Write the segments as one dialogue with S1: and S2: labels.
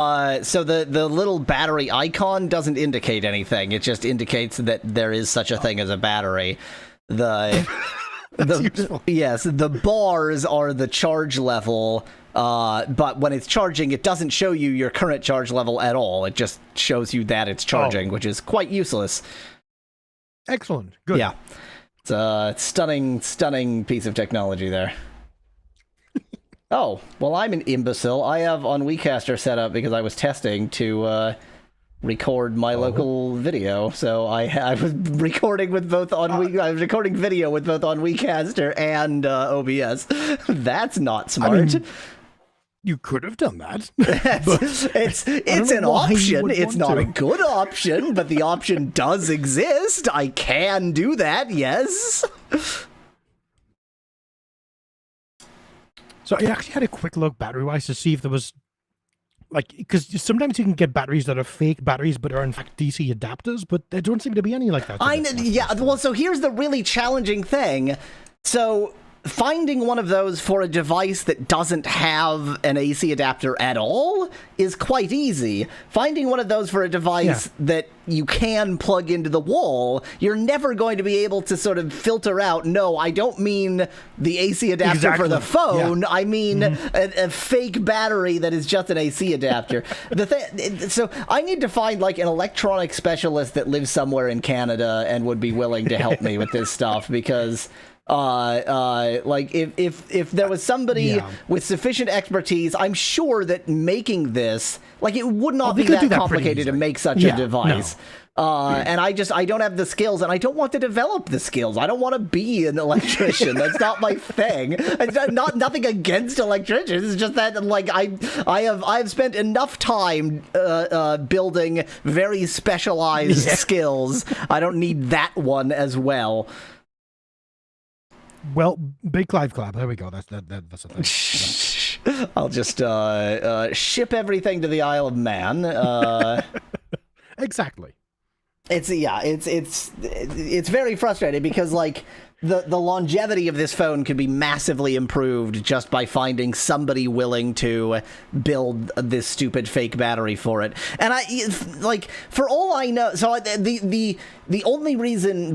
S1: So the little battery icon doesn't indicate anything. It just indicates that there is such a thing as a battery. Yes, the bars are the charge level, but when it's charging, it doesn't show you your current charge level at all. It just shows you that it's charging, which is quite useless.
S2: Excellent. Good.
S1: Yeah. It's a stunning piece of technology there. Oh, well, I'm an imbecile. I have UnWeCaster set up because I was testing to record my local video. So I was recording with both I was recording video with both UnWeCaster and OBS. That's not smart. I mean,
S2: you could have done that.
S1: it's an option. It's not a good option, but the option does exist. I can do that, yes.
S2: So I actually had a quick look battery-wise to see if there was, like, because sometimes you can get batteries that are fake batteries but are in fact DC adapters, but there don't seem to be any like that.
S1: Yeah, well, so here's the really challenging thing. So finding one of those for a device that doesn't have an AC adapter at all is quite easy. Finding one of those for a device that you can plug into the wall, you're never going to be able to sort of filter out, no, I don't mean the AC adapter for the phone, I mean a fake battery that is just an AC adapter. So I need to find like an electronic specialist that lives somewhere in Canada and would be willing to help me with this stuff, because like if there was somebody with sufficient expertise, I'm sure that making this, like, it would not be that complicated to make such a device. And I don't have the skills, and I don't want to develop the skills. I don't want to be an electrician. That's not my thing. It's nothing against electricians. It's just that, like, I've spent enough time building very specialized skills. I don't need that one as well.
S2: Well, big Clive clap. There we go. That's a thing.
S1: I'll just ship everything to the Isle of Man.
S2: Exactly.
S1: It's very frustrating because, like, the longevity of this phone could be massively improved just by finding somebody willing to build this stupid fake battery for it. And like, for all I know, so the only reason,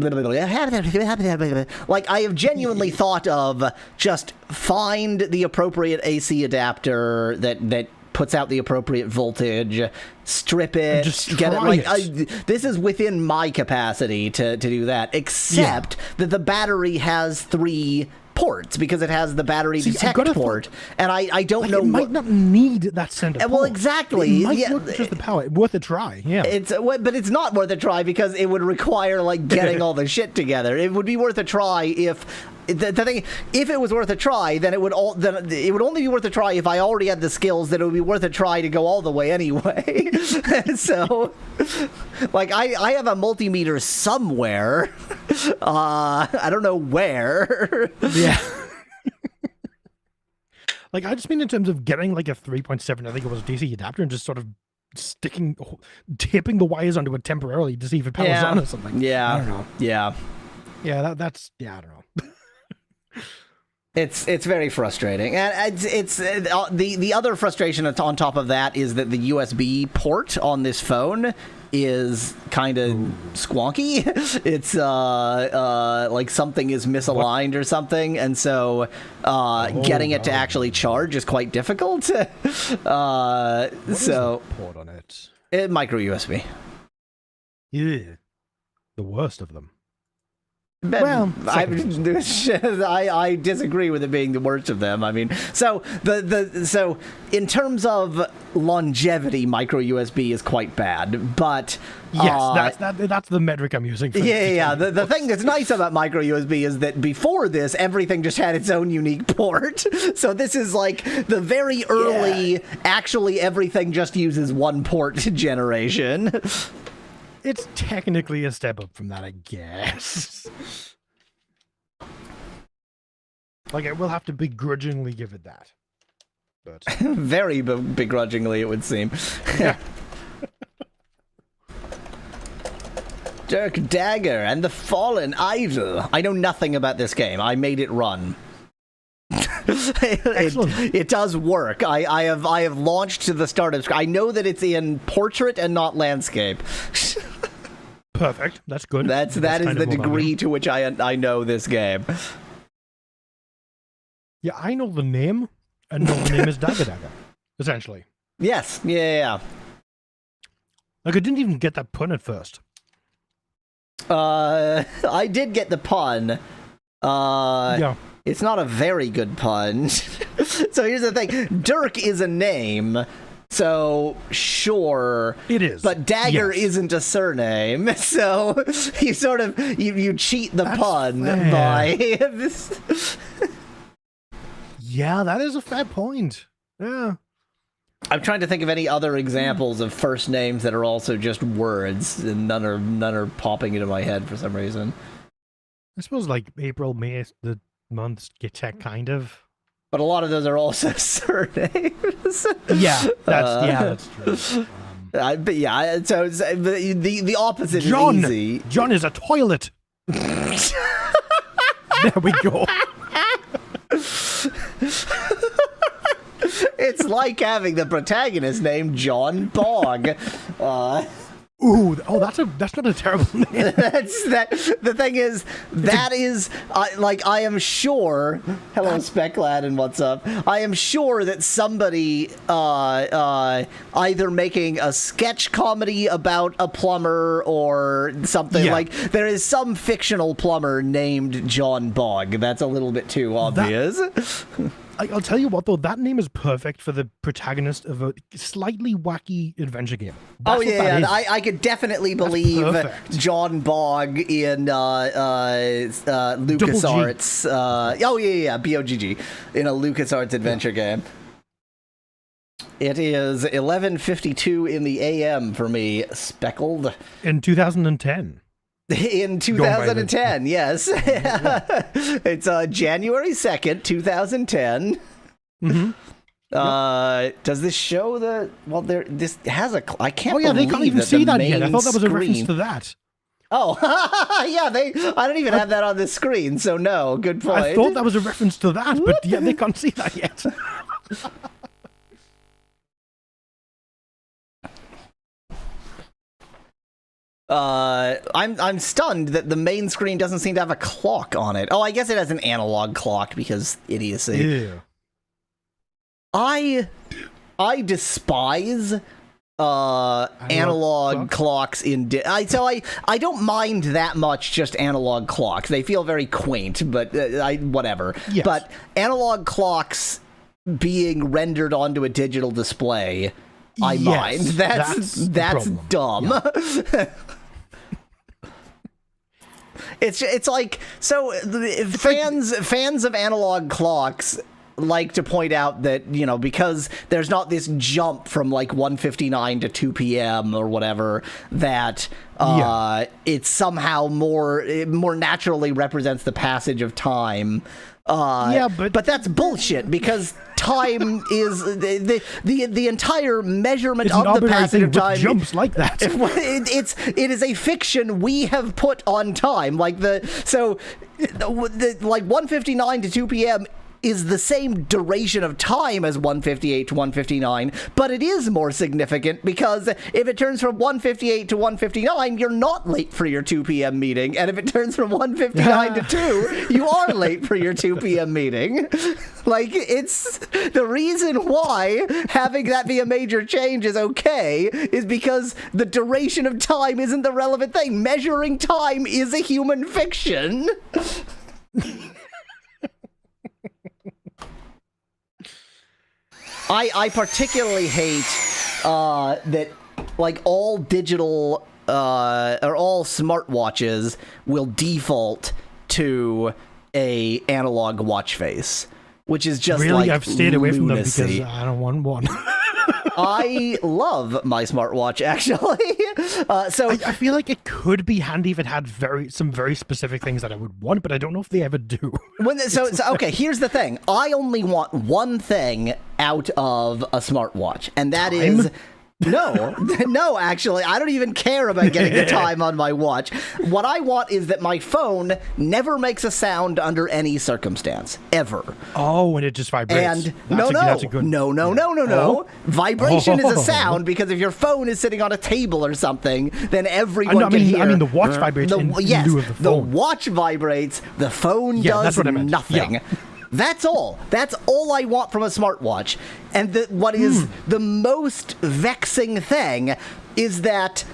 S1: like, I have genuinely thought of just find the appropriate AC adapter that puts out the appropriate voltage, strip it, get it. Like, this is within my capacity to do that, except that the battery has 3 ports, because it has the battery detect port, and I don't know.
S2: It might not need that center port.
S1: Well, exactly.
S2: It might work just the power. Worth a try. Yeah.
S1: But it's not worth a try because it would require, like, getting all the shit together. It would be worth a try if. The thing, if it was worth a try, then it would only be worth a try if I already had the skills. That it would be worth a try to go all the way anyway. So, like, I have a multimeter somewhere. I don't know where.
S2: Yeah. Like, I just mean in terms of getting like a 3.7, I think it was, DC adapter, and just sort of taping the wires onto it temporarily to see if it powers on or something.
S1: Yeah.
S2: I don't know.
S1: Yeah.
S2: Yeah. That's I don't know.
S1: It's very frustrating, and it's the other frustration on top of that is that the USB port on this phone is kind of squonky. It's like something is misaligned or something, and so getting it to actually charge is quite difficult. So
S2: port on it?
S1: Micro USB.
S2: Yeah, the worst of them.
S1: Well, I disagree with it being the worst of them. I mean, so so in terms of longevity, micro USB is quite bad, but
S2: yes, that's the metric I'm using. For
S1: The thing that's nice about micro USB is that before this, everything just had its own unique port. So this is like the very early, actually everything just uses one port generation.
S2: It's technically a step up from that, I guess. Like, I will have to begrudgingly give it that. But
S1: very begrudgingly, it would seem.
S2: Yeah.
S1: Dirk Dagger and the Fallen Idol. I know nothing about this game. I made it run.
S2: Excellent.
S1: It does work. I have launched to the start of. I know that it's in portrait and not landscape.
S2: Perfect. That's good.
S1: That is the degree to which I know this game.
S2: Yeah, I know the name, and the name is Dagger, essentially.
S1: Yes. Yeah.
S2: Like, I didn't even get that pun at first.
S1: I did get the pun.
S2: Yeah.
S1: It's not a very good pun. So here's the thing. Dirk is a name, so sure.
S2: It is.
S1: But Dagger
S2: Yes.
S1: isn't a surname, so you sort of, you cheat the
S2: That's
S1: pun
S2: fair.
S1: by this.
S2: Yeah, that is a fair point. Yeah.
S1: I'm trying to think of any other examples of first names that are also just words, and none are popping into my head for some reason.
S2: I suppose, like, April, May, the months get that kind of.
S1: But a lot of those are also surnames.
S2: Yeah, that's true.
S1: But yeah, so the opposite
S2: John.
S1: is easy.
S2: John is a toilet. There we go.
S1: It's like having the protagonist named John Bog.
S2: Ooh, that's not a terrible name.
S1: The thing is, I am sure. Hello, Speclad, and what's up? I am sure that somebody either making a sketch comedy about a plumber or something like there is some fictional plumber named John Bog. That's a little bit too obvious.
S2: I'll tell you what, though, that name is perfect for the protagonist of a slightly wacky adventure game. That's
S1: I could definitely believe John Bog in LucasArts. BOGG in a LucasArts adventure game. It is 11:52 in the AM for me, Speckled.
S2: In 2010.
S1: In 2010, yes. It's January 2nd, 2010.
S2: Mm-hmm.
S1: Does this show the... Well, this has a... I can't believe
S2: they can't even
S1: that
S2: see
S1: the
S2: that
S1: main
S2: yet. I thought that was a reference
S1: screen-
S2: to that.
S1: Oh, yeah, I don't even have that on the screen, so no, good point.
S2: I thought that was a reference to that, but yeah, they can't see that yet.
S1: I'm stunned that the main screen doesn't seem to have a clock on it. Oh, I guess it has an analog clock because idiocy.
S2: Yeah.
S1: I despise analog clocks in I don't mind that much just analog clocks. They feel very quaint, but whatever.
S2: Yes.
S1: But analog clocks being rendered onto a digital display, I mind. That's dumb. Yeah. It's like, so fans of analog clocks like to point out that, you know, because there's not this jump from like 1:59 to 2 p.m. or whatever, that it somehow more naturally represents the passage of time. But that's bullshit, because time is the entire measurement of the passage of time.
S2: Jumps like that.
S1: It is a fiction we have put on time. Like like 1:59 to 2 p.m. is the same duration of time as 1:58 to 1:59, but it is more significant because if it turns from 1:58 to 1:59, you're not late for your 2 p.m. meeting, and if it turns from 1:59 to 2, you are late for your 2 p.m. meeting. Like, it's the reason why having that be a major change is okay is because the duration of time isn't the relevant thing. Measuring time is a human fiction. I particularly hate that, like, all digital or all smartwatches will default to a analog watch face, which is just
S2: really,
S1: like
S2: I've stayed away from them
S1: lunacy.
S2: because I don't want one.
S1: I love my smartwatch, actually.
S2: I feel like it could be handy if it had some very specific things that I would want, but I don't know if they ever do.
S1: Okay, here's the thing. I only want one thing out of a smartwatch, and that is No, no, actually, I don't even care about getting the time on my watch. What I want is that my phone never makes a sound under any circumstance, ever.
S2: Oh, and it just vibrates.
S1: And no. Vibration is a sound, because if your phone is sitting on a table or something, then everyone can hear.
S2: I mean, the watch vibrates in lieu of the phone.
S1: The watch vibrates, the phone does nothing. Yeah. That's all. That's all I want from a smartwatch. And what is the most vexing thing is that...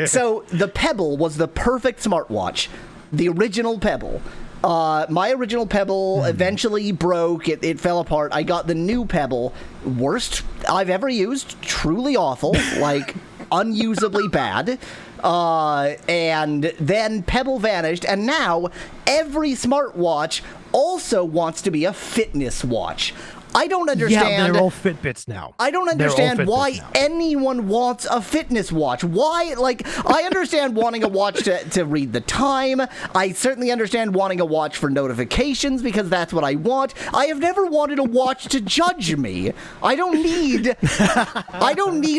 S1: So, the Pebble was the perfect smartwatch. The original Pebble. My original Pebble eventually broke. It fell apart. I got the new Pebble. Worst I've ever used. Truly awful. Like, unusably bad. And then Pebble vanished. And now, every smartwatch also wants to be a fitness watch. I don't understand.
S2: Yeah, they're all Fitbits now.
S1: I don't understand why anyone wants a fitness watch. Why? Like, I understand wanting a watch to read the time. I certainly understand wanting a watch for notifications, because that's what I want. I have never wanted a watch to judge me. I don't need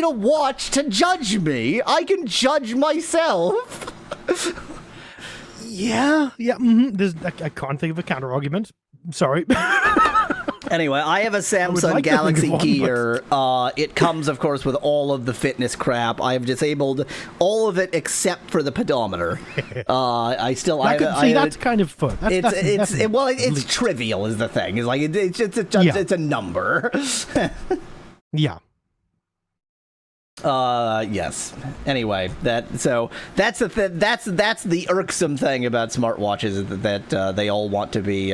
S1: a watch to judge me. I can judge myself.
S2: Yeah. I can't think of a counter argument. Sorry.
S1: Anyway, I have a Samsung Galaxy Gear. It comes, of course, with all of the fitness crap. I have disabled all of it except for the pedometer.
S2: That's kind of fun.
S1: It's trivial is the thing. It's like it's a number.
S2: Yeah.
S1: Yes. Anyway, that's the irksome thing about smartwatches, is that they all want to be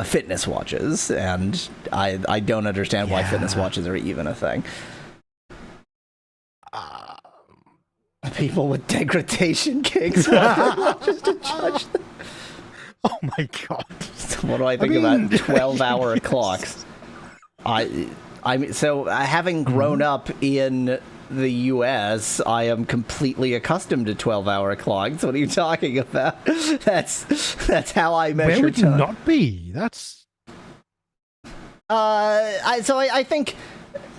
S1: fitness watches, and I don't understand why fitness watches are even a thing. People with degradation kinks want watches to judge them.
S2: Oh my god!
S1: So what do I think about 12-hour clocks? Having grown up in the U.S., I am completely accustomed to 12-hour clocks. What are you talking about? That's how I measure time.
S2: Where would you not be? That's...
S1: I think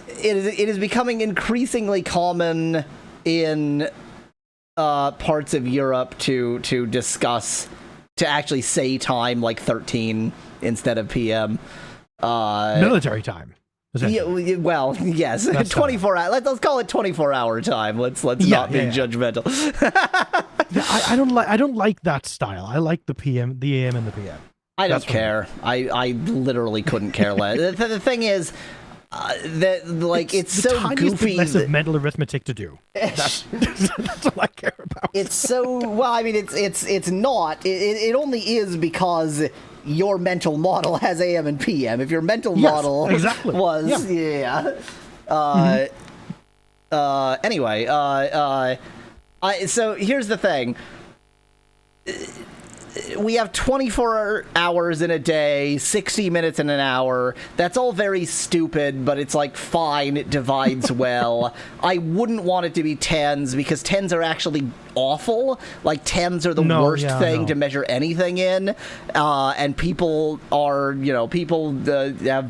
S1: it is becoming increasingly common in parts of Europe to actually say time like 13 instead of PM.
S2: Military time.
S1: Yeah, well, yes,
S2: That's
S1: 24 hours. Let's call it 24-hour time. Let's not be judgmental.
S2: I don't like that style. I like the PM, the AM, and the PM.
S1: I don't care. I literally couldn't care less. The thing is, it's so goofy.
S2: Less of mental arithmetic to do. That's all I care about.
S1: It's so well. I mean, it's not. It only is because your mental model has AM and PM. If your mental model was anyway, so here's the thing. We have 24 hours in a day, 60 minutes in an hour. That's all very stupid, but it's like, fine, it divides well. I wouldn't want it to be tens, because tens are actually awful. Like, tens are the worst thing to measure anything in. And people have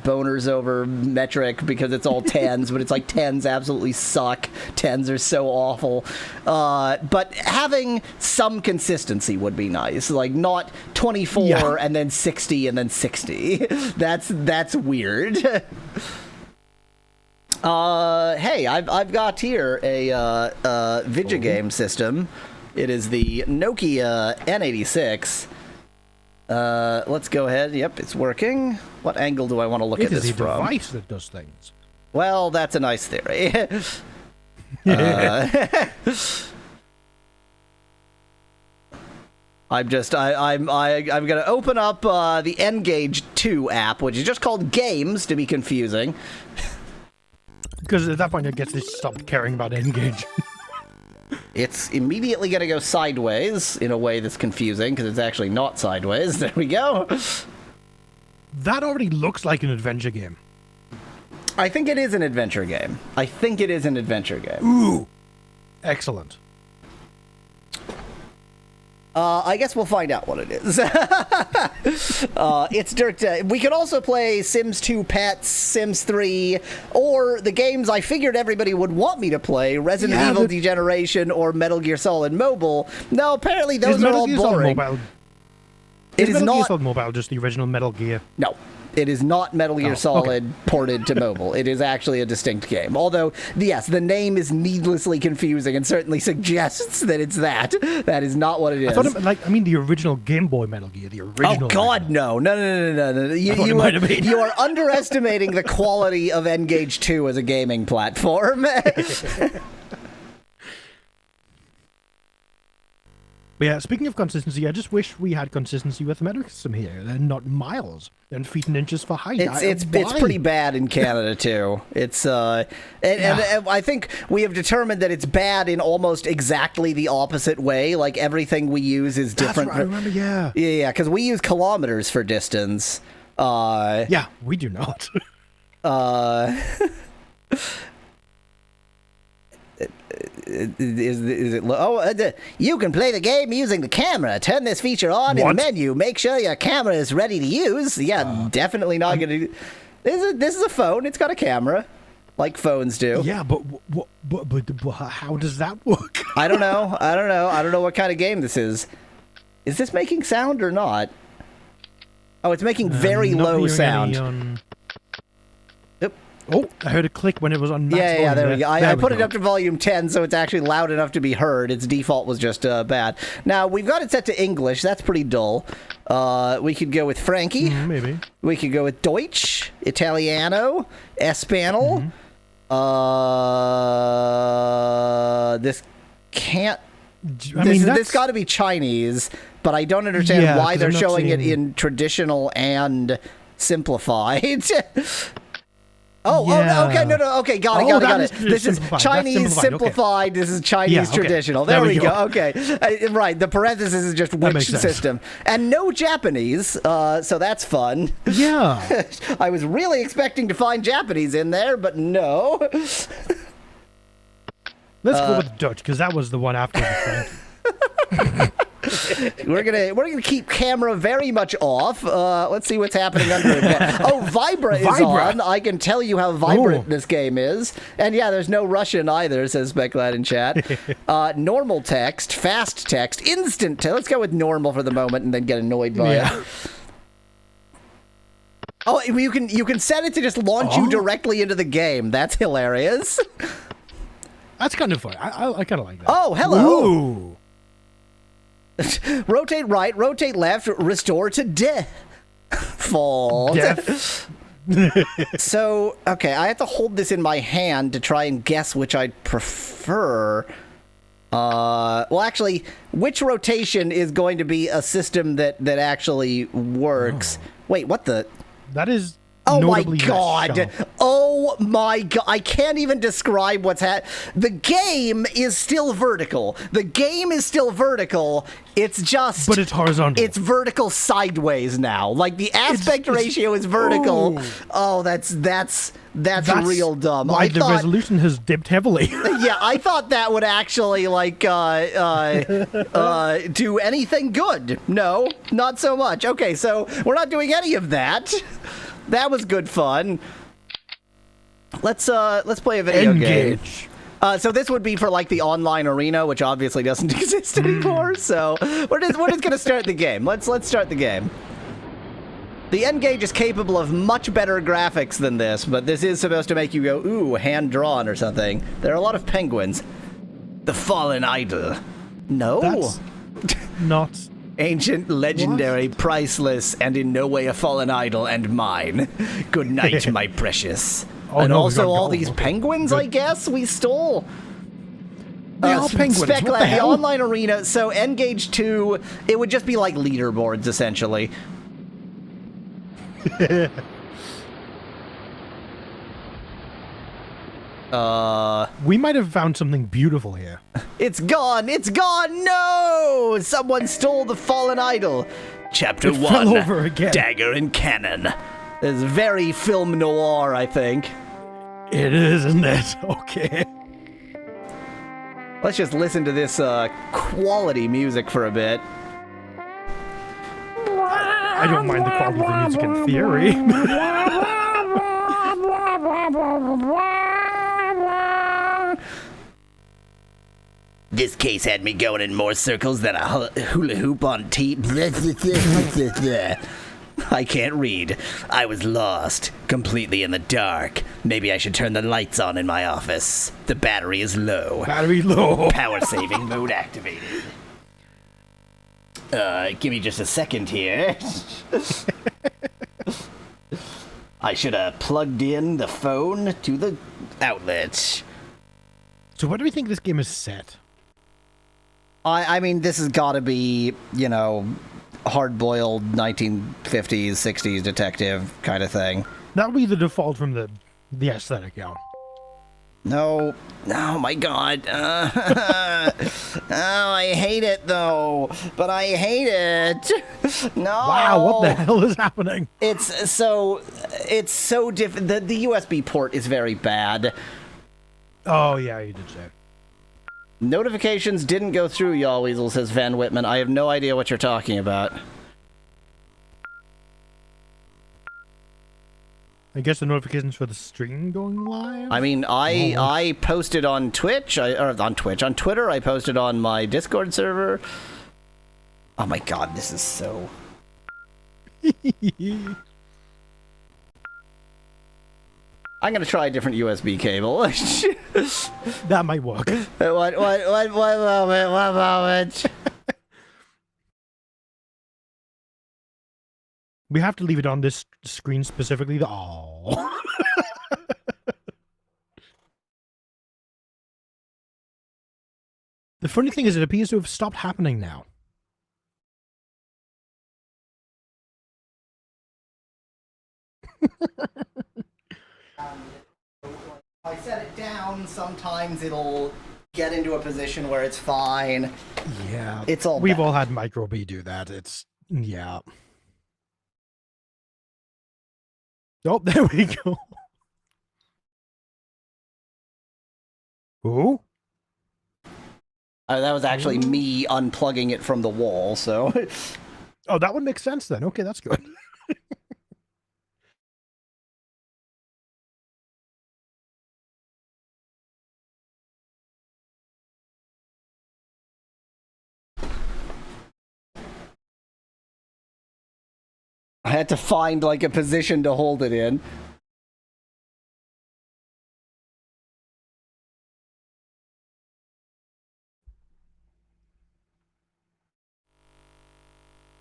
S1: boners over metric because it's all tens, but it's like, tens absolutely suck. Tens are so awful. But having some consistency would be nice. Like, not 24 and then 60 and then 60. That's weird. Hey, I've got here a Vigigame system. It is the Nokia N86. Let's go ahead. Yep, it's working. What angle do I want to look at this from?
S2: It is a device that does things.
S1: Well, that's a nice theory. I'm gonna open up the N-Gage 2 app, which is just called Games, to be confusing.
S2: Because at that point, I guess they stopped caring about N-Gage.
S1: It's immediately gonna go sideways in a way that's confusing, because it's actually not sideways. There we go.
S2: That already looks like an adventure game.
S1: I think it is an adventure game.
S2: Ooh. Excellent.
S1: I guess we'll find out what it is. It's Dirk. We could also play Sims 2 Pets, Sims 3, or the games I figured everybody would want me to play, Resident Evil Degeneration or Metal Gear Solid Mobile. No, apparently those are all boring.
S2: It is not Metal Gear Solid Mobile, just the original Metal Gear.
S1: No. It is not Metal Gear Solid ported to mobile. It is actually a distinct game. Although, yes, the name is needlessly confusing and certainly suggests that it's that. That is not what it is.
S2: I mean the original Game Boy Metal Gear, the original.
S1: Oh, God, no. No. You are underestimating the quality of N-Gage 2 as a gaming platform.
S2: But yeah, speaking of consistency, I just wish we had consistency with Americism here, and not miles and feet and inches for height.
S1: It's pretty bad in Canada too. It's and I think we have determined that it's bad in almost exactly the opposite way. Like everything we use is different.
S2: That's right, I remember, yeah.
S1: Yeah, because we use kilometers for distance.
S2: Yeah, we do not.
S1: Is it you can play the game using the camera. Turn this feature on in the menu. Make sure your camera is ready to use. Yeah, definitely not going to. This is a phone. It's got a camera, like phones do.
S2: Yeah, but how does that work?
S1: I don't know. I don't know what kind of game this is. Is this making sound or not? Oh, it's making very low sound.
S2: Oh, I heard a click when it was on max volume.
S1: Yeah, there we go. I put it up to volume 10, so it's actually loud enough to be heard. Its default was just bad. Now, we've got it set to English. That's pretty dull. We could go with Frankie.
S2: Maybe.
S1: We could go with Deutsch, Italiano, Espanol. This can't... This got to be Chinese, but I don't understand why they're showing it in traditional and simplified. Okay, got it. This is Chinese simplified. Okay. This is Chinese traditional. There we go. Okay, right. The parenthesis is just which system, and no Japanese. So that's fun.
S2: Yeah,
S1: I was really expecting to find Japanese in there, but no.
S2: Let's go with Dutch because that was the one after the Frank.
S1: We're gonna keep camera very much off. Let's see what's happening under it. Oh, Vibra is on. I can tell you how vibrant this game is. And yeah, there's no Russian either, says Speclad in chat. Normal text, fast text, instant text. Let's go with normal for the moment and then get annoyed by it. Oh, you can set it to just launch you directly into the game. That's hilarious.
S2: That's kind of fun. I kind of like that.
S1: Oh, hello.
S2: Ooh.
S1: Rotate right, rotate left, restore to death. Fall.
S2: Death.
S1: So, okay, I have to hold this in my hand to try and guess which I'd prefer. Well, actually, which rotation is going to be a system that actually works? Wait, what the?
S2: That is...
S1: Oh my god! Oh my god! I can't even describe what's The game is still vertical. It's just...
S2: But it's horizontal.
S1: It's vertical sideways now. Like, the aspect ratio is vertical. Oh, that's real dumb.
S2: Why the resolution has dipped heavily.
S1: Yeah, I thought that would actually, like, do anything good. No, not so much. Okay, so we're not doing any of that. That was good fun. Let's play a video game. So this would be for like the online arena, which obviously doesn't exist anymore. So we're just gonna start the game. Let's start the game. The N-Gage is capable of much better graphics than this, but this is supposed to make you go, ooh, hand drawn or something. There are a lot of penguins. The Fallen Idol. No.
S2: That's not.
S1: Ancient, legendary, priceless, and in no way a fallen idol, and mine. Good night, my precious. And also all these penguins, I guess, we stole.
S2: They are penguins. What the
S1: the online arena, so N-Gage 2, it would just be like leaderboards, essentially.
S2: We might have found something beautiful here.
S1: It's gone! It's gone! No! Someone stole the fallen idol. Chapter 1.
S2: Fell over again.
S1: Dagger and Cannon. It's very film noir, I think.
S2: It is, isn't it? Okay.
S1: Let's just listen to this quality music for a bit.
S2: I don't mind the quality of the music in theory.
S1: This case had me going in more circles than a hula hoop on I can't read. I was lost, completely in the dark. Maybe I should turn the lights on in my office. The battery is low.
S2: Battery low.
S1: Power saving mode activated. Give me just a second here. I should have plugged in the phone to the outlet.
S2: So what do we think this game is set?
S1: I mean, this has got to be, you know, hard-boiled 1950s, 60s detective kind of thing.
S2: That would be the default from the aesthetic, yeah.
S1: No. Oh, my God. Oh, I hate it, though. But I hate it. No.
S2: Wow, what the hell is happening?
S1: It's so different. The USB port is very bad.
S2: Oh, yeah, you did say it.
S1: Notifications didn't go through, y'all, Weasel, says Van Whitman. I have no idea what you're talking about.
S2: I guess the notifications for the stream going live?
S1: I mean, I posted on Twitch, on Twitter, I posted on my Discord server. Oh my God, this is so... I'm gonna try a different USB cable.
S2: That might work.
S1: One moment.
S2: We have to leave it on this screen specifically. Oh. The funny thing is, it appears to have stopped happening now.
S1: If I set it down, sometimes it'll get into a position where it's fine.
S2: Yeah.
S1: It's all
S2: We've
S1: bad.
S2: all had Micro B do that. It's, yeah. Oh, there we go. Ooh.
S1: That was actually me unplugging it from the wall, so...
S2: Oh, that would make sense then. Okay, that's good.
S1: I had to find, like, a position to hold it in.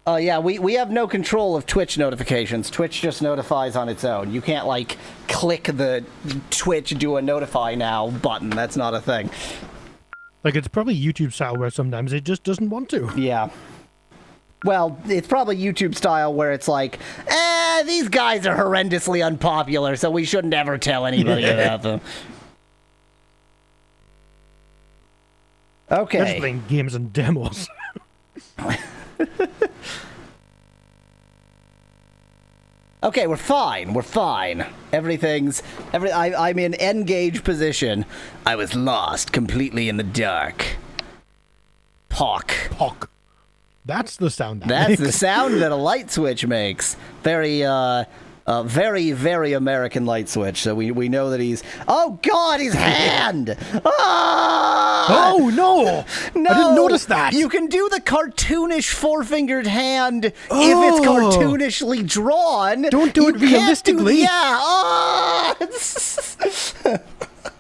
S1: Yeah, we have no control of Twitch notifications. Twitch just notifies on its own. You can't, like, click the Twitch do a notify now button. That's not a thing.
S2: Like, it's probably YouTube style where sometimes it just doesn't want to.
S1: Yeah. Well, it's probably YouTube style where it's like, these guys are horrendously unpopular, so we shouldn't ever tell anybody about them. Okay.
S2: They're just playing games and demos.
S1: Okay, we're fine. We're fine. I'm in N-Gage position. I was lost completely in the dark. Pock.
S2: Pock. That's the sound that
S1: That's
S2: makes.
S1: the sound that a light switch makes. Very, very American light switch. So we know that he's... Oh, God, his hand! Ah!
S2: Oh, no!
S1: No!
S2: I didn't notice that.
S1: You can do the cartoonish four-fingered hand if it's cartoonishly drawn.
S2: Don't do it realistically.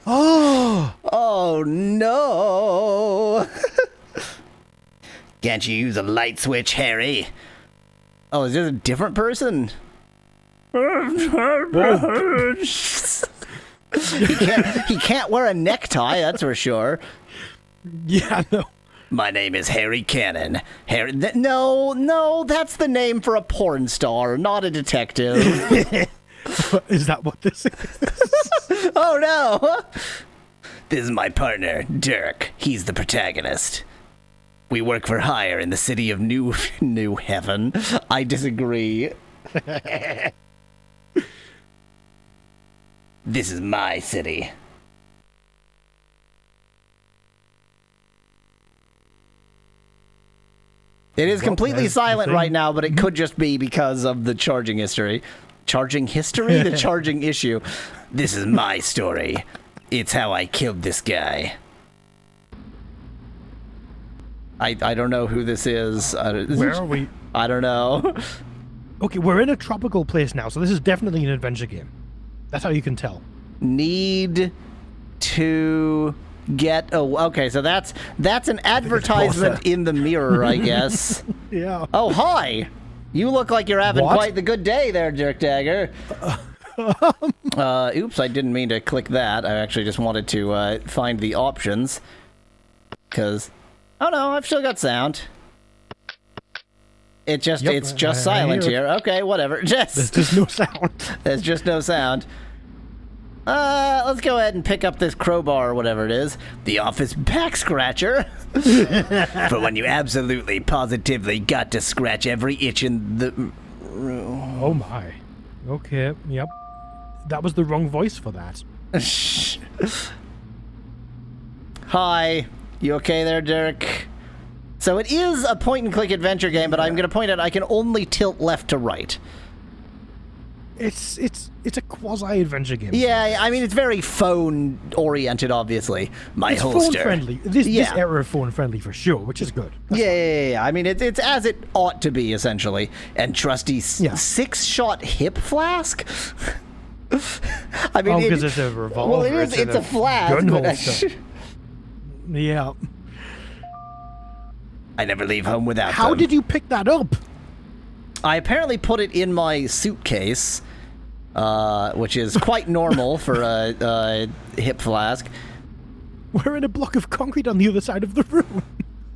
S2: Oh!
S1: Oh, no. Can't you use a light switch, Harry? Oh, is this a different person? He can't wear a necktie, that's for sure.
S2: Yeah, no.
S1: My name is Harry Cannon. No, that's the name for a porn star, not a detective.
S2: Is that what this is?
S1: Oh, no. This is my partner, Dirk. He's the protagonist. We work for hire in the city of New Heaven. I disagree. This is my city. It is completely
S2: there's the
S1: silent
S2: thing.
S1: right now, but it could just be because of the charging history. Charging history? The charging issue. This is my story. It's how I killed this guy. I don't know who this is.
S2: Where are we?
S1: I don't know.
S2: Okay, we're in a tropical place now, so this is definitely an adventure game. That's how you can tell.
S1: Need to get okay, so that's an advertisement in the mirror, I guess.
S2: Yeah.
S1: Oh, hi. You look like you're having
S2: What?
S1: quite the good day there, Dirk Dagger. Oops, I didn't mean to click that. I actually just wanted to find the options. Because, oh no, I've still got sound. It's just
S2: I
S1: silent
S2: hear
S1: here. Okay, whatever.
S2: There's just no sound.
S1: There's just no sound. Let's go ahead and pick up this crowbar or whatever it is. The office back scratcher. For when you absolutely, positively got to scratch every itch in the room.
S2: Oh my. Okay, yep. That was the wrong voice for that.
S1: Hi. You okay there, Dirk? So it is a point-and-click adventure game, but I'm going to point out I can only tilt left to right.
S2: It's a quasi-adventure game.
S1: Yeah, I mean, it's very phone-oriented, obviously. My
S2: It's
S1: holster.
S2: phone-friendly. This era of phone-friendly for sure, which is good.
S1: Yeah. I mean, it's as it ought to be, essentially. And trusty six-shot hip flask? I mean,
S2: because it's a revolver.
S1: Well, it is. It's a flask.
S2: Gun
S1: But
S2: holster. Yeah.
S1: I never leave home without
S2: How
S1: them.
S2: did you pick that up?
S1: I apparently put it in my suitcase, which is quite normal for a hip flask.
S2: We're in a block of concrete on the other side of the room.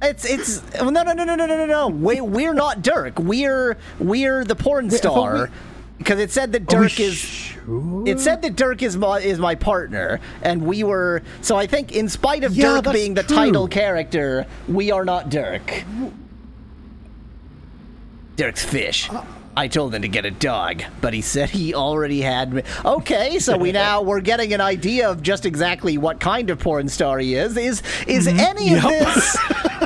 S1: It's no. We're not Dirk. We're the porn star. Because it said that Dirk is.
S2: Sure?
S1: It said that Dirk is my partner, and we were. So I think, in spite of Dirk
S2: that's
S1: being the
S2: true.
S1: title character, we are not Dirk. Dirk's fish. I told him to get a dog, but he said he already had me. Okay, so we're getting an idea of just exactly what kind of porn star he is. Is any of this?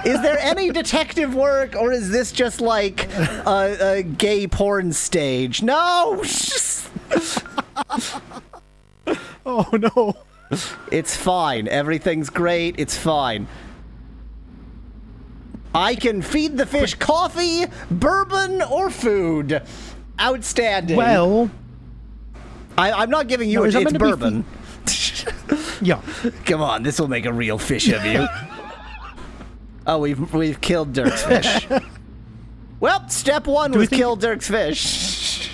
S1: Is there any detective work, or is this just like a gay porn stage? No.
S2: Oh no.
S1: It's fine. Everything's great. It's fine. I can feed the fish coffee, bourbon, or food. Outstanding.
S2: Well,
S1: I'm not giving you
S2: is that
S1: it's
S2: meant to be
S1: bourbon.
S2: yeah.
S1: Come on, this will make a real fish of you. Oh, we've killed Dirk's fish. Well, step one was kill Dirk's fish.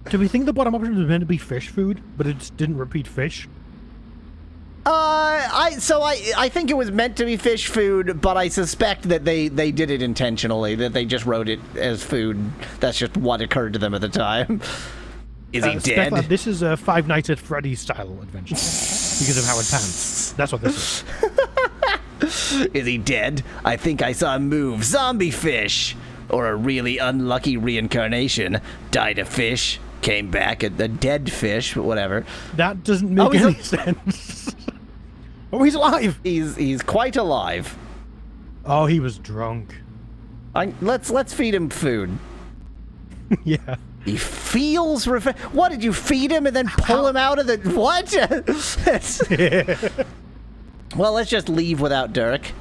S2: Do we think the bottom option was meant to be fish food, but it just didn't repeat fish?
S1: I think it was meant to be fish food, but I suspect that they did it intentionally, that they just wrote it as food. That's just what occurred to them at the time. Is he dead?
S2: Lab, this is a Five Nights at Freddy's style adventure because of how it pans. That's what this is.
S1: Is he dead? I think I saw him move. Zombie fish! Or a really unlucky reincarnation. Died a fish, came back a dead fish, but whatever.
S2: That doesn't make any sense. Oh, he's alive!
S1: He's quite alive.
S2: Oh, he was drunk.
S1: Let's feed him food.
S2: Yeah.
S1: He feels What, did you feed him and then pull him out of the... What? Well, let's just leave without Dirk.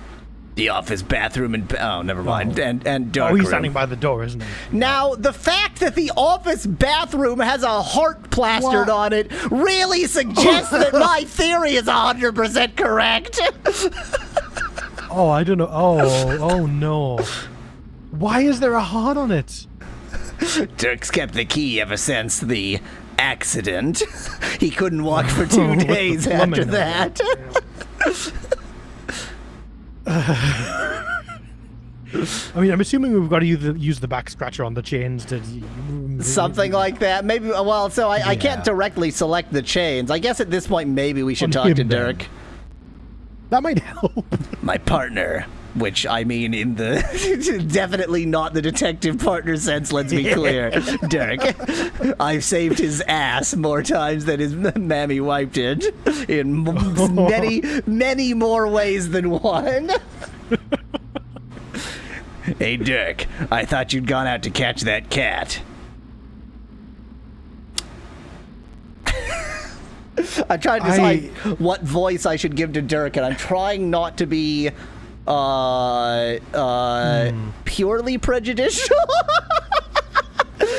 S1: The office, bathroom, and... Oh, never mind. And dark
S2: he's
S1: room.
S2: standing by the door, isn't he?
S1: Now, the fact that the office bathroom has a heart plastered on it really suggests that my theory is 100% correct.
S2: Oh, I don't know. Oh no. Why is there a heart on it?
S1: Dirk's kept the key ever since the accident. He couldn't walk for 2 days after that.
S2: I mean, I'm assuming we've got to use the back scratcher on the chains to...
S1: Something like that. Maybe, well, so I can't directly select the chains. I guess at this point, maybe we should talk to Dirk.
S2: That might help.
S1: My partner, which I mean in the... definitely not the detective partner sense, let's be clear. Dirk. I've saved his ass more times than his mammy wiped it. In many, many more ways than one. Hey, Dirk, I thought you'd gone out to catch that cat. I'm trying to decide what voice I should give to Dirk, and I'm trying not to be purely prejudicial.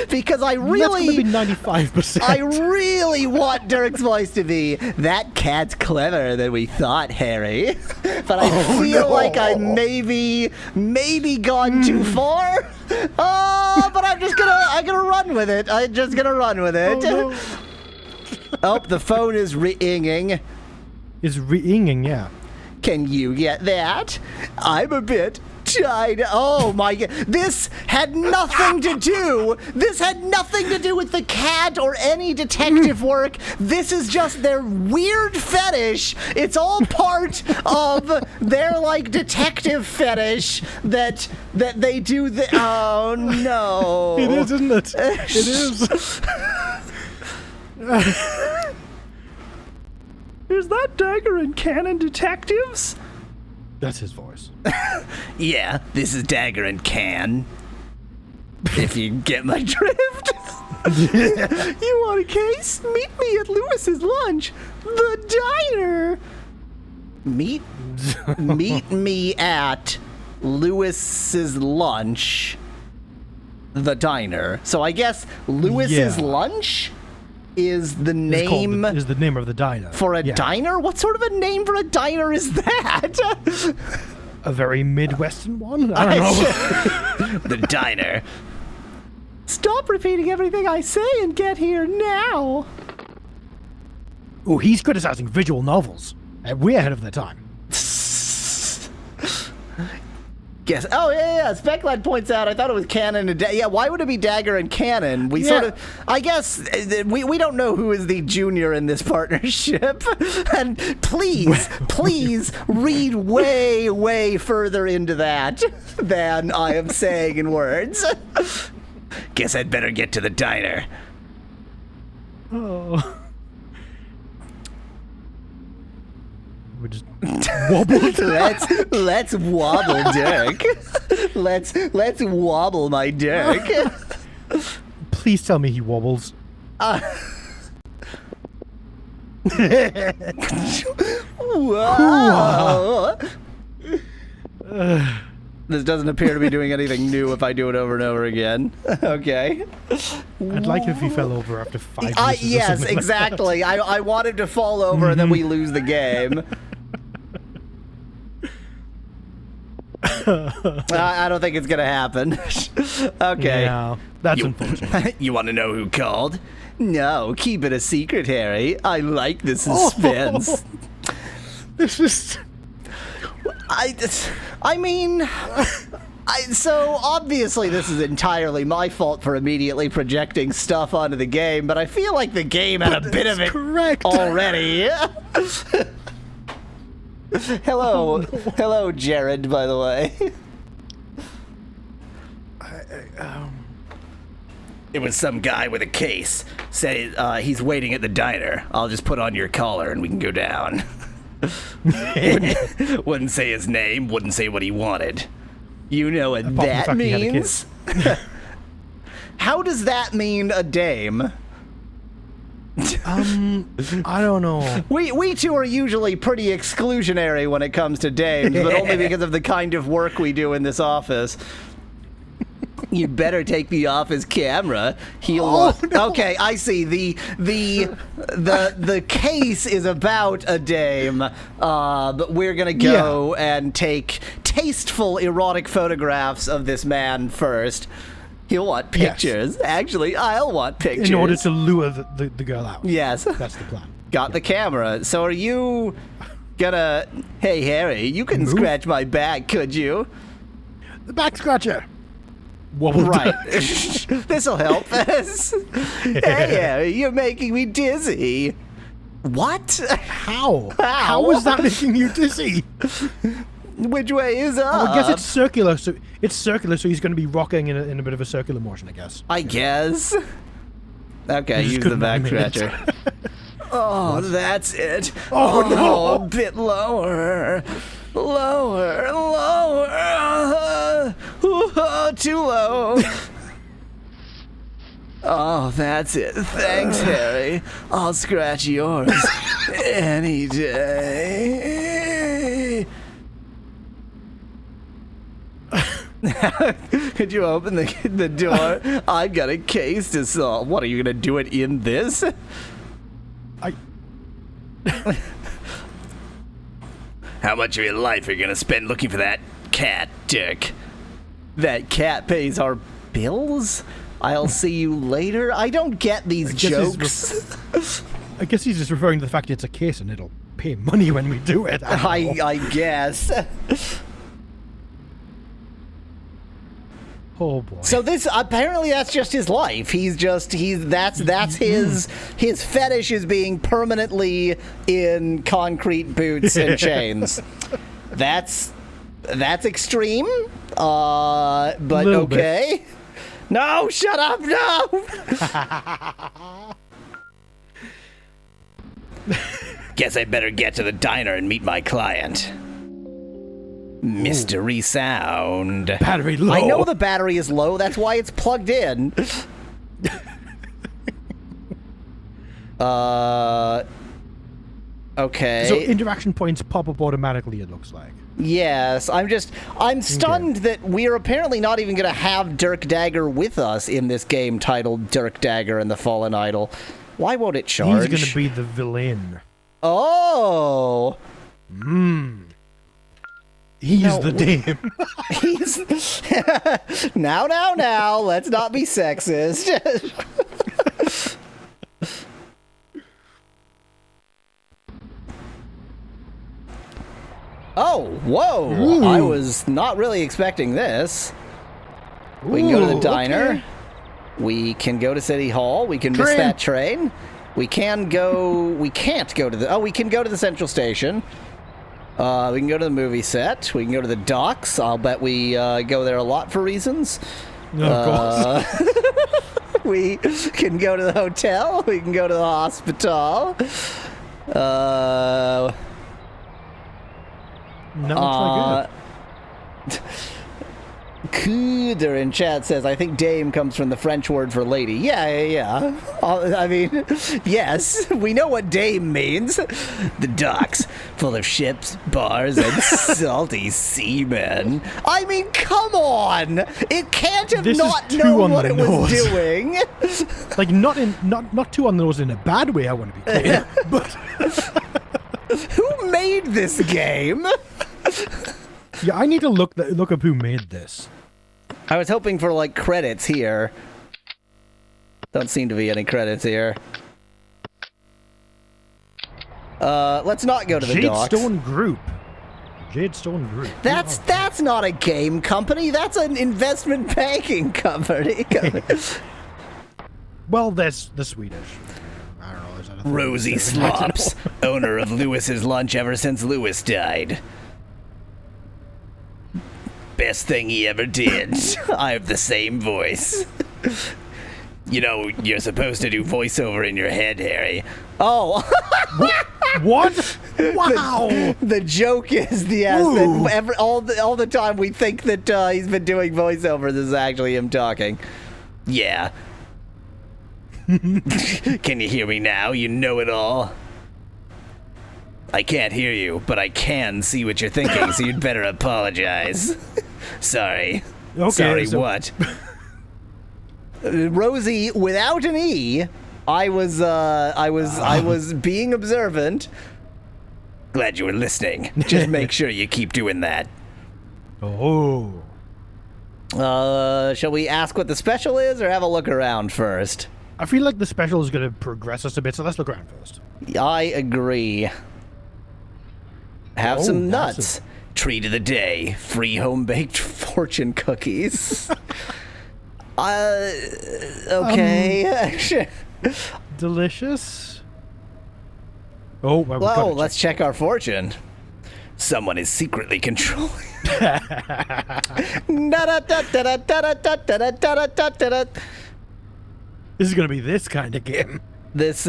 S1: Because I really...
S2: That's going to be 95%.
S1: I really want Dirk's voice to be, that cat's cleverer than we thought, Harry. But I feel like I maybe gone too far. Oh, but I'm gonna run with it. I'm just gonna run with it.
S2: Oh, no.
S1: Oh, the phone is ringing.
S2: Is ringing, yeah.
S1: Can you get that? I'm a bit tired. Oh my god. This had nothing to do. This had nothing to do with the cat or any detective work. This is just their weird fetish. It's all part of their like detective fetish that they do the oh no.
S2: It is, isn't it? It is.
S1: Is that Dagger and Cannon detectives?
S2: That's his voice.
S1: Yeah, this is Dagger and Can. If you get my drift. You want a case? Meet me at Lewis's lunch. The diner. Meet me at Lewis's lunch. The diner. So I guess Lewis's lunch is the name
S2: is the name of the diner
S1: for a diner? What sort of a name for a diner is that?
S2: A very Midwestern one? I don't know.
S1: The diner. Stop repeating everything I say and get here now.
S2: Oh, he's criticizing visual novels. We're ahead of the time.
S1: Guess. Oh yeah. Specklight points out. I thought it was Cannon and yeah. Why would it be Dagger and Cannon? We sort of. I guess we don't know who is the junior in this partnership. And please read way further into that than I am saying in words. Guess I'd better get to the diner.
S2: Oh. We just wobbled.
S1: let's wobble, Dirk. Let's wobble, my Dirk.
S2: Please tell me he wobbles.
S1: Wow. This doesn't appear to be doing anything new if I do it over and over again. Okay.
S2: I'd like it if he fell over after 5 minutes.
S1: Yes, exactly.
S2: Like
S1: I want him to fall over and then we lose the game. I don't think it's gonna happen. Okay.
S2: Yeah, that's unfortunate.
S1: You want to know who called? No, keep it a secret, Harry. I like the suspense.
S2: This is...
S1: So obviously this is entirely my fault for immediately projecting stuff onto the game, but I feel like the game had a bit of it
S2: correct
S1: already. Hello, Jared. By the way, it was some guy with a case. Say he's waiting at the diner. I'll just put on your collar and we can go down. Wouldn't say his name. Wouldn't say what he wanted. You know what that means? How does that mean a dame?
S2: I don't know.
S1: We two are usually pretty exclusionary when it comes to dames, but only because of the kind of work we do in this office. You'd better take the office camera. No. Okay, I see. The case is about a dame, but we're gonna go and take tasteful erotic photographs of this man first. He'll want pictures. Yes. Actually, I'll want pictures.
S2: In order to lure the girl out.
S1: Yes.
S2: That's the plan.
S1: Got the camera. So are you gonna... Hey, Harry, you couldn't scratch my back, could you?
S2: The back scratcher. Wobble.
S1: Right. This'll help us. Hey, Harry, you're making me dizzy. What?
S2: How? How is that making you dizzy?
S1: Which way is up?
S2: I guess it's circular, so he's going to be rocking in a bit of a circular motion, I guess.
S1: I guess. Okay, use the back scratcher. Oh, that's it.
S2: Oh, no.
S1: A bit lower. Lower. too low. Oh, that's it. Thanks, Harry. I'll scratch yours any day. Could you open the door? I've got a case to solve. What, are you going to do it in this? How much of your life are you going to spend looking for that cat, Dirk? That cat pays our bills? I'll see you later? I don't get these jokes.
S2: I guess he's just referring to the fact it's a case and it'll pay money when we do it.
S1: I guess.
S2: Oh boy.
S1: So this, apparently that's just his life. That's his fetish is being permanently in concrete boots and chains. That's extreme. But okay. Bit. No, shut up, no! Guess I better get to the diner and meet my client. Mystery sound.
S2: Battery low.
S1: I know the battery is low, that's why it's plugged in. Okay.
S2: So interaction points pop up automatically, it looks like.
S1: Yes, I'm stunned that we're apparently not even going to have Dirk Dagger with us in this game titled Dirk Dagger and the Fallen Idol. Why won't it charge?
S2: He's going to be the villain.
S1: Oh!
S2: He's the dame.
S1: He's... Now, let's not be sexist. Oh, whoa!
S2: Ooh.
S1: I was not really expecting this. We can go to the diner.
S2: Okay.
S1: We can go to City Hall. We can miss that train. We can go... We can't go to the... Oh, we can go to the Central Station. We can go to the movie set. We can go to the docks. I'll bet we go there a lot for reasons.
S2: Of course.
S1: We can go to the hotel. We can go to the hospital.
S2: No, it's not good.
S1: Cooder in chat says, I think dame comes from the French word for lady. Yeah. I mean, yes, we know what dame means. The docks, full of ships, bars, and salty seamen. I mean, come on! It can't have not known what it was doing.
S2: Like, not too on the nose in a bad way, I want to be clear. But
S1: who made this game?
S2: Yeah, I need to look up who made this.
S1: I was hoping for, like, credits here. Don't seem to be any credits here. Let's not go to the docks.
S2: Jadestone Group. Jadestone Group.
S1: That's not a game company. That's an investment banking company.
S2: Well, that's the Swedish. I don't know. Is that a thing?
S1: Rosie Slops, owner of Lewis's Lunch ever since Lewis died. Best thing he ever did. I have the same voice. You know, you're supposed to do voiceover in your head, Harry. Oh.
S2: What? Wow.
S1: The joke is that all the time we think that he's been doing voiceover. This is actually him talking. Yeah. Can you hear me now? You know it all. I can't hear you, but I can see what you're thinking, so you'd better apologize. Sorry.
S2: Okay,
S1: sorry, what? Rosie, without an E, I was being observant. Glad you were listening. Just make sure you keep doing that.
S2: Oh.
S1: Shall we ask what the special is, or have a look around first?
S2: I feel like the special is going to progress us a bit, so let's look around first.
S1: I agree. Have some nuts. Treat of the day. Free home-baked fortune cookies. Okay.
S2: Delicious. Oh,
S1: well, let's check our fortune. Someone is secretly controlling.
S2: This is gonna be this kind of game.
S1: This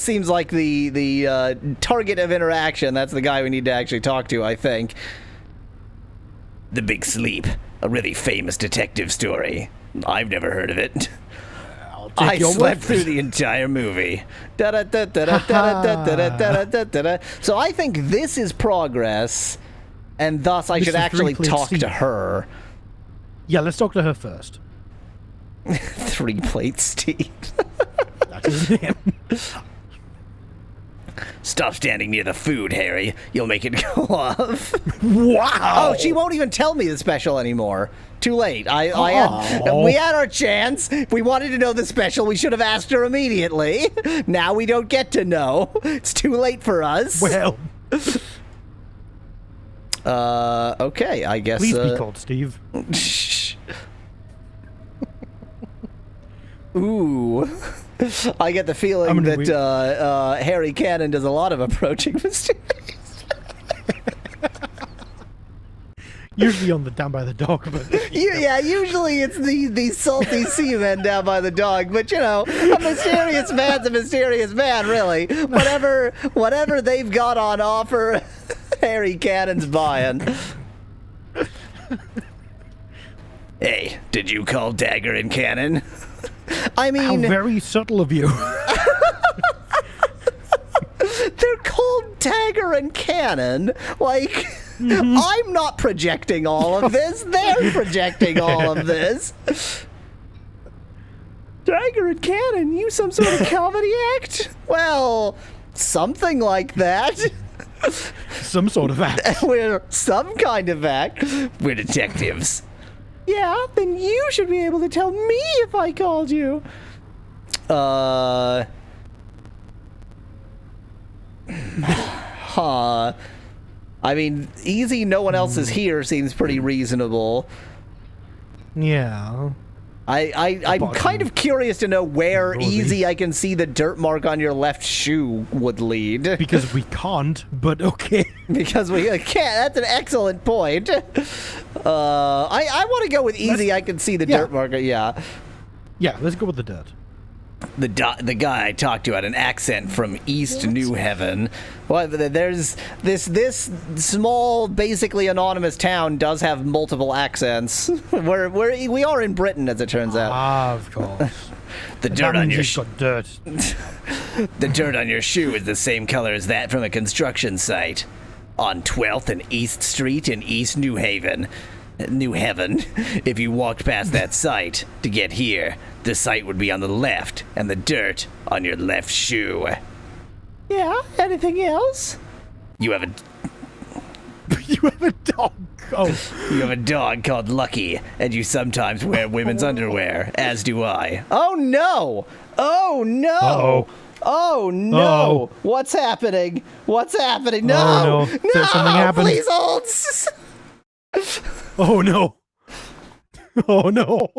S1: seems like the target of interaction. That's the guy we need to actually talk to, I think. The big sleep.
S3: A really famous detective story. I've never heard of it.
S2: Take
S3: I
S2: your
S3: slept
S2: word for
S3: through
S2: it.
S3: the entire movie.
S1: So I think this is progress, and thus I
S2: This
S1: should
S2: is
S1: actually
S2: three-plate
S1: talk to
S2: Steve.
S1: her.
S2: Yeah, let's talk to her first.
S1: 3-plate Steve.
S2: That is his name.
S3: Stop standing near the food, Harry. You'll make it go off.
S2: Wow.
S1: Oh, she won't even tell me the special anymore. Too late.
S2: Oh.
S1: We had our chance. We wanted to know the special. We should have asked her immediately. Now we don't get to know. It's too late for us.
S2: Well,
S1: Okay, I guess.
S2: please be called Steve.
S1: Ooh. I get the feeling
S2: mean,
S1: that Harry Cannon does a lot of approaching mysterious.
S2: Usually on the Down by the Dog, but
S1: Yeah, usually it's the salty seamen down by the dog, but you know, a mysterious man's a mysterious man, really. Whatever they've got on offer, Harry Cannon's buying.
S3: Hey, did you call Dagger and Cannon?
S1: I
S2: how
S1: mean,
S2: very subtle of you.
S1: they're called Dagger and Cannon. Like, I'm not projecting all of this. They're projecting all of this. Dagger and Cannon, you some sort of comedy act? Well, something like that.
S2: Some sort of act.
S1: We're some kind of act.
S3: We're detectives.
S1: Yeah, then you should be able to tell me if I called you. Huh. I mean, easy, no one else is here seems pretty reasonable.
S2: Yeah.
S1: I'm kind of curious to know where
S2: Rosie.
S1: easy I can see the dirt mark on your left shoe would lead.
S2: Because we can't, but okay.
S1: Because we can't. That's an excellent point. I want to go with easy. I can see the
S2: Yeah.
S1: dirt mark. Yeah.
S2: Yeah, let's go with the dirt.
S3: The guy I talked to had an accent from East New Haven.
S1: Well, there's this small, basically anonymous town does have multiple accents. We are in Britain, as it turns out.
S2: Ah, of course.
S3: The
S2: That
S3: dirt on
S2: means
S3: your
S2: you've got dirt.
S3: the dirt on your shoe is the same color as that from a construction site on 12th and East Street in East New Haven. New Haven. If you walked past that site to get here, the site would be on the left and the dirt on your left shoe.
S1: Yeah. Anything else?
S3: You have a
S2: You have a dog. Oh,
S3: You have a dog called Lucky, and you sometimes wear women's underwear, as do I.
S1: Oh no! Oh no!
S2: Uh-oh.
S1: Oh no!
S2: Uh-oh.
S1: What's happening? What's happening? No!
S2: Oh, no. There's something happened.
S1: Please hold!
S2: oh no. Oh no.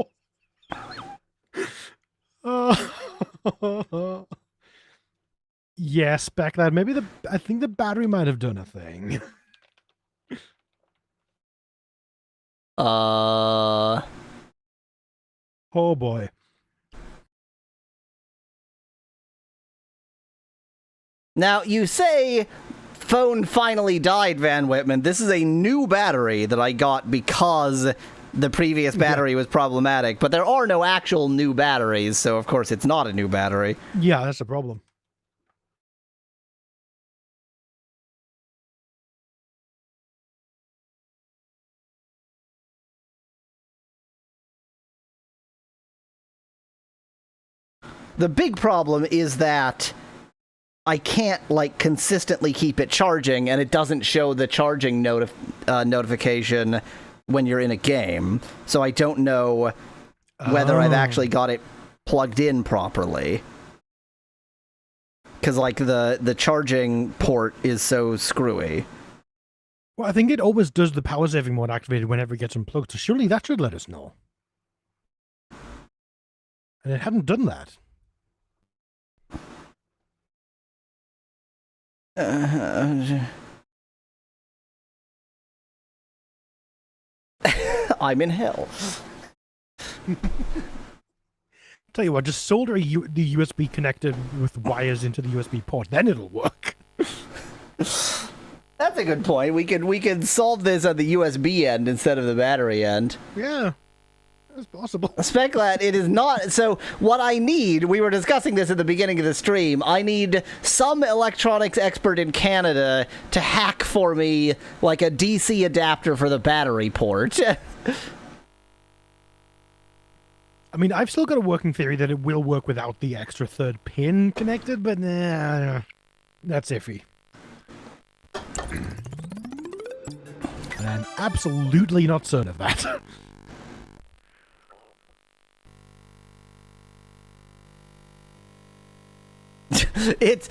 S2: Yes, back that. Maybe I think the battery might have done a thing.
S1: Uh.
S2: Oh boy.
S1: Now, you say phone finally died, Van Whitman. This is a new battery that I got because the previous battery was problematic, but there are no actual new batteries, so of course it's not a new battery.
S2: Yeah, that's a problem.
S1: The big problem is that I can't, like, consistently keep it charging, and it doesn't show the charging notification when you're in a game. So I don't know whether I've actually got it plugged in properly. Because, like, the charging port is so screwy.
S2: Well, I think it always does the power saving mode activated whenever it gets unplugged, so surely that should let us know. And it hadn't done that.
S1: I'm in hell.
S2: Tell you what, just solder the USB connector with wires into the USB port, then it'll work.
S1: That's a good point. We could solve this on the USB end instead of the battery end.
S2: Yeah, that's possible.
S1: Speclat, it is not. So what I need, we were discussing this at the beginning of the stream, I need some electronics expert in Canada to hack for me like a DC adapter for the battery port.
S2: I mean, I've still got a working theory that it will work without the extra third pin connected, but nah, that's iffy. And I'm absolutely not certain of that.
S1: It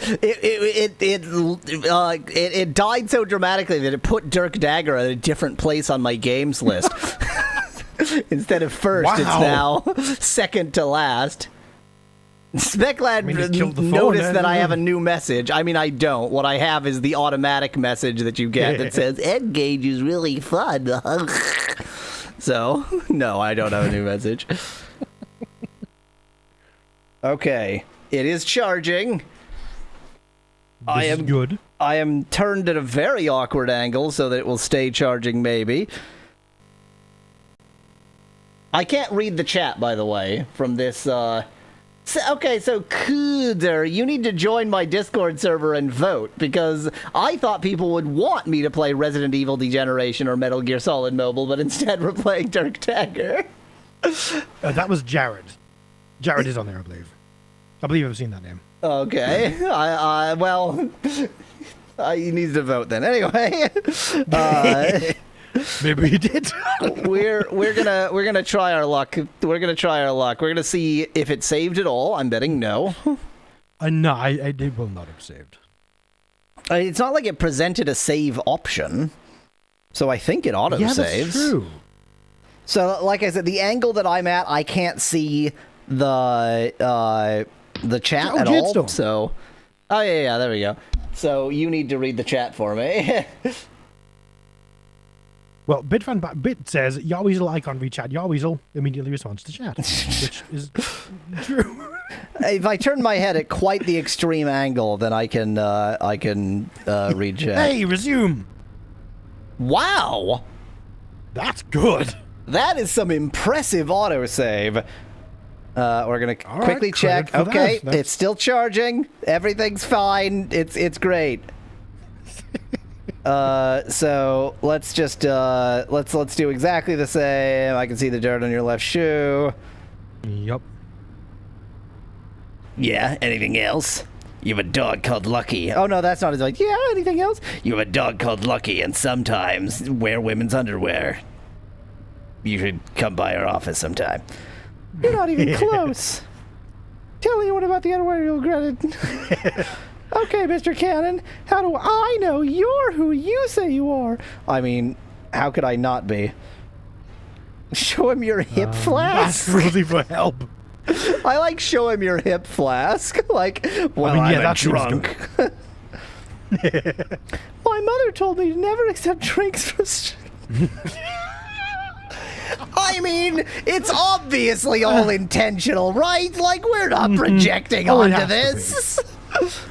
S1: died so dramatically that it put Dirk Dagger at a different place on my games list. Instead of first,
S2: Wow.
S1: it's now second to last. Speclad
S2: it killed the phone,
S1: noticed that I have a
S2: eh?
S1: new message. I mean, I don't. What I have is the automatic message that you get that says, N-Gage is really fun. So, no, I don't have a new message. Okay. It is charging.
S2: This is good.
S1: I am turned at a very awkward angle so that it will stay charging, maybe. I can't read the chat, by the way, from this, okay, so Kuder, you need to join my Discord server and vote, because I thought people would want me to play Resident Evil Degeneration or Metal Gear Solid Mobile, but instead we're playing Dirk Dagger.
S2: That was Jared. Jared is on there, I believe. I believe I've seen that name.
S1: Okay, well, he needs to vote then. Anyway,
S2: Maybe he did.
S1: we're gonna try our luck. We're gonna see if it saved at all. I'm betting no.
S2: No, it will not have saved.
S1: It's not like it presented a save option, so I think it auto
S2: Yeah,
S1: saves.
S2: that's true.
S1: So, like I said, the angle that I'm at, I can't see the chat
S2: Oh,
S1: at all.
S2: Jadestone.
S1: So, oh yeah, there we go. So you need to read the chat for me.
S2: Well, Bit says, Yarweasel icon rechat. Yarweasel immediately responds to chat, which is true.
S1: If I turn my head at quite the extreme angle, then I can read chat.
S2: Hey, resume.
S1: Wow,
S2: That's good.
S1: that is some impressive autosave. We're gonna
S2: All right,
S1: quickly check.
S2: credit for
S1: Okay,
S2: that. That's-
S1: it's still charging. Everything's fine. It's great. So let's just let's do exactly the same. I can see the dirt on your left shoe.
S2: Yup.
S3: Yeah, anything else? You have a dog called Lucky.
S1: Oh no, that's not his like. Yeah, anything else?
S3: You have a dog called Lucky, and sometimes wear women's underwear. You should come by our office sometime.
S1: You're not even close. Tell anyone about the underwear, you'll regret it. Okay, Mr. Cannon, how do I know you're who you say you are? I mean, how could I not be? Show him your hip flask.
S2: That's really for help.
S1: I like show him your hip flask. Like, well,
S2: I mean, yeah,
S1: I'm a
S2: that seems
S1: drunk. My mother told me to never accept drinks from... I mean, it's obviously all intentional, right? Like, we're not projecting
S2: Oh, it
S1: onto
S2: has to
S1: this.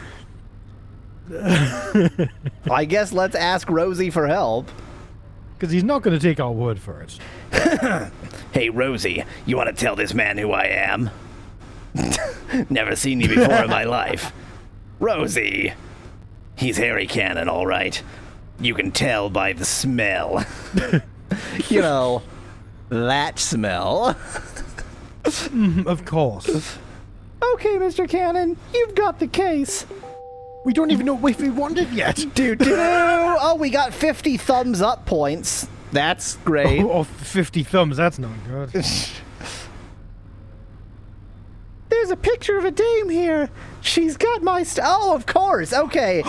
S1: I guess let's ask Rosie for help.
S2: Because he's not going to take our word for it.
S3: Hey, Rosie, you want to tell this man who I am? Never seen you before in my life. Rosie! He's Harry Cannon, all right. You can tell by the smell.
S1: You know, that smell.
S2: Of course.
S1: Okay, Mr. Cannon, you've got the case.
S2: We don't even know if we won it yet.
S1: Oh, we got 50 thumbs up points. That's great.
S2: Oh, 50 thumbs, that's not good.
S1: There's a picture of a dame here. She's got my oh, of course. Okay.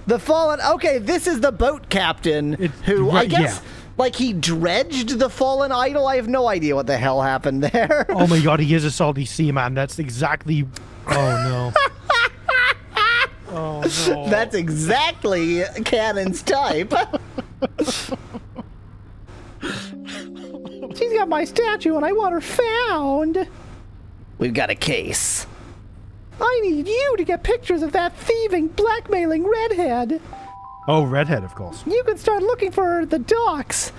S1: The fallen. Okay, this is the boat captain who I
S2: right,
S1: guess
S2: yeah.
S1: like he dredged the fallen idol. I have no idea what the hell happened there.
S2: Oh my god, he is a salty seaman. That's exactly... Oh no. Oh no.
S1: That's exactly Cannon's type. She's got my statue and I want her found.
S3: We've got a case.
S1: I need you to get pictures of that thieving, blackmailing redhead.
S2: Oh, redhead, of course.
S1: You can start looking for the docks.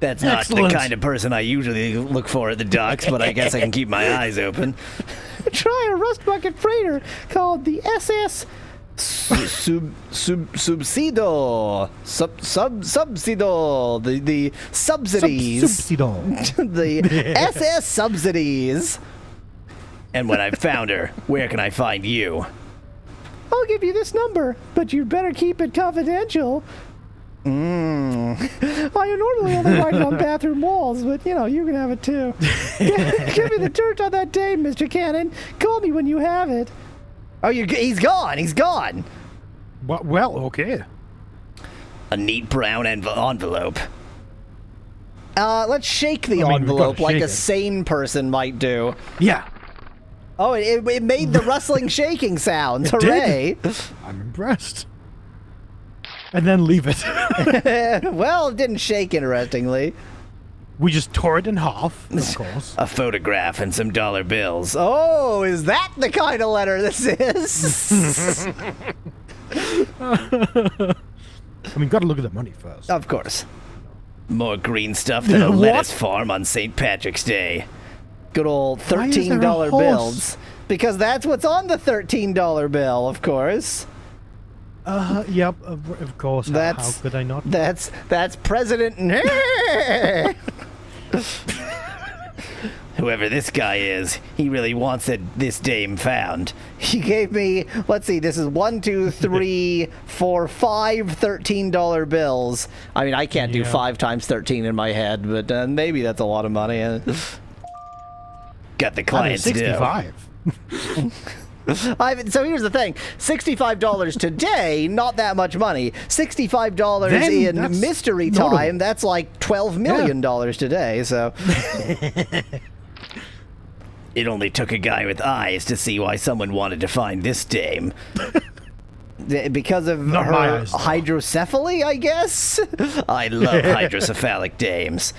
S3: That's not
S2: Excellent.
S3: the kind of person I usually look for at the docks, but I guess I can keep my eyes open.
S1: Try a rust bucket freighter called the SS Subsido. Subsido. The subsidies.
S2: Subsido.
S1: The SS subsidies.
S3: And when I've found her, where can I find you?
S1: I'll give you this number, but you'd better keep it confidential. I normally only write it on bathroom walls, but, you can have it too. Give me the dirt on that dame, Mr. Cannon. Call me when you have it. Oh, he's gone. He's gone.
S2: Well, okay.
S3: A neat brown envelope.
S1: Let's shake the
S2: I mean, we've
S1: envelope
S2: gotta
S1: like
S2: shake
S1: a
S2: it.
S1: sane person might do.
S2: Yeah.
S1: Oh, it made the rustling shaking sounds.
S2: It
S1: Hooray.
S2: I'm impressed. And then leave it.
S1: Well, it didn't shake, interestingly.
S2: We just tore it in half, of course.
S3: A photograph and some dollar bills.
S1: Oh, is that the kind of letter this is?
S2: I mean, gotta look at the money first.
S1: Of course.
S3: More green stuff than a
S2: What?
S3: lettuce farm on St. Patrick's Day.
S1: Good old
S2: Why is there a
S1: $13
S2: horse?
S1: bills. Because that's what's on the $13 bill, of course.
S2: Yep, of course. How could I not?
S1: That's President.
S3: Whoever this guy is, he really wants this dame found.
S1: He gave me, let's see, this is 1, 2, 3, 4, 5 $13 bills. I mean, I can't do
S2: Yeah.
S1: 5 times 13 in my head, but maybe that's a lot of money.
S3: Got the
S2: I mean,
S3: client's due.
S2: 65.
S1: So here's the thing: $65 today, not that much money. $65
S2: Then
S1: in
S2: that's
S1: mystery
S2: notable.
S1: time, that's like $12 million today. So
S3: It only took a guy with eyes to see why someone wanted to find this dame.
S1: because of
S2: Not my
S1: her
S2: eyes, though.
S1: hydrocephaly, I guess.
S3: I love hydrocephalic dames.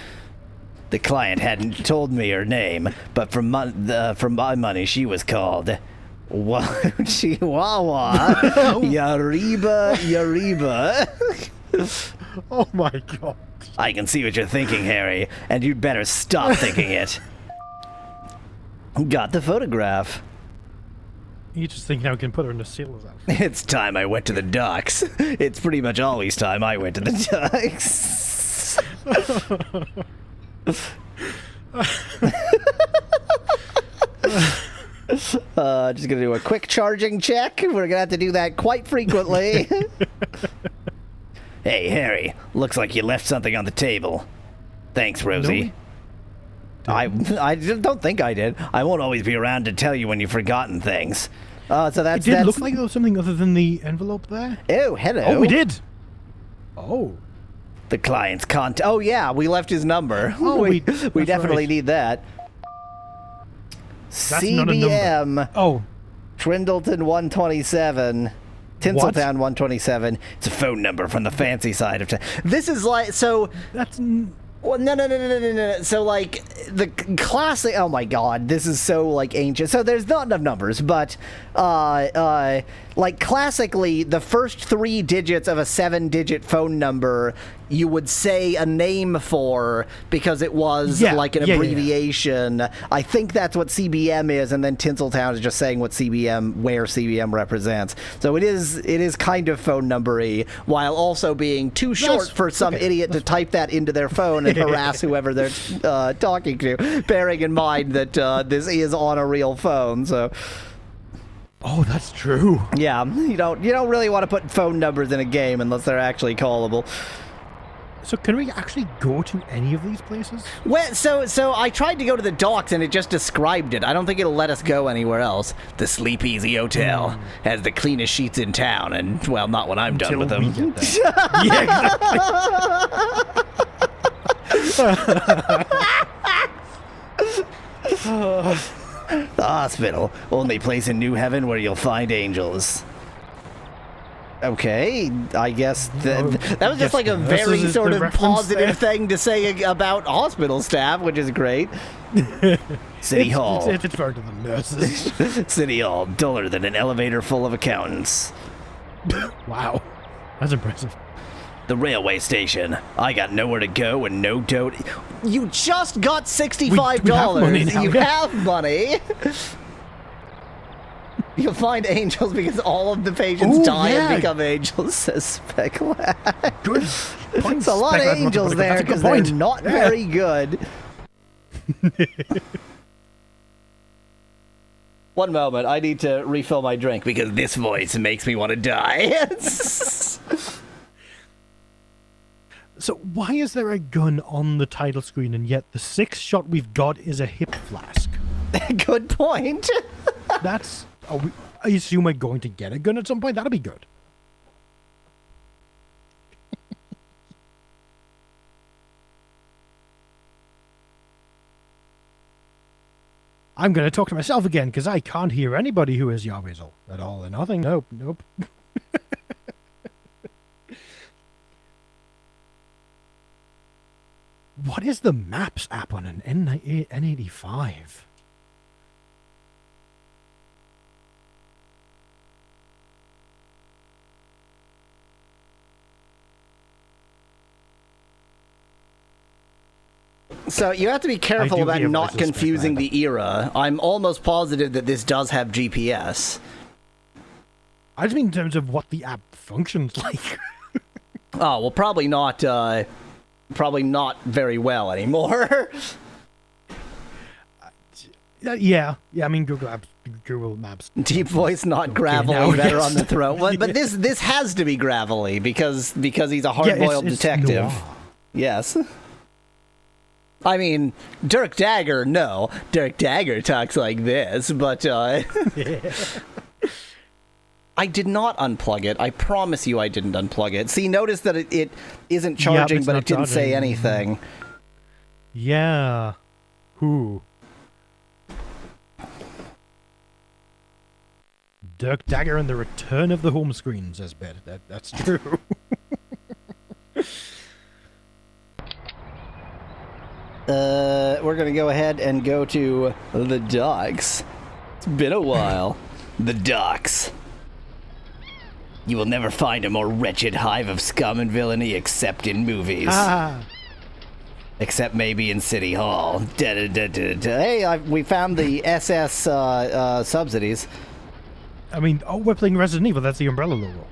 S3: The client hadn't told me her name, but from my money, she was called Chihuahua Yariba.
S2: Oh my god.
S3: I can see what you're thinking, Harry, and you'd better stop thinking it. Got the photograph.
S2: You just think how we can put her in the sailor's outfit.
S3: It's time I went to the docks. It's pretty much always time I went to the docks.
S1: Just gonna do a quick charging check. We're gonna have to do that quite frequently.
S3: Hey, Harry, looks like you left something on the table. Thanks, Rosie.
S1: I just don't think I did.
S3: I won't always be around to tell you when you've forgotten things.
S1: So
S2: It
S1: that's
S2: did look like there was something other than the envelope there.
S1: Oh, hello.
S2: Oh, we did. Oh.
S3: The client's
S1: Oh yeah, we left his number.
S2: Oh,
S1: we
S2: that's
S1: definitely
S2: right.
S1: need that.
S2: That's not a number.
S1: CBM
S2: Oh.
S1: Trindleton 127. Tinseltown 127.
S3: It's a phone number from the fancy side of town.
S1: This is like so.
S2: That's...
S1: Well, no. So, like, the classic... Oh, my God. This is so, like, ancient. So, there's not enough numbers, but, like, classically, the first 3 digits of a 7-digit phone number, you would say a name for because it was, like, an abbreviation. I think that's what CBM is, and then Tinseltown is just saying where CBM represents. So, it is kind of phone number-y, while also being too short for some idiot to type that into their phone and harass whoever they're talking to, bearing in mind that this is on a real phone. So,
S2: Oh, that's true.
S1: yeah, you don't really want to put phone numbers in a game unless they're actually callable.
S2: So can we actually go to any of these places?
S1: Well, so I tried to go to the docks and it just described it. I don't think it'll let us go anywhere else.
S3: The Sleep Easy Hotel has the cleanest sheets in town, and, well, not when I'm done with
S2: Till we
S3: them.
S2: get there. Yeah, exactly.
S3: The hospital, only place in New Heaven where you'll find angels.
S1: Okay, I guess that was just
S2: Yes,
S1: like a
S2: this
S1: very
S2: is
S1: sort
S2: the
S1: of
S2: reference
S1: positive
S2: there.
S1: thing to say about hospital staff, which is great.
S3: City Hall.
S2: It's better to the nurses.
S3: City Hall, duller than an elevator full of accountants.
S2: Wow. That's impressive.
S3: The railway station. I got nowhere to go and no dough.
S1: You just got $65.
S2: We have money now,
S1: You
S2: yeah.
S1: have money. You'll find angels because all of the patients
S2: Ooh,
S1: die
S2: yeah.
S1: and become angels, says Speculad.
S2: Good.
S1: It's a lot of angels there because they're not very good. One moment, I need to refill my drink because this voice makes me want to die.
S2: So why is there a gun on the title screen and yet the 6th shot we've got is a hip flask?
S1: Good point.
S2: That's... I assume we're going to get a gun at some point. That'll be good. I'm going to talk to myself again because I can't hear anybody who is Yahwehzel at all and nothing. Nope, nope. What is the Maps app on an N85?
S1: So you have to be careful
S2: I do
S1: about
S2: hear
S1: not
S2: voices,
S1: confusing
S2: Speculad.
S1: the era. I'm almost positive that this does have GPS.
S2: I just mean in terms of what the app functions like.
S1: Oh, well, probably not very well anymore.
S2: Yeah. I mean, Google Maps.
S1: Deep voice, not gravelly,
S2: now,
S1: better
S2: yes.
S1: on the throat. But this has to be gravelly because he's a hard-boiled
S2: it's
S1: detective.
S2: noir.
S1: Yes. I mean, Dirk Dagger, no. Dirk Dagger talks like this, but I did not unplug it. I promise you I didn't unplug it. See, notice that it isn't charging,
S2: it's
S1: but
S2: not
S1: it didn't say
S2: charging.
S1: anything.
S2: Yeah. Who? Dirk Dagger and the Return of the Home Screen, says Bet. That's true.
S1: We're gonna go ahead and go to the docks. It's been a while. The docks. You will never find a more wretched hive of scum and villainy except in movies. Except maybe in City Hall. Hey, we found the SS subsidies.
S2: I mean, we're playing Resident Evil. That's the Umbrella logo.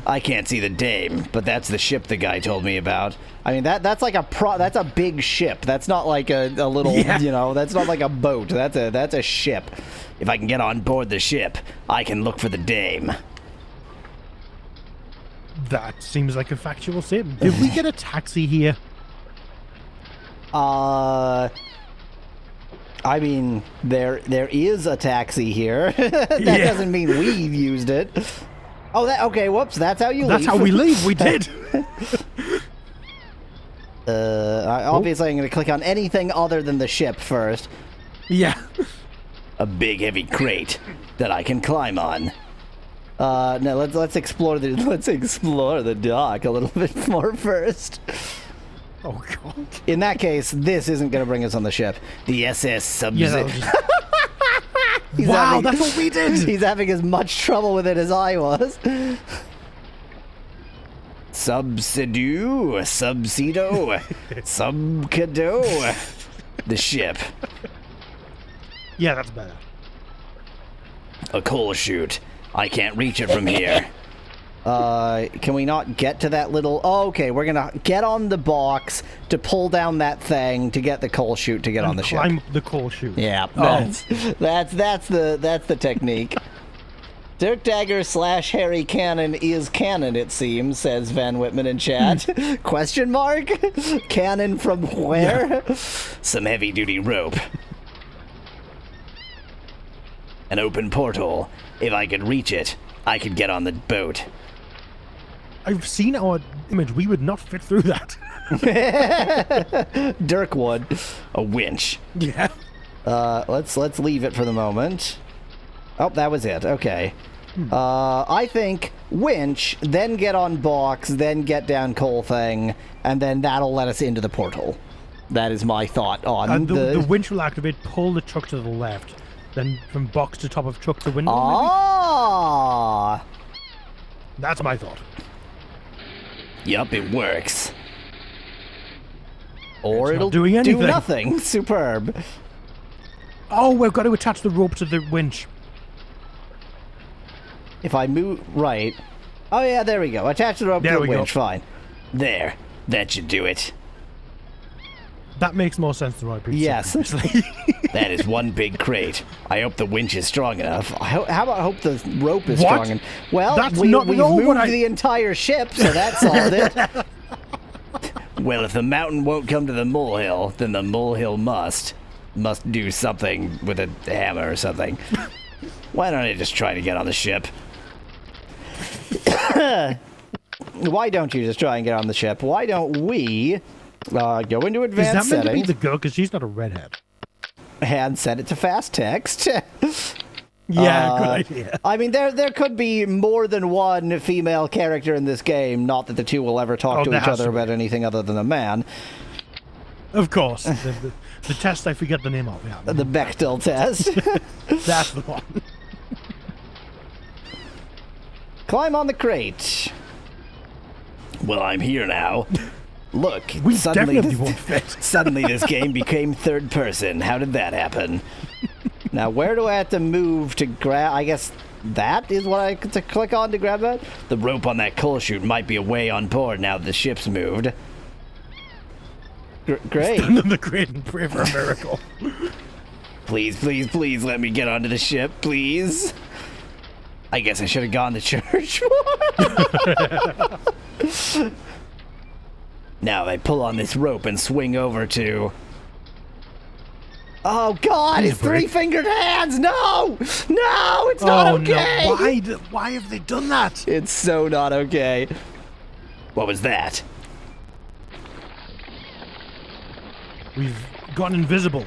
S1: I can't see the Dame, but that's the ship the guy told me about. I mean, that's like that's a big ship. That's not like a little, that's not like a boat. That's a ship. If I can get on board the ship, I can look for the Dame.
S2: That seems like a factual statement. Did we get a taxi here?
S1: I mean, there is a taxi here. That doesn't mean we used it. Oh, okay, whoops, that's how you leave.
S2: That's how we leave. We did.
S1: Obviously, I'm going to click on anything other than the ship first.
S2: Yeah.
S3: A big heavy crate that I can climb on.
S1: No, let's explore the dock a little bit more first.
S2: Oh, God.
S1: In that case, this isn't going to bring us on the ship.
S3: The SS Sub.
S2: Wow, that's what we did.
S1: He's having as much trouble with it as I was.
S3: Subsido, Subcado. The ship.
S2: Yeah, that's better.
S3: A coal chute. I can't reach it from here.
S1: Can we not get to that little... Oh, okay, we're gonna get on the box to pull down that thing to get the coal chute to get on the ship.
S2: Climb the coal chute.
S1: Yeah, that's the technique. Dirk Dagger / Harry Cannon is canon, it seems, says Van Whitman in chat. Question mark? Cannon from where?
S3: Yeah. Some heavy-duty rope. An open portal. If I could reach it, I could get on the boat.
S2: I've seen our image. We would not fit through that.
S1: Dirk would.
S3: A winch.
S2: Yeah.
S1: Let's leave it for the moment. Oh, that was it. Okay. I think winch, then get on box, then get down coal thing, and then that'll let us into the portal. That is my thought on
S2: the winch will activate, pull the truck to the left, then from box to top of truck to window.
S1: Ah!
S2: That's my thought.
S3: Yup, it works. Or
S2: It's not
S3: it'll
S2: doing
S3: do
S2: anything.
S3: nothing. Superb.
S2: Oh, we've got to attach the rope to the winch.
S3: If I move right. Oh yeah, there we go. Attach the rope to
S2: There
S3: the
S2: we go.
S3: winch. Fine. There. That should do it.
S2: That makes more sense than what I previously
S3: Yes.
S2: previously.
S3: That is one big crate. I hope the winch is strong enough. How about I hope the rope is
S2: What?
S3: strong enough? Well,
S2: That's
S3: we've
S2: not at all
S3: moved
S2: what I-
S3: the entire ship, so that solved it. Well, if the mountain won't come to the molehill, then the molehill must do something with a hammer or something. Why don't I just try to get on the ship? Why don't you just try and get on the ship? Why don't we go into
S2: Is
S3: advanced
S2: that meant to be
S3: settings
S2: the girl? Because she's not a redhead.
S3: and set it to fast text?
S2: Yeah, good idea.
S3: I mean, there could be more than one female character in this game. Not that the two will ever talk
S2: Oh,
S3: to
S2: there
S3: each
S2: has
S3: other
S2: to be.
S3: about anything other than a man.
S2: Of course. The test, I forget the name of. Yeah,
S3: The Bechdel test.
S2: that's the one.
S3: Climb on the crate. Well, I'm here now. Look,
S2: We
S3: suddenly
S2: definitely
S3: this,
S2: won't fit.
S3: suddenly this game became third person. How did that happen? Now, where do I have to move to grab? I guess that is what I have to click on to grab that? The rope on that coal chute might be away on board now that the ship's moved. Great.
S2: And then the crate and pray for a miracle.
S3: Please, please, please let me get onto the ship, please. I guess I should have gone to church. Now I pull on this rope and swing over to... Oh God,
S2: Need a
S3: it's
S2: break?
S3: three-fingered hands! No! No, it's not okay!
S2: No. Why have they done that?
S3: It's so not okay. What was that?
S2: We've gone invisible.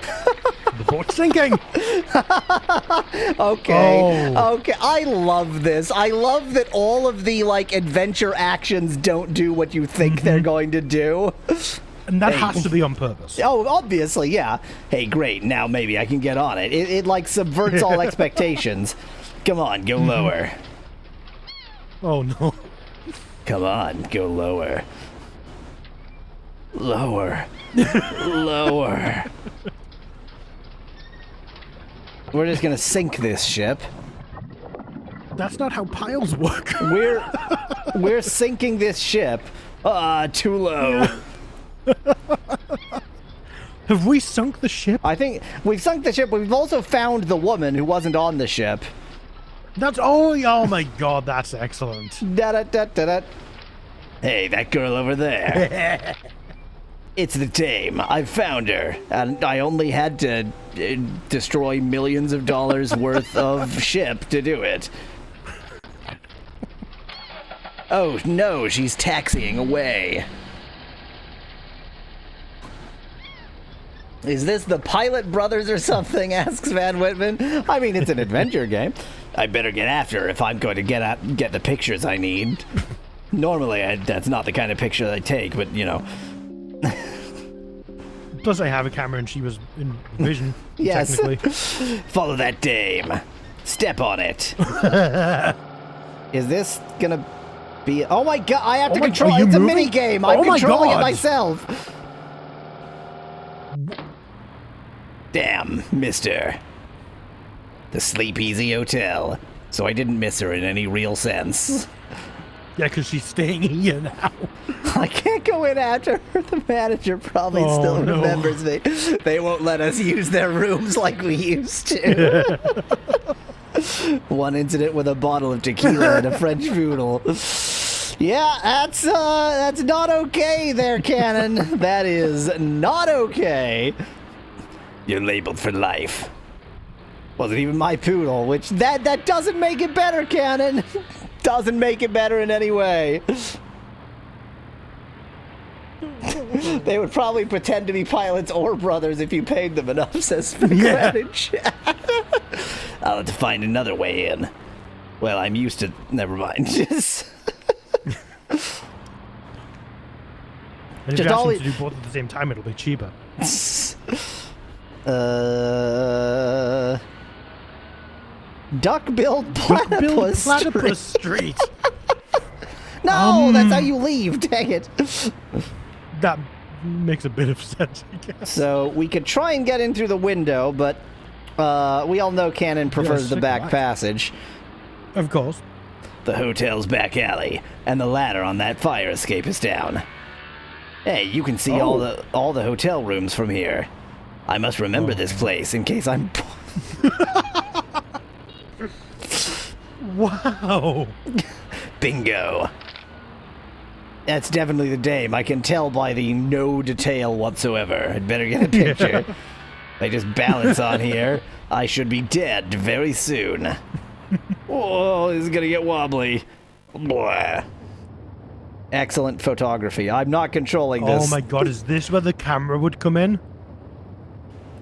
S2: The boat's sinking.
S3: Okay.
S2: Oh.
S3: Okay. I love this. I love that all of the like adventure actions don't do what you think they're going to do.
S2: And that
S3: Hey.
S2: has to be on purpose.
S3: Oh, obviously, yeah. Hey, great. Now maybe I can get on it. It like subverts all expectations. Come on, go lower.
S2: Oh, no.
S3: Come on, go lower. Lower. Lower. We're just gonna sink this ship.
S2: That's not how piles work.
S3: We're sinking this ship. Too low.
S2: Have we sunk the ship?
S3: I think we've sunk the ship, but we've also found the woman who wasn't on the ship.
S2: Oh my god, that's excellent.
S3: Da-da-da-da-da. Hey, that girl over there. It's the Dame. I found her, and I only had to destroy millions of dollars worth of ship to do it. Oh no, she's taxiing away. Is this the Pilot Brothers or something? Asks Van Whitman. I mean, it's an adventure game. I better get after her if I'm going to get the pictures I need. Normally, that's not the kind of picture I take, but you know.
S2: Plus, I have a camera and she was in vision,
S3: Yes.
S2: technically.
S3: Follow that Dame. Step on it. Is this gonna be? Oh my god! I have to
S2: Oh my-
S3: control.
S2: are you
S3: It's a
S2: moving?
S3: mini game.
S2: Oh
S3: I'm
S2: my
S3: controlling it
S2: God.
S3: myself. Damn, Mister. The Sleep Easy Hotel. So I didn't miss her in any real sense.
S2: Yeah, because she's staying here now.
S3: I can't go in after her. The manager probably
S2: Oh,
S3: still
S2: no.
S3: remembers me. They won't let us use their rooms like we used to. One incident with a bottle of tequila and a French poodle. Yeah, that's not okay there, Cannon. That is not okay. You're labeled for life. Wasn't even my poodle, which that doesn't make it better, Cannon. Doesn't make it better in any way. They would probably pretend to be pilots or brothers if you paid them enough, says
S2: Yeah.
S3: in chat. I'll have to find another way in. Well, I'm used to... Never mind. Just...
S2: And if
S3: Just
S2: you ask
S3: always-
S2: them to do both at the same time, it'll be cheaper.
S3: Duck-billed
S2: Duck-billed
S3: platypus.
S2: Platypus Street.
S1: No, that's how you leave. Dang it.
S2: That makes a bit of sense, I guess.
S1: So we could try and get in through the window, but we all know Cannon prefers the back passage.
S2: Of course.
S3: The hotel's back alley, and the ladder on that fire escape is down. Hey, you can see all the hotel rooms from here. I must remember this place in case I'm...
S2: Wow.
S3: Bingo. That's definitely the dame. I can tell by the no detail whatsoever. I'd better get a picture. If I just balance on here, I should be dead very soon. Oh, this is gonna get wobbly. Blah. Excellent photography. I'm not controlling this.
S2: Oh my god, is this where the camera would come in?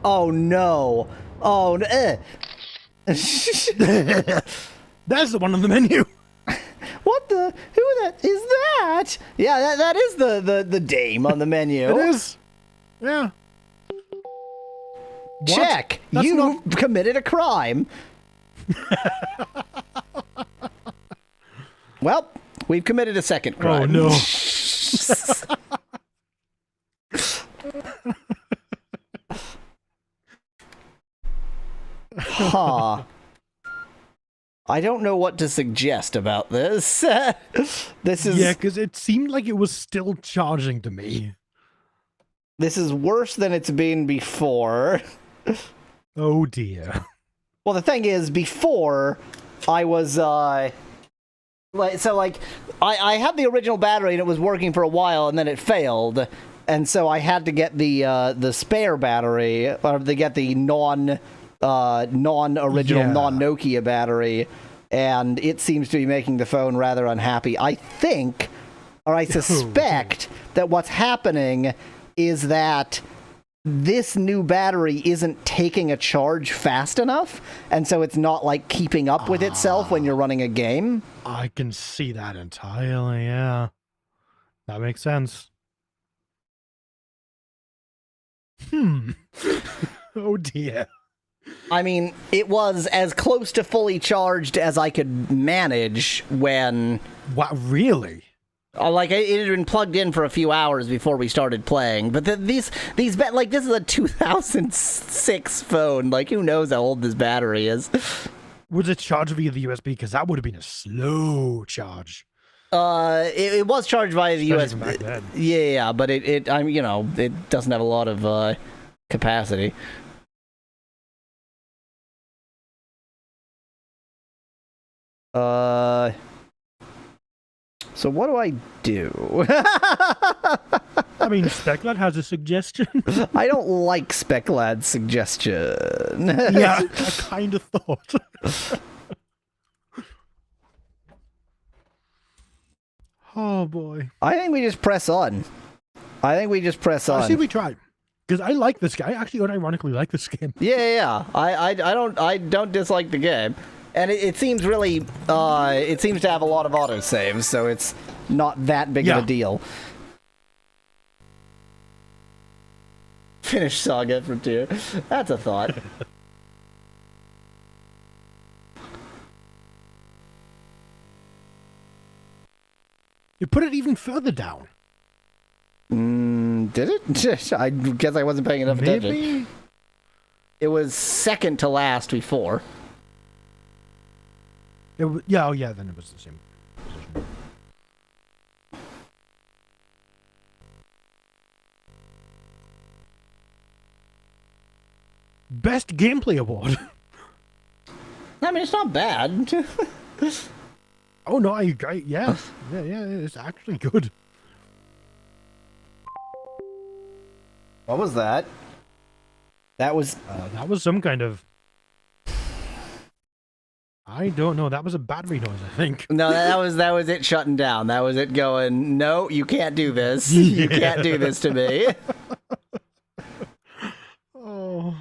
S1: Oh no. Oh,
S2: There's the one on the menu.
S1: What the? Who that is that? Yeah, that is the dame on the menu.
S2: It is. Yeah.
S1: Check.
S2: That's
S1: You committed a crime. Well, we've committed a second crime.
S2: Oh no.
S1: Huh. I don't know what to suggest about this. This is
S2: Yeah, because it seemed like it was still charging to me.
S1: This is worse than it's been before.
S2: Oh dear.
S1: Well, the thing is, before I was I had the original battery and it was working for a while and then it failed, and so I had to get the spare battery, or to get the non-original, non-Nokia battery, and it seems to be making the phone rather unhappy. I think, or I suspect, that what's happening is that this new battery isn't taking a charge fast enough, and so it's not, like, keeping up with itself when you're running a game.
S2: I can see that entirely, yeah. That makes sense. Oh dear.
S1: I mean, it was as close to fully charged as I could manage when...
S2: What, really?
S1: Like, it had been plugged in for a few hours before we started playing. But this is a 2006 phone. Like, who knows how old this battery is?
S2: Was it charged via the USB? Because that would have been a slow charge.
S1: It was charged via the
S2: Especially
S1: USB.
S2: from back then.
S1: Yeah, but it doesn't have a lot of capacity. So what do I do?
S2: I mean, SpecLad has a suggestion.
S1: I don't like SpecLad's suggestion.
S2: Yeah, I kind of thought. Oh boy.
S1: I think we just press on.
S2: I see we try. Because I like this guy. I actually unironically like this game.
S1: Yeah. I don't dislike the game. And it seems really, it seems to have a lot of autosaves, so it's not that big of a deal. Finish Saga Frontier. That's a thought.
S2: You put it even further down.
S1: Did it? I guess I wasn't paying enough attention. It was second to last before.
S2: It was, yeah, then it was the same position. Best Gameplay Award.
S1: I mean, it's not bad.
S2: Oh no, I agree. Yeah, it's actually good.
S1: What was that? That was
S2: some kind of... I don't know. That was a battery noise, I think.
S1: No, that was it shutting down. That was it going, no, you can't do this. You can't do this to me.
S2: Oh.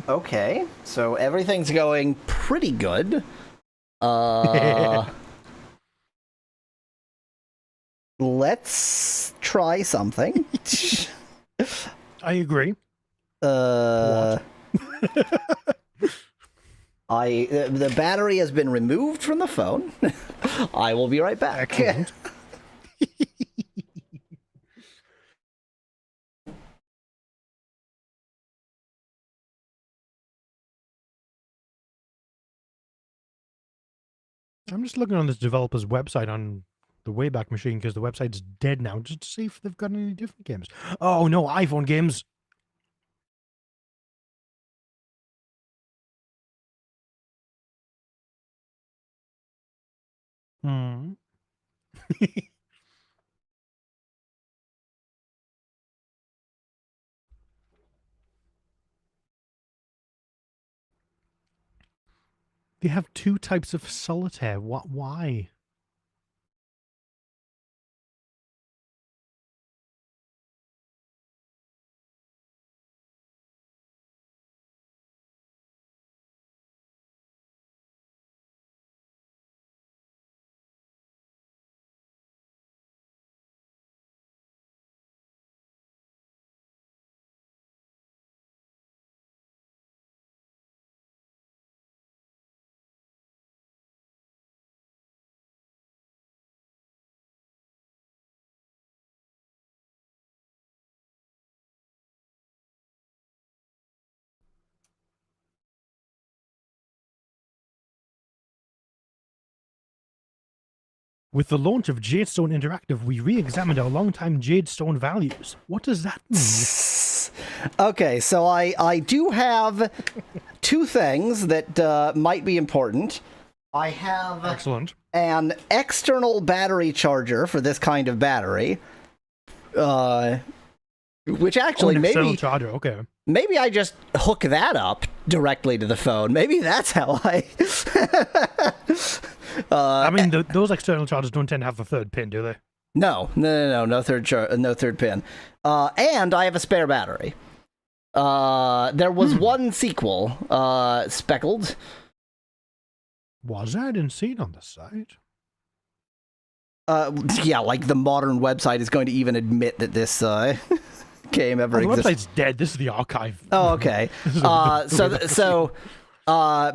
S1: Okay. So everything's going pretty good. Let's try something.
S2: I agree.
S1: What? The battery has been removed from the phone. I will be right back.
S2: Excellent. I'm just looking on this developer's website on the Wayback Machine because the website's dead now, just to see if they've got any different games. Oh no, iPhone games. Hmm. They have two types of solitaire. What? Why? With the launch of Jadestone Interactive, we re-examined our long-time Jadestone values. What does that mean?
S1: Okay, so I do have two things that might be important. I have
S2: Excellent.
S1: an external battery charger for this kind of battery, which actually
S2: an external
S1: maybe
S2: charger. Okay.
S1: maybe I just hook that up directly to the phone. Maybe that's how I.
S2: I mean, those external chargers don't tend to have a third pin, do they?
S1: No third pin. And I have a spare battery. There was one sequel, Speckled.
S2: Was I? I didn't see it on the site.
S1: Yeah, like the modern website is going to even admit that this game ever
S2: The
S1: existed.
S2: website's dead. This is the archive.
S1: Oh, okay.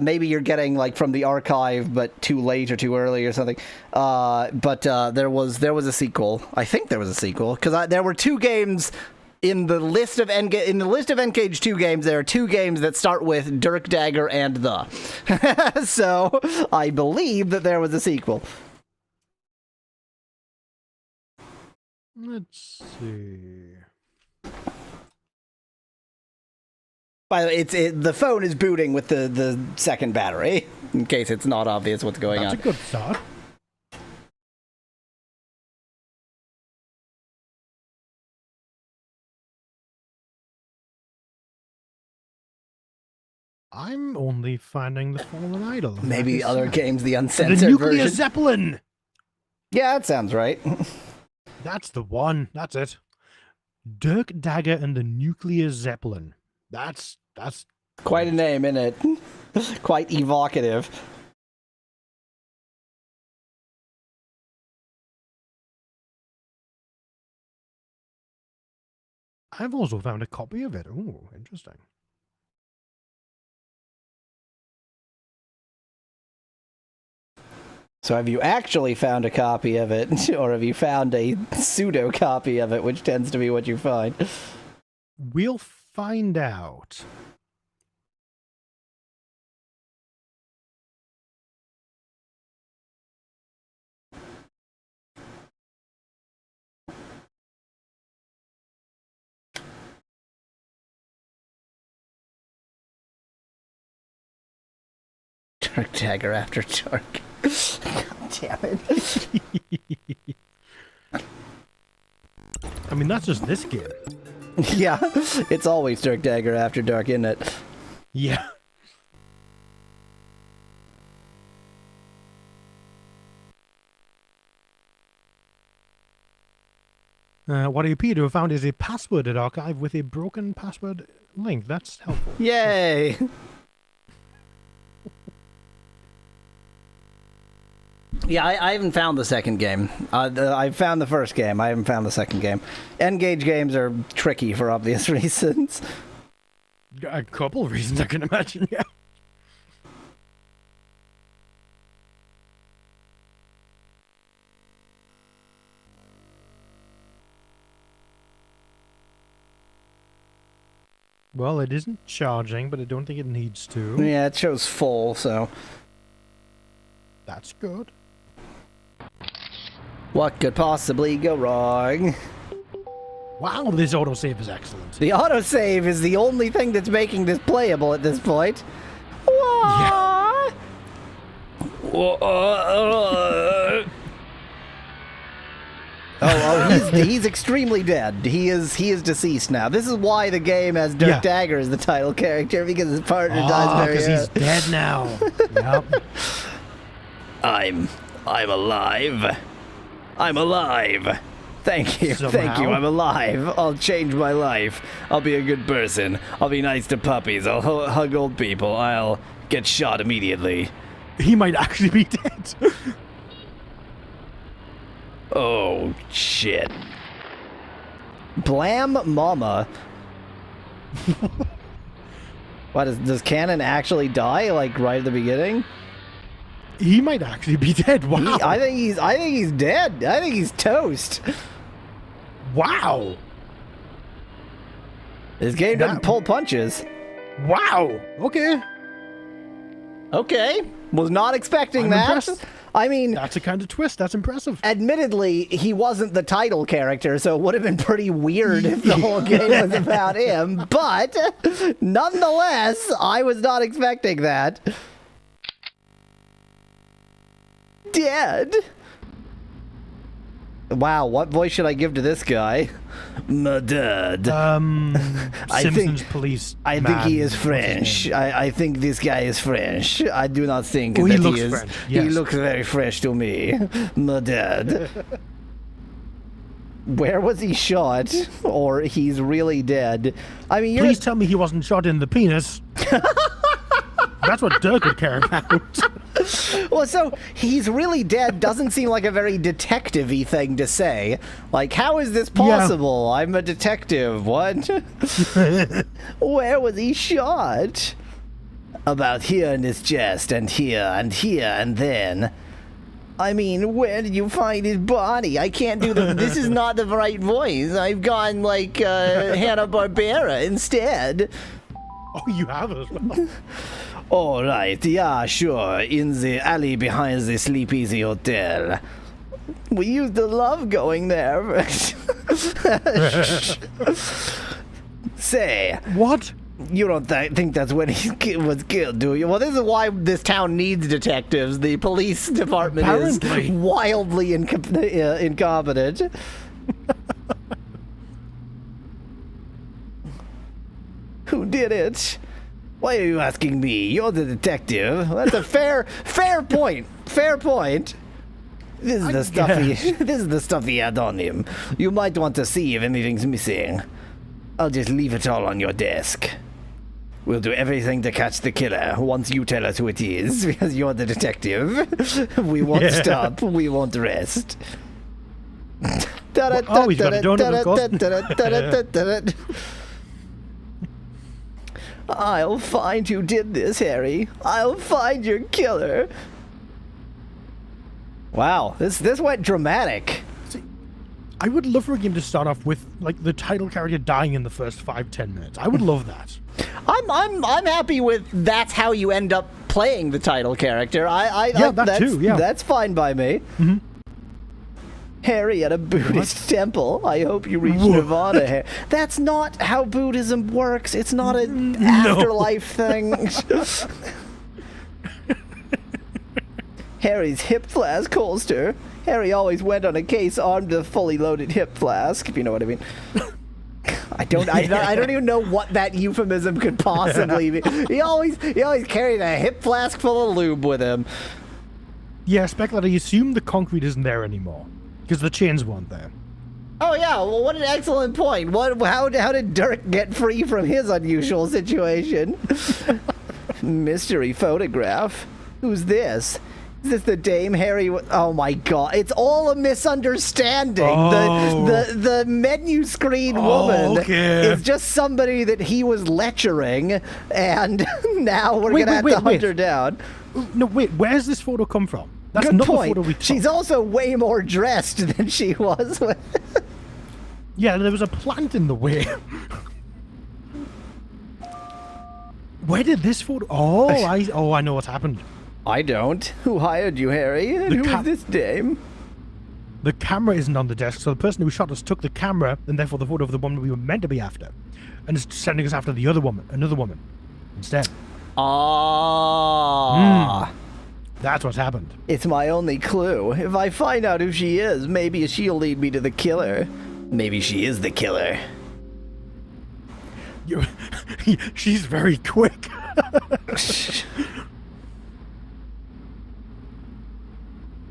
S1: Maybe you're getting like from the archive, but too late or too early or something. But there was a sequel. I think there was a sequel because there were two games in the list of N-Gage 2 games. There are two games that start with Dirk Dagger and the. So I believe that there was a sequel.
S2: Let's see.
S1: By the way, the phone is booting with the second battery, in case it's not obvious what's going
S2: That's
S1: on.
S2: a good start. I'm only finding the Fallen Idol.
S1: Maybe
S2: That is
S1: other
S2: sad.
S1: games, the
S2: The
S1: uncensored
S2: Nuclear
S1: version.
S2: Zeppelin!
S1: Yeah, that sounds right.
S2: That's the one. That's it. Dirk Dagger and the Nuclear Zeppelin. That's
S1: Quite a name, isn't it? Quite evocative.
S2: I've also found a copy of it. Oh, interesting.
S1: So have you actually found a copy of it, or have you found a pseudo copy of it, which tends to be what you find?
S2: We'll find out.
S1: Dirk Dagger after dark. God damn it.
S2: I mean, that's just this game.
S1: Yeah, it's always Dirk Dagger after dark, isn't it?
S2: Yeah. What you appear to have found is a passworded archive with a broken password link. That's helpful.
S1: Yay! Yeah, I haven't found the second game. I've found the first game. I haven't found the second game. N-Gage games are tricky for obvious reasons.
S2: A couple of reasons I can imagine, yeah. Well, it isn't charging, but I don't think it needs to.
S1: Yeah, it shows full, so.
S2: That's good.
S1: What could possibly go wrong?
S2: Wow, this autosave is excellent.
S1: The autosave is the only thing that's making this playable at this point. What? He's extremely dead. He is deceased now. This is why the game has Dirk Dagger as the title character, because his partner dies very
S2: because he's dead now. Yep.
S3: I'm alive. I'm alive.
S1: Thank you.
S2: Somehow.
S3: Thank you, I'm alive. I'll change my life. I'll be a good person. I'll be nice to puppies. I'll hug old people. I'll get shot immediately.
S2: He might actually be dead.
S3: Oh, shit.
S1: Blam Mama. What, does Cannon actually die, like, right at the beginning?
S2: He might actually be dead. Wow.
S1: I think he's dead. I think he's toast.
S2: Wow.
S1: This game doesn't pull punches.
S2: Wow. Okay.
S1: Okay. Was not expecting
S2: I'm
S1: that.
S2: impressed.
S1: I mean,
S2: That's a kind of twist. That's impressive.
S1: admittedly, he wasn't the title character, so it would have been pretty weird if the whole game was about him. But, nonetheless, I was not expecting that. Dead? Wow, what voice should I give to this guy?
S3: My dad.
S2: Simpsons police.
S1: I think
S2: man.
S1: he is
S2: What's his
S1: French.
S2: name?
S1: I think this guy is French. I do not think
S2: Oh,
S1: that
S2: he looks
S1: is.
S2: French,
S1: He
S2: yes.
S1: looks very French to me. My dad. Where was he shot? Or he's really dead? I mean,
S2: Please tell me he wasn't shot in the penis. That's what Dirk would care about.
S1: well, so he's really dead doesn't seem like a very detective-y thing to say. Like, how is this possible? I'm a detective. What? Where was he shot? About here in his chest, and here, and here, and then. I mean, where did you find his body? I can't do the. This is not the right voice. I've gone like Hanna-Barbera instead.
S2: Oh, you have as well.
S3: All right, yeah, sure. In the alley behind the Sleepeasy Hotel.
S1: We used to love going there.
S3: Say,
S2: What?
S3: you don't think that's when he was killed, do you?
S1: Well, this is why this town needs detectives. The police department
S2: Apparently.
S1: is wildly incompetent. Who did it?
S3: Why are you asking me? You're the detective.
S1: That's a fair point. Fair point.
S3: This is the stuff this is the stuff he had on him. You might want to see if anything's missing. I'll just leave it all on your desk. We'll do everything to catch the killer once you tell us who it is, because you're the detective. We won't stop. We won't rest.
S2: Oh, he's got a donut, of course.
S1: I'll find who did this, Harry. I'll find your killer. Wow, this went dramatic.
S2: I would love for a game to start off with like the title character dying in the first 5-10 minutes. I would love that.
S1: I'm happy with that's how you end up playing the title character. That's fine by me.
S2: Mm-hmm.
S1: Harry at a Buddhist temple. I hope you reach Nirvana. That's not how Buddhism works. It's not an afterlife thing. Harry's hip flask holster. Harry always went on a case armed with a fully loaded hip flask, if you know what I mean. I don't even know what that euphemism could possibly be. He always carried a hip flask full of lube with him.
S2: Yeah, Specular, I assume the concrete isn't there anymore because the chains weren't there.
S1: Oh yeah, well, what an excellent point. How did Dirk get free from his unusual situation? Mystery photograph. Who's this? Is this the Dame Harry? Oh my God! It's all a misunderstanding.
S2: Oh.
S1: The menu screen woman
S2: okay.
S1: is just somebody that he was lecturing, and now we're gonna have to hunt her down.
S2: No, wait. Where's this photo come from? That's
S1: Good
S2: not
S1: point.
S2: the photo we took.
S1: She's also way more dressed than she was.
S2: Yeah, there was a plant in the way. Where did this photo? I know what's happened.
S3: I don't. Who hired you, Harry? And who is this dame?
S2: The camera isn't on the desk, so the person who shot us took the camera and therefore the photo of the woman we were meant to be after, and is sending us after another woman, instead. That's what's happened.
S3: It's my only clue. If I find out who she is, maybe she'll lead me to the killer. Maybe she is the killer.
S2: She's very quick.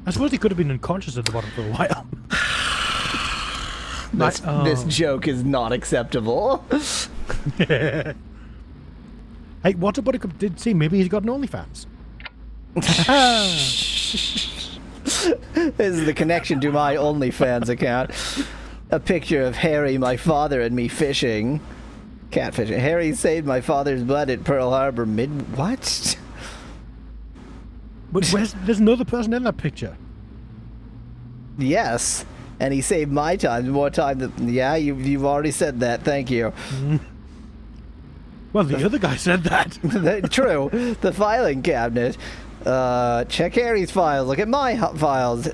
S2: I suppose he could have been unconscious at the bottom for a while.
S3: This joke is not acceptable.
S2: Hey, what about it did see? Maybe he's got an OnlyFans.
S3: This is the connection to my OnlyFans account. A picture of Harry, my father, and me fishing. Catfishing. Harry saved my father's butt at Pearl Harbor What?
S2: But there's another person in that picture.
S3: Yes. And he saved my time. More time than... Yeah, you've already said that. Thank you.
S2: Well, the other guy said that.
S3: True. The filing cabinet. Check Harry's files. Look at my files.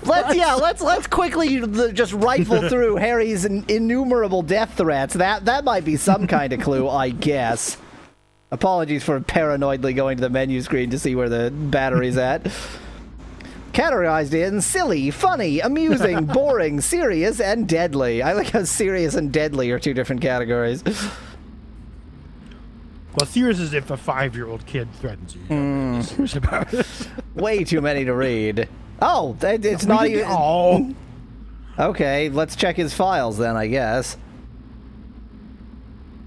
S3: Let's quickly just rifle through Harry's innumerable death threats. That might be some kind of clue, I guess. Apologies for paranoidly going to the menu screen to see where the battery's at. Categorized in silly, funny, amusing, boring, serious, and deadly. I like how serious and deadly are two different categories.
S2: Well, serious is if a 5-year-old kid threatens you. Serious about it.
S3: Way too many to read. Oh, it's not even...
S2: Oh.
S3: Okay, let's check his files then, I guess.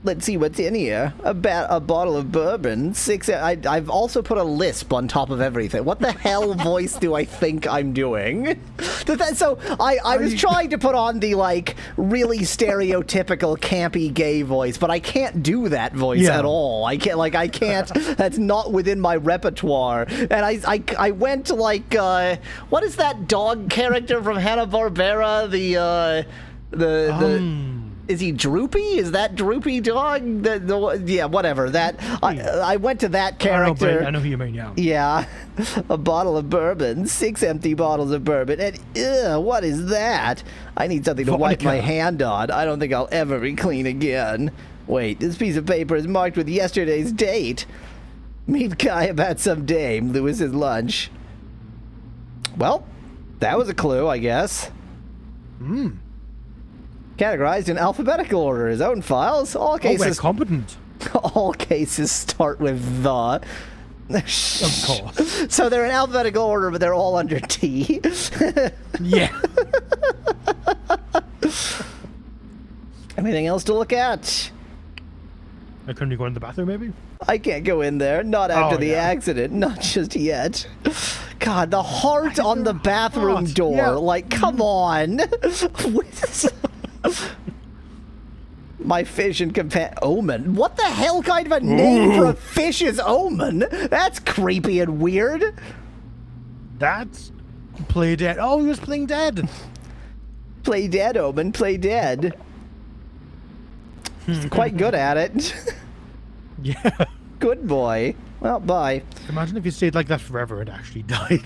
S3: Let's see what's in here. A bottle of bourbon. I've also put a lisp on top of everything. What the hell voice do I think I'm doing? So I was trying to put on the like really stereotypical campy gay voice, but I can't do that voice at all. I can't. That's not within my repertoire. And I went to like what is that dog character from Hanna-Barbera? Is he Droopy? Is that Droopy Dog? Yeah, whatever. I went to that character.
S2: I know who you mean, yeah.
S3: Yeah. A bottle of bourbon. 6 empty bottles of bourbon. And, what is that? I need something to wipe my hand on. I don't think I'll ever be clean again. Wait, this piece of paper is marked with yesterday's date. Meet Kai about some dame. Lewis's lunch. Well, that was a clue, I guess. Categorized in alphabetical order. His own files. All cases.
S2: We're competent.
S3: All cases start with the.
S2: Of course.
S3: So they're in alphabetical order, but they're all under T.
S2: Yeah.
S3: Anything else to look at?
S2: Couldn't you go in the bathroom, maybe?
S3: I can't go in there. Not after the accident. Not just yet. God, the heart on the bathroom door. Yeah. Like, come on. My fish and companion Omen. What the hell kind of a name for a fish is Omen? That's creepy and weird.
S2: That's play dead. Oh, he was playing dead.
S3: Play dead, Omen. Play dead. He's quite good at it.
S2: Yeah.
S3: Good boy. Well, bye.
S2: Imagine if you stayed like that forever and actually died.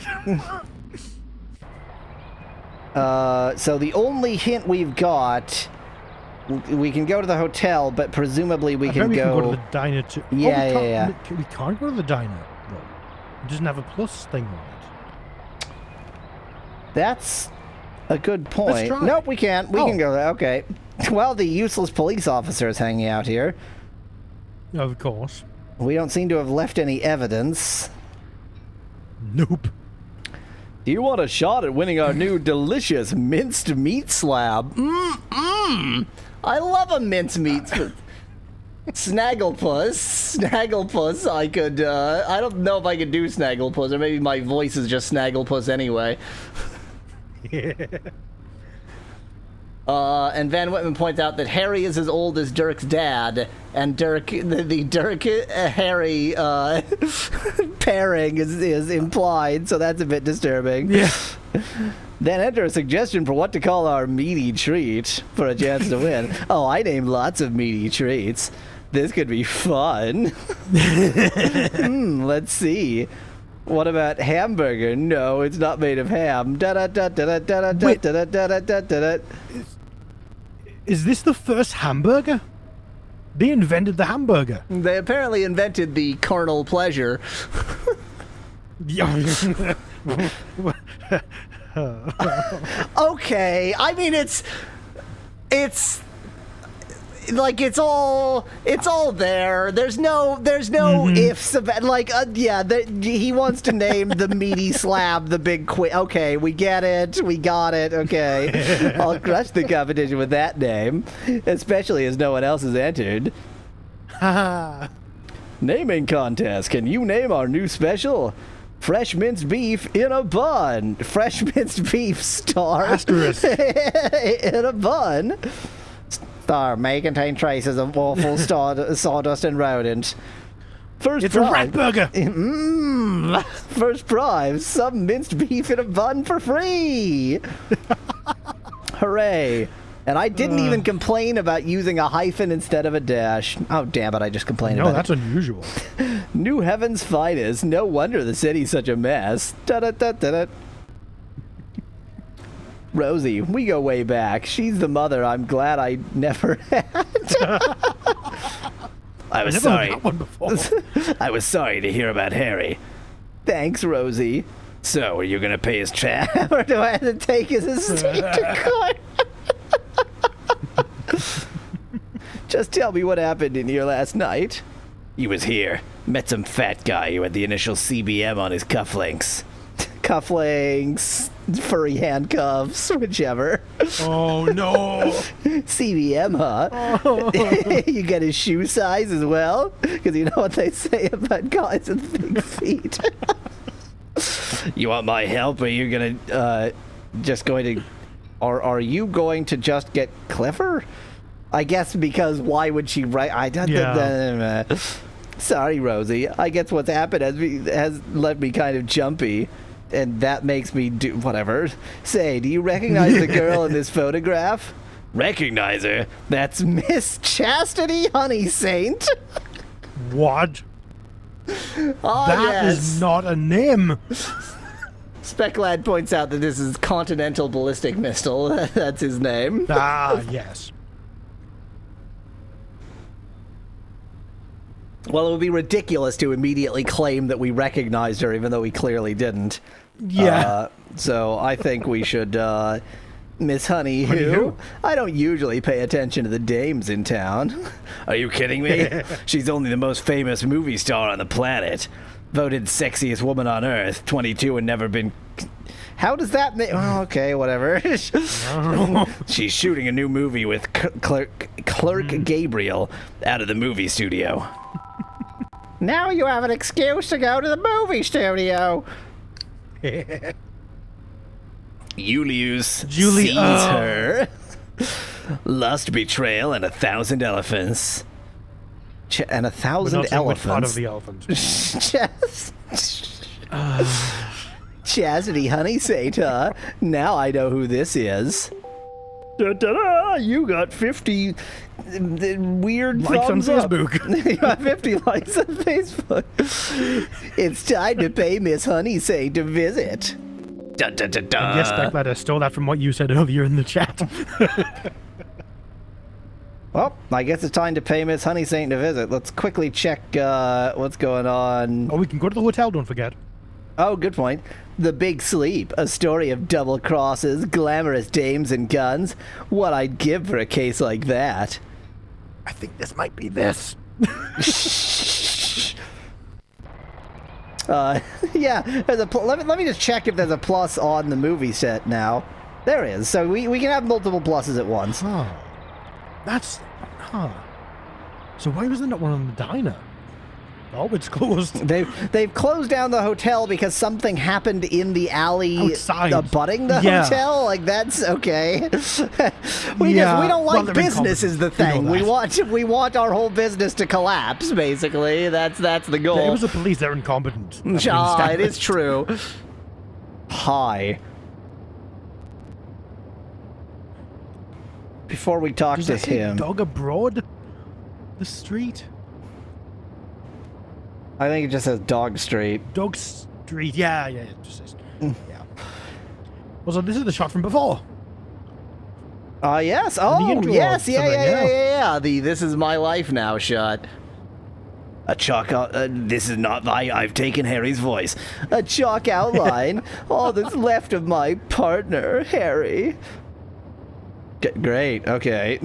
S3: So the only hint we've got, we can go to the hotel, but presumably we can go
S2: to the diner too.
S3: Yeah,
S2: We can't go to the diner, though. It doesn't have a plus thing on it.
S3: That's a good point.
S2: Let's try.
S3: Nope, we can't. We can go there. Okay. Well, the useless police officer is hanging out here.
S2: Of course.
S3: We don't seem to have left any evidence.
S2: Nope.
S3: Do you want a shot at winning our new delicious minced meat slab? I love a minced meat. Snagglepuss. I could, I don't know if I could do Snagglepuss, or maybe my voice is just Snagglepuss anyway.
S2: Yeah.
S3: And Van Whitman points out that Harry is as old as Dirk's dad, and the Dirk-Harry pairing is implied, so that's a bit disturbing.
S2: Yeah.
S3: Then enter a suggestion for what to call our meaty treat for a chance to win. Oh, I named lots of meaty treats. This could be fun. Let's see. What about hamburger? No, it's not made of ham.
S2: Is this the first hamburger? They invented the hamburger.
S1: They apparently invented the carnal pleasure. Okay, I mean it's like it's all there. There's no ifs about he wants to name the meaty slab the big Okay, we get it. We got it. Okay. I'll crush the competition with that name, especially as no one else has entered. Naming contest. Can you name our new special? Fresh minced beef in a bun. Fresh minced beef star.
S2: Asterisk.
S3: In a bun. Star may contain traces of awful sawdust and rodent. First
S2: It's a rat burger.
S3: First prize, some minced beef in a bun for free. Hooray. And I didn't even complain about using a hyphen instead of a dash. Oh, damn it, I just complained about
S2: No, that's unusual.
S3: New Heaven's finest. No wonder the city's such a mess. Da-da-da-da-da. Rosie, we go way back. She's the mother I'm glad I never had. I was
S2: Never
S3: sorry.
S2: heard that one before.
S3: I was sorry to hear about Harry. Thanks, Rosie. So, are you going to pay his tab, or do I have to take his estate to court? Just tell me what happened in here last night. He was here. Met some fat guy who had the initial CBM on his cufflinks. Cufflinks, furry handcuffs, whichever.
S2: Oh, no.
S3: CBM, huh?
S2: Oh.
S3: You get his shoe size as well? Because you know what they say about guys with big feet. You want my help, or are you going to, or are you going to just get Clifford? I guess because why would she write? Sorry, Rosie. I guess what's happened has left me kind of jumpy, and that makes me do whatever. Say, do you recognize the girl in this photograph? Recognize her? That's Miss Chastity Honey Saint.
S2: What?
S1: Oh,
S2: That is not a name.
S1: Speclad points out that this is Continental Ballistic Missile. That's his name.
S2: Ah, yes.
S1: Well, it would be ridiculous to immediately claim that we recognized her, even though we clearly didn't.
S2: Yeah.
S1: So I think we should, Miss Honey
S2: Honey
S1: Who?
S2: who?
S1: I don't usually pay attention to the dames in town. Are you kidding me? She's only the most famous movie star on the planet. Voted sexiest woman on Earth, 22 and never been... How does that make... Oh, okay, whatever. She's shooting a new movie with Clerk Gabriel out of the movie studio. Now you have an excuse to go to the movie studio. Julius sees her. Lust, betrayal, and 1,000 elephants. And 1,000 elephants.
S2: Part of the elephants.
S3: Chastity Honey Saint, huh? Now I know who this is. Da-da-da! You got 50 weird
S2: Likes on
S3: thumbs up.
S2: Facebook.
S3: You got 50 likes on Facebook. It's time to pay Miss Honey Saint a visit. Da-da-da-da.
S2: Yes, Speclad, I stole that from what you said earlier in the chat.
S3: Well, I guess it's time to pay Miss Honey Saint a visit. Let's quickly check what's going on.
S2: Oh, we can go to the hotel, don't forget.
S3: Oh, good point. The Big Sleep, a story of double crosses, glamorous dames, and guns. What I'd give for a case like that.
S2: I think this might be this.
S3: Yeah, there's a let me just check if there's a plus on the movie set now. There is. So we can have multiple pluses at once.
S2: Oh. That's... Huh. So why was there not one on the diner? Oh, it's closed.
S3: They've closed down the hotel because something happened in the alley
S2: Outside.
S3: abutting the hotel. Like that's okay. we don't like business is the thing. We want our whole business to collapse. Basically, that's the goal.
S2: It was the police. They're incompetent.
S3: It is true. Hi. Before we talk
S2: Does
S3: to
S2: that say
S3: him,
S2: dog abroad? The street?
S1: I think it just says Dog Street.
S2: Dog Street. Yeah, it just says. Yeah. Also, this is the shot from before.
S1: Yes.
S2: The
S1: Oh,
S2: intro
S1: yes.
S2: of
S1: Yeah.
S2: something,
S1: The "This is my life now" shot. A chalk out. This is not my. I've taken Harry's voice. A chalk outline. All that's left of my partner, Harry. Great. Okay.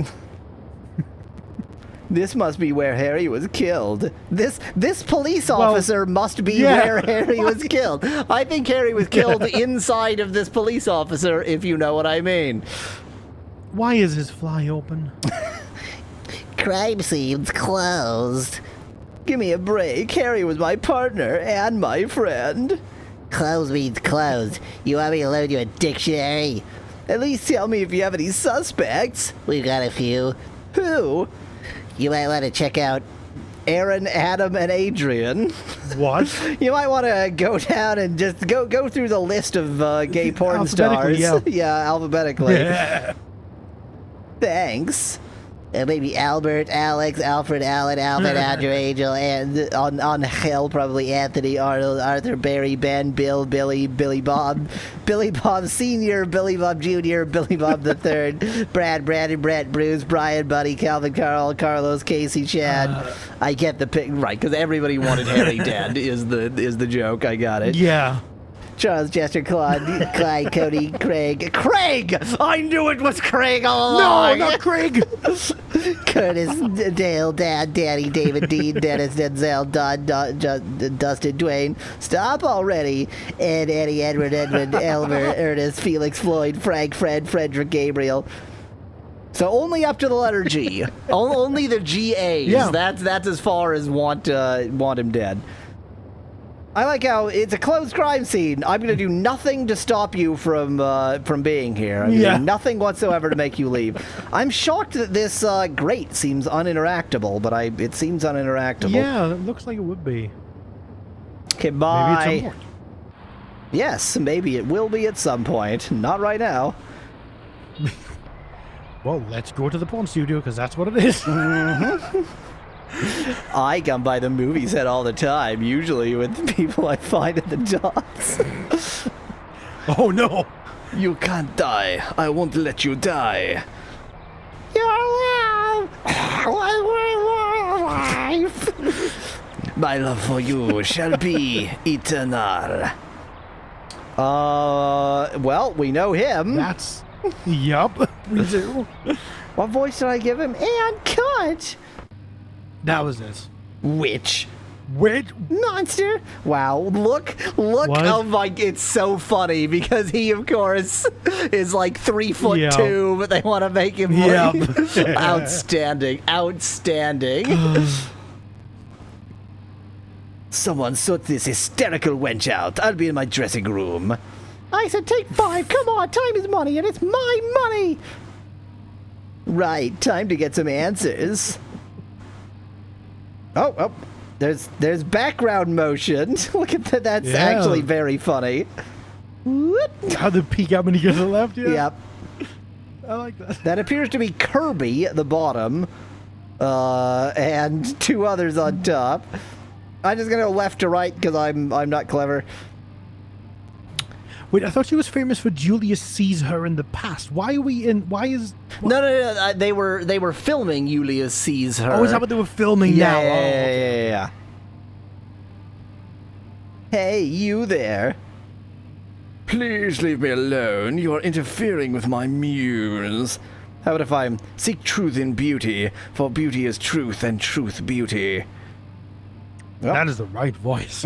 S1: This must be where Harry was killed. This police officer must be where Harry was killed. I think Harry was killed inside of this police officer, if you know what I mean.
S2: Why is his fly open?
S1: Crime scene's closed. Give me a break. Harry was my partner and my friend. Closed means closed. You want me to load you a dictionary? At least tell me if you have any suspects. We've got a few. Who? You might want to check out Aaron, Adam, and Adrian.
S2: What?
S1: You might want to go down and just go through the list of gay porn stars.
S2: Yeah.
S1: Alphabetically.
S2: Yeah.
S1: Thanks. Maybe Albert, Alex, Alfred, Alan, Alvin, Andrew, Angel, and on Hell probably Anthony, Arnold, Arthur, Barry, Ben, Bill, Billy, Billy Bob Senior, Billy Bob Junior, Billy Bob the Third, Brad, Brandon, Brett, Bruce, Brian, Buddy, Calvin, Carl, Carlos, Casey, Chad. I get the pick right because everybody wanted Harry dead. Is the joke? I got it.
S2: Yeah.
S1: Charles, Chester, Claude, Clyde, Cody, Craig. Craig! I knew it was Craig all along!
S2: No, not Craig!
S1: Curtis, Dale, Dad, Danny, David, Dean, Dennis, Denzel, Don, Dustin, Dwayne. Stop already. Ed, Eddie, Edward, Elmer, Ernest, Felix, Floyd, Frank, Fred, Frederick, Gabriel. So only up to the letter G. Only the GAs.
S2: Yeah.
S1: That's as far as want him dead. I like how it's a closed crime scene. I'm going to do nothing to stop you from being here. I'm gonna do nothing whatsoever to make you leave. I'm shocked that this grate seems uninteractable, but it seems uninteractable.
S2: Yeah, it looks like it would be.
S1: Okay, bye.
S2: Maybe at some point.
S1: Yes, maybe it will be at some point. Not right now.
S2: Well, let's go to the porn studio, because that's what it is.
S1: I come by the movie set all the time, usually with the people I find at the docks.
S2: Oh, no.
S3: You can't die. I won't let you die.
S1: You're alive.
S3: My love for you shall be eternal.
S1: Well, we know him.
S2: That's... Yup, we do.
S1: What voice did I give him? And cut!
S2: That was it.
S1: Witch.
S2: Wait.
S1: Monster. Wow, look.
S2: What?
S1: Oh my, it's so funny because he, of course, is like 3'2", but they want to make him look outstanding.
S3: Someone sort this hysterical wench out. I'll be in my dressing room.
S1: I said take 5. Come on, time is money, and it's my money. Right, time to get some answers. Oh, there's background motion. Look at that. That's actually very funny.
S2: How the peek out when he goes to the left,
S1: Yep.
S2: I like that.
S1: That appears to be Kirby at the bottom, and 2 others on top. I'm just gonna go left to right because I'm not clever.
S2: Wait, I thought she was famous for Julius Caesar in the past. Why is...
S1: No. They were filming Julius Caesar.
S2: Oh, is that what they were filming now?
S1: Yeah. Hey, you there.
S3: Please leave me alone. You are interfering with my muse.
S1: How about if I'm...
S3: Seek truth in beauty, for beauty is truth and truth beauty.
S2: That is the right voice.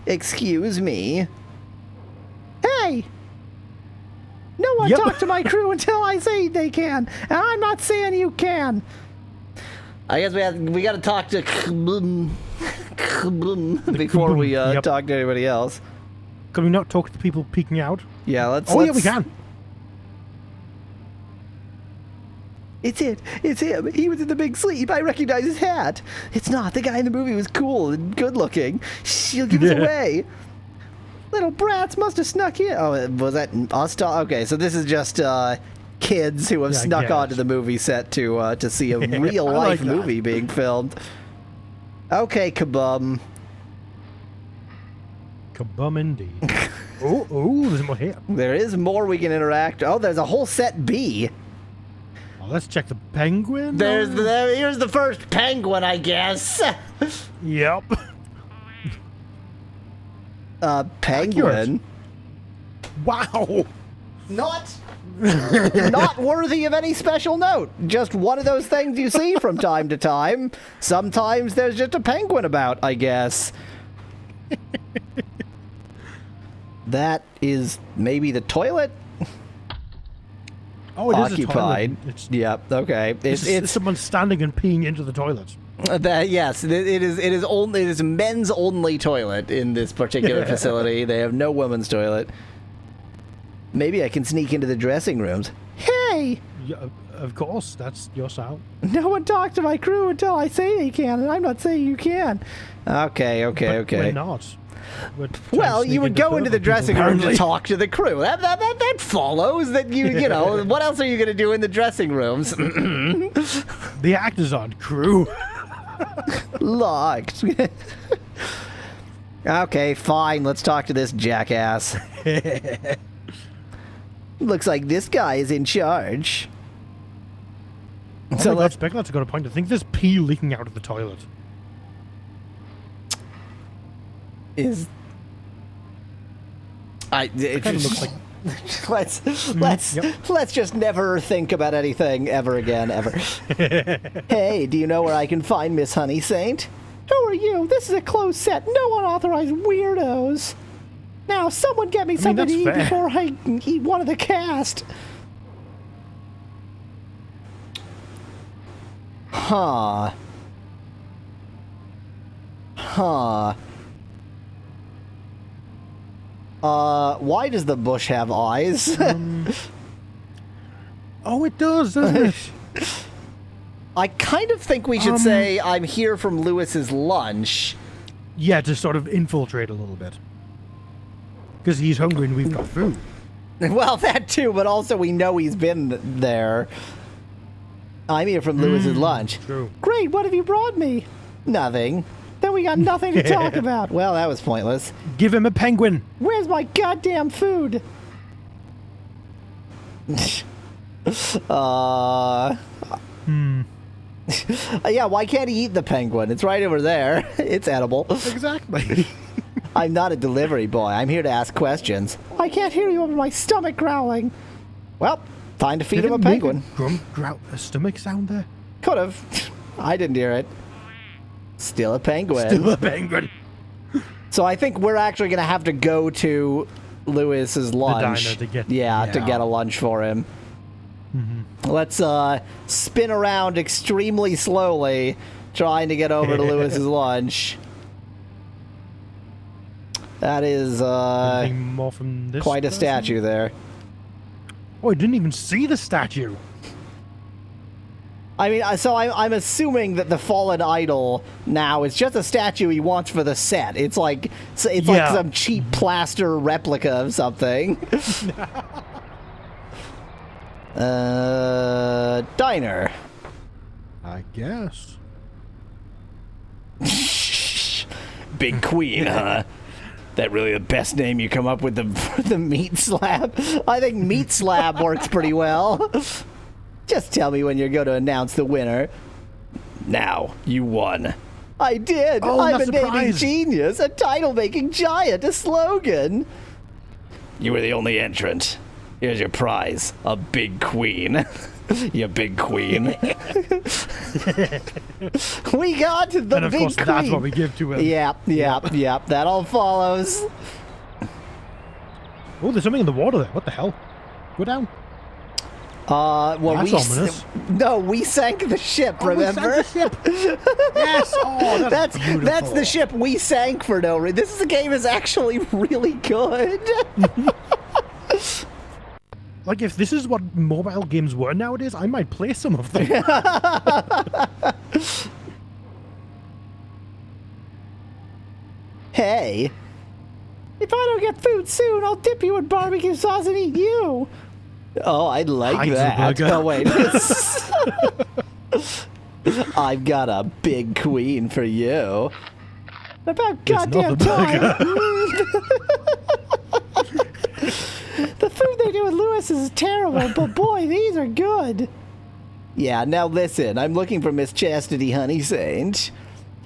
S1: Excuse me. Hey! No one talk to my crew until I say they can. And I'm not saying you can. I guess we got to talk to before we talk to anybody else.
S2: Can we not talk to people peeking out?
S1: Yeah, let's...
S2: Yeah, we can.
S1: It's him. He was in the big sleep. I recognize his hat. It's not. The guy in the movie was cool and good looking. She'll give us away. Little brats must have snuck in. Oh, was that us? Okay, so this is just kids who have
S2: Yeah, I
S1: snuck
S2: guess.
S1: onto the movie set to see a real
S2: I
S1: life
S2: like that.
S1: movie being filmed. Okay, kabum.
S2: Kabum indeed. oh, there's more here.
S1: There is more we can interact. Oh, there's a whole set B.
S2: Oh, let's check the penguin.
S1: Here's the first penguin, I guess.
S2: Yep.
S1: Penguin.
S2: Wow.
S1: Not worthy of any special note. Just one of those things you see from time to time. Sometimes there's just a penguin about, I guess. That is maybe the toilet?
S2: Oh, it is
S1: Occupied.
S2: a toilet. It's,
S1: Yep, okay.
S2: it's someone standing and peeing into the toilet.
S1: Yes, it is men's only toilet in this particular facility. They have no women's toilet. Maybe I can sneak into the dressing rooms. Hey!
S2: Yeah, of course, that's your sound.
S1: No one talks to my crew until I say they can, and I'm not saying you can. Okay.
S2: But we're not. We're trying to
S1: Well,
S2: sneak
S1: you would go into the
S2: other
S1: dressing
S2: people,
S1: room to
S2: apparently.
S1: talk to the crew. That follows that you know, what else are you going to do in the dressing rooms?
S2: The actors aren't crew.
S1: Locked. Okay, fine. Let's talk to this jackass. Looks like this guy is in charge.
S2: So let's got a point. I think there's pee leaking out of the toilet.
S1: Is it
S2: Kind of looks like.
S1: let's just never think about anything ever again, ever. Hey, do you know where I can find Miss Honey Saint? Who are you? This is a closed set. No unauthorized weirdos. Now, someone get me something to
S2: that's
S1: eat
S2: fair.
S1: before I eat one of the cast. Huh. Why does the bush have eyes?
S2: Oh, it does, doesn't it?
S1: I kind of think we should say I'm here from Lewis's lunch.
S2: Yeah, to sort of infiltrate a little bit. Because he's hungry and we've got food.
S1: Well, that too, but also we know he's been there. I'm here from Lewis's lunch.
S2: True.
S1: Great, what have you brought me? Nothing. Then we got nothing to talk about. Well, that was pointless.
S2: Give him a penguin.
S1: Where's my goddamn food? Yeah, why can't he eat the penguin? It's right over there. It's edible.
S2: Exactly.
S1: I'm not a delivery boy. I'm here to ask questions. I can't hear you over my stomach growling. Well, time to feed him a penguin.
S2: A stomach sound there?
S1: Could have. I didn't hear it. Still a penguin.
S2: Still a penguin.
S1: So I think we're actually going to have to go to Lewis's lunch.
S2: diner to get-
S1: to
S2: yeah.
S1: get a lunch for him. Let's spin around extremely slowly, trying to get over to Lewis's lunch. That is
S2: Anything more from this
S1: quite a
S2: person?
S1: statue there.
S2: Oh, I didn't even see the statue.
S1: I mean, so I'm assuming that the fallen idol now is just a statue he wants for the set. It's like like
S2: Yeah.
S1: some cheap plaster replica of something. Diner.
S2: I guess.
S3: Big Queen, huh? That really the best name you come up with?
S1: The meat slab. I think meat slab works pretty well. Just tell me when you're going to announce the winner.
S3: Now, you won.
S1: I did.
S2: Oh,
S1: I'm a
S2: that's a
S1: naming
S2: prize.
S1: genius, a title-making giant, a slogan.
S3: You were the only entrant. Here's your prize, a big queen. You big queen.
S1: We got the
S2: And of
S1: big
S2: course,
S1: queen.
S2: that's what we give to him.
S1: Yep. That all follows.
S2: Oh, there's something in the water there. What the hell? Go down.
S1: Well,
S2: That's ominous.
S1: No, we sank the ship. Remember?
S2: We sank the ship. Yes. Oh, that's beautiful.
S1: that's the ship we sank for no reason. This game is actually really good.
S2: Like, if this is what mobile games were nowadays, I might play some of them.
S1: Hey, if I don't get food soon, I'll dip you in barbecue sauce and eat you. Oh, I'd like that.
S2: Heisenberger.
S1: Oh, wait. I've got a big queen for you. About
S2: It's not
S1: goddamn
S2: the
S1: time.
S2: burger.
S1: The food they do with Lewis is terrible, but boy, these are good. Yeah, now listen, I'm looking for Miss Chastity Honey Saint.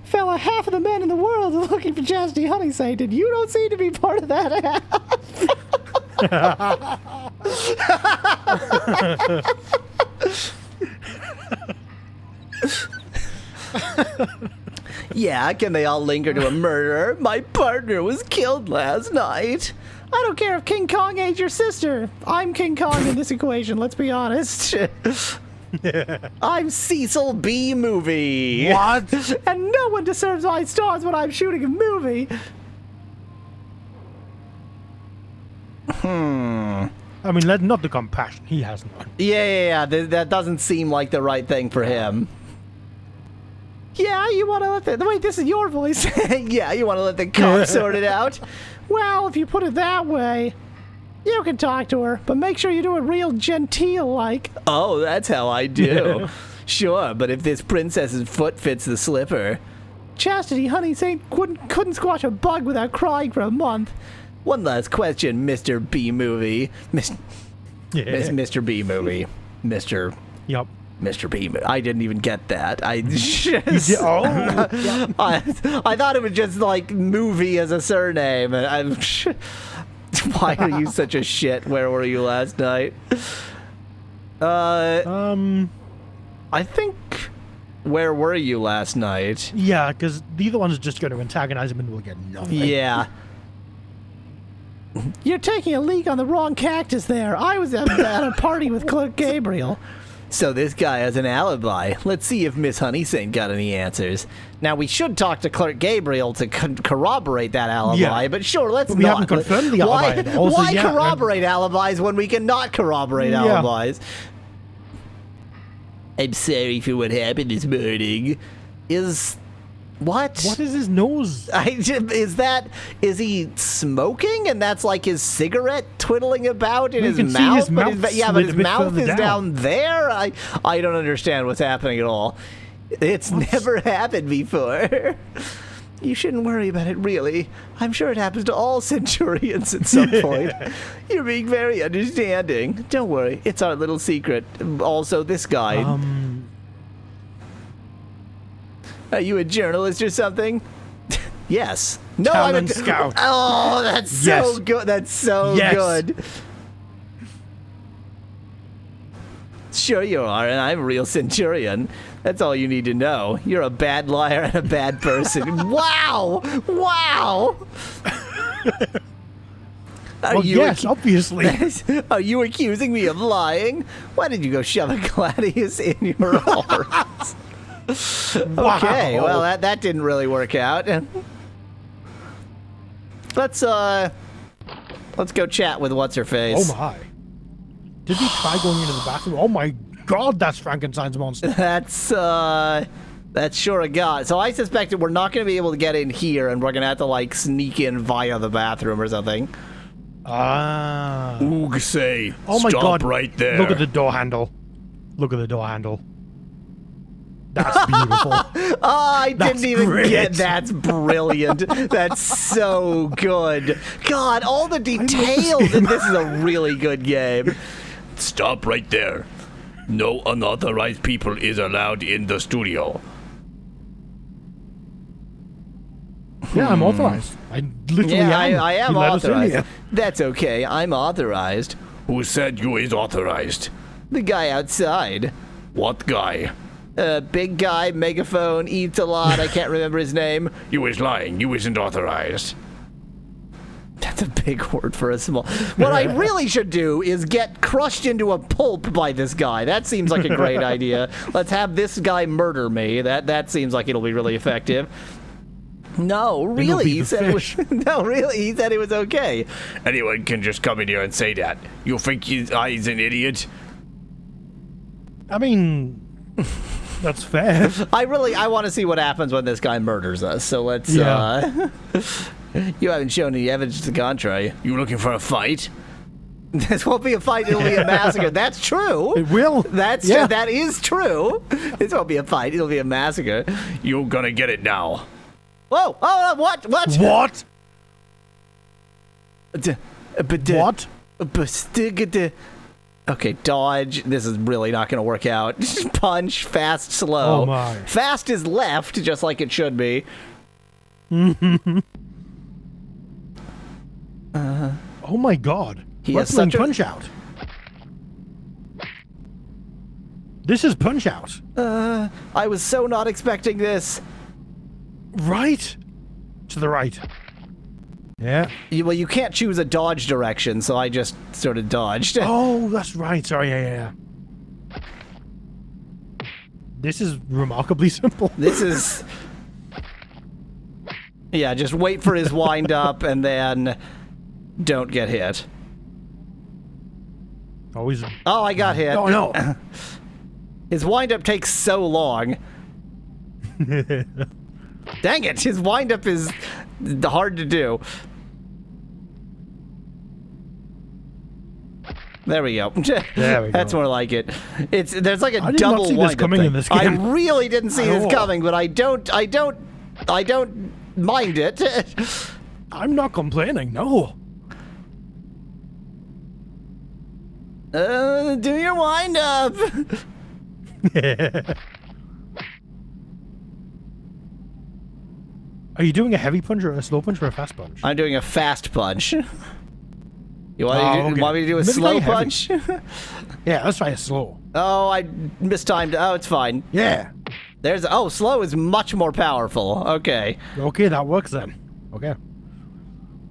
S1: Fella, half of the men in the world are looking for Chastity Honey Saint, and you don't seem to be part of that half. Yeah, can they all linger to a murder? My partner was killed last night. I don't care if King Kong ate your sister. I'm King Kong in this equation, let's be honest. I'm Cecil B. Movie.
S2: What?
S1: And no one deserves my stars when I'm shooting a movie.
S2: I mean, let not the compassion. He has none.
S1: Yeah. That doesn't seem like the right thing for him. Yeah, you want to let the... Wait, this is your voice. Yeah, you want to let the cops sort it out? Well, if you put it that way, you can talk to her, but make sure you do it real genteel-like. Oh, that's how I do. Sure, but if this princess's foot fits the slipper... Chastity Honey Saint couldn't squash a bug without crying for a month. One last question, Mr. B-Movie. Mr. B-Movie. Mr.
S2: Yep.
S1: Mr. B. I didn't even get that. I thought it was just like movie as a surname. And why are you such a shit? Where were you last night? I think. Where were you last night?
S2: Yeah, because the other one's just going to antagonize him and we'll get nothing.
S1: Yeah. You're taking a leak on the wrong cactus there. I was at a party with Clerk Gabriel. So this guy has an alibi. Let's see if Miss Honey Saint got any answers. Now, we should talk to Clerk Gabriel to corroborate that alibi, but sure, let's
S2: But we
S1: not.
S2: haven't confirmed the alibi at all, so
S1: why
S2: yeah,
S1: corroborate alibis when we cannot corroborate alibis? I'm sorry for what happened this morning. What?
S2: What is his nose?
S1: Is he smoking and that's like his cigarette twiddling about in
S2: You
S1: his
S2: can see
S1: mouth?
S2: his mouth
S1: but his
S2: slid a bit
S1: mouth
S2: further
S1: is down there? I don't understand what's happening at all. It's never happened before. You shouldn't worry about it, really. I'm sure it happens to all centurions at some point. You're being very understanding. Don't worry, it's our little secret. Also, this guy... Are you a journalist or something? Yes. No,
S2: Talent scout.
S1: Oh, that's so good. That's so good. Sure you are, and I'm a real centurion. That's all you need to know. You're a bad liar and a bad person. Wow! Wow!
S2: Yes, obviously.
S1: Are you accusing me of lying? Why did you go shove a gladius in your arms?
S2: Wow.
S1: Okay, well that didn't really work out. Let's go chat with what's her face.
S2: Oh my. Did he try going into the bathroom? Oh my god, that's Frankenstein's monster.
S1: That's sure a god. So I suspect that we're not going to be able to get in here, and we're going to have to like sneak in via the bathroom or something.
S2: Ah.
S3: Oog say,
S2: Oh my
S3: stop
S2: god.
S3: right there.
S2: Look at the door handle. Look at the door handle. That's beautiful.
S1: I didn't even
S2: great.
S1: get that's brilliant. That's so good. God, all the details in this is a really good game.
S3: Stop right there. No unauthorized people is allowed in the studio.
S2: Yeah, I'm authorized. I literally am.
S1: I am
S2: He let us in
S1: authorized.
S2: here.
S1: That's okay. I'm authorized.
S3: Who said you is authorized?
S1: The guy outside.
S3: What guy?
S1: Big guy, megaphone, eats a lot. I can't remember his name.
S3: You is lying. You isn't authorized.
S1: That's a big word for a small. What I really should do is get crushed into a pulp by this guy. That seems like a great idea. Let's have this guy murder me. That seems like it'll be really effective. No, really, he said it was, no, really, he said it was okay.
S3: Anyone can just come in here and say that. You think he's an idiot?
S2: I mean, that's fair.
S1: I want to see what happens when this guy murders us. So let's.
S2: Yeah.
S1: You haven't shown any evidence to the contrary.
S3: You looking for a fight?
S1: This won't be a fight, it'll be a massacre. That's true.
S2: It will.
S1: That's
S2: Yeah.
S1: that is true. This won't be a fight, it'll be a massacre.
S3: You're gonna get it now.
S1: Whoa! Oh, what?
S2: What?
S1: What? Okay, dodge. This is really not going to work out. Punch, fast, slow.
S2: Oh my.
S1: Fast is left, just like it should be.
S2: Oh my god.
S1: He
S2: We're
S1: has
S2: playing
S1: such a-
S2: Punch Out. This is Punch Out.
S1: I was so not expecting this.
S2: Right. To the right. Yeah.
S1: Well, you can't choose a dodge direction, so I just sort of dodged.
S2: Oh, that's right. Sorry, yeah. This is remarkably simple.
S1: This is... Yeah, just wait for his wind up and then don't get hit.
S2: Always.
S1: Oh, I got hit.
S2: Oh, no.
S1: His wind up takes so long. Dang it, his wind up is hard to do. There we go.
S2: There we
S1: That's
S2: go.
S1: more like it. There's like a
S2: I did
S1: double
S2: not see this
S1: wind up
S2: coming
S1: thing.
S2: in this
S1: I
S2: game.
S1: really didn't see this
S2: Oh.
S1: coming, but I don't mind it.
S2: I'm not complaining, no.
S1: Do your wind up.
S2: Are you doing a heavy punch or a slow punch or a fast punch?
S1: I'm doing a fast punch. You
S2: okay.
S1: want me to do a
S2: Maybe
S1: slow
S2: try heavy.
S1: punch?
S2: Yeah, let's try a slow.
S1: Oh, I mistimed. Oh, it's fine.
S2: Yeah.
S1: Slow is much more powerful. Okay.
S2: Okay, that works then. Okay.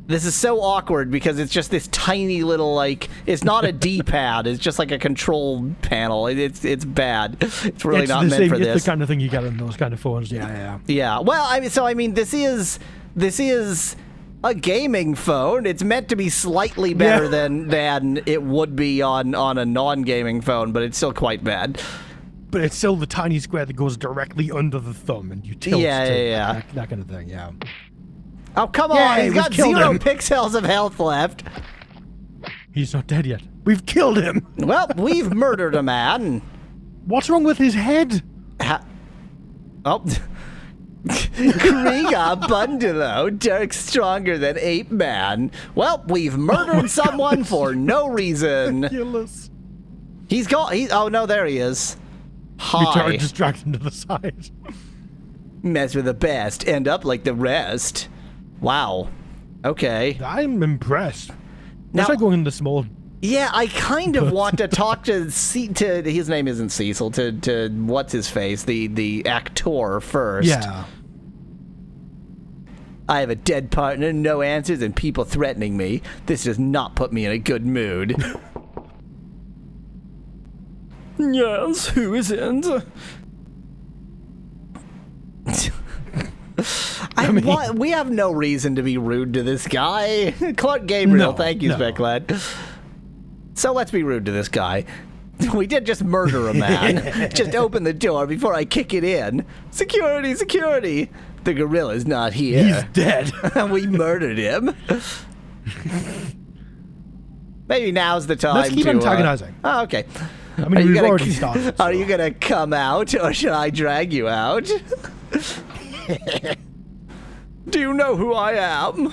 S1: This is so awkward because it's just this tiny little, like, it's not a D-pad, it's just like a control panel. It's bad. It's really not meant for
S2: It's
S1: this.
S2: the kind of thing you get in those kind of phones. Yeah.
S1: Yeah. Well, I mean, this is a gaming phone. It's meant to be slightly better
S2: Yeah.
S1: than it would be on a non-gaming phone, but it's still quite bad.
S2: But it's still the tiny square that goes directly under the thumb and you tilt
S1: Yeah,
S2: to
S1: yeah.
S2: That kind of thing, yeah.
S1: Oh, come
S2: Yay,
S1: on. He's
S2: we've
S1: got
S2: killed
S1: 0
S2: him.
S1: pixels of health left.
S2: He's not dead yet. We've killed him!
S1: Well, we've murdered a man.
S2: What's wrong with his head?
S1: Oh. Kriega Bundalo, Dirk stronger than Ape Man. Well, we've murdered someone for no reason.
S2: Ridiculous.
S1: He's gone. Oh, no, there he is.
S2: You
S1: Hi.
S2: turn distracted to the side.
S1: Mess with the best, end up like the rest. Wow. Okay.
S2: I'm impressed.
S1: Now-
S2: That's like going in the small...
S1: Yeah, I kind of want to talk to his name isn't Cecil, to what's his face, the actor first.
S2: Yeah.
S3: I have a dead partner, no answers, and people threatening me. This does not put me in a good mood. Yes, who is it?
S1: We have no reason to be rude to this guy. Clark Gabriel,
S2: No,
S1: thank you,
S2: no.
S1: Specklad. So let's be rude to this guy. We did just murder a man. Just open the door before I kick it in. Security, security. The gorilla's not here.
S2: He's dead.
S1: We murdered him. Maybe now's the time
S2: Let's keep
S1: to
S2: antagonizing.
S1: Oh, okay.
S2: I mean, we've already started.
S1: Are
S2: so.
S1: you gonna come out, or should I drag you out? Do you know who I am?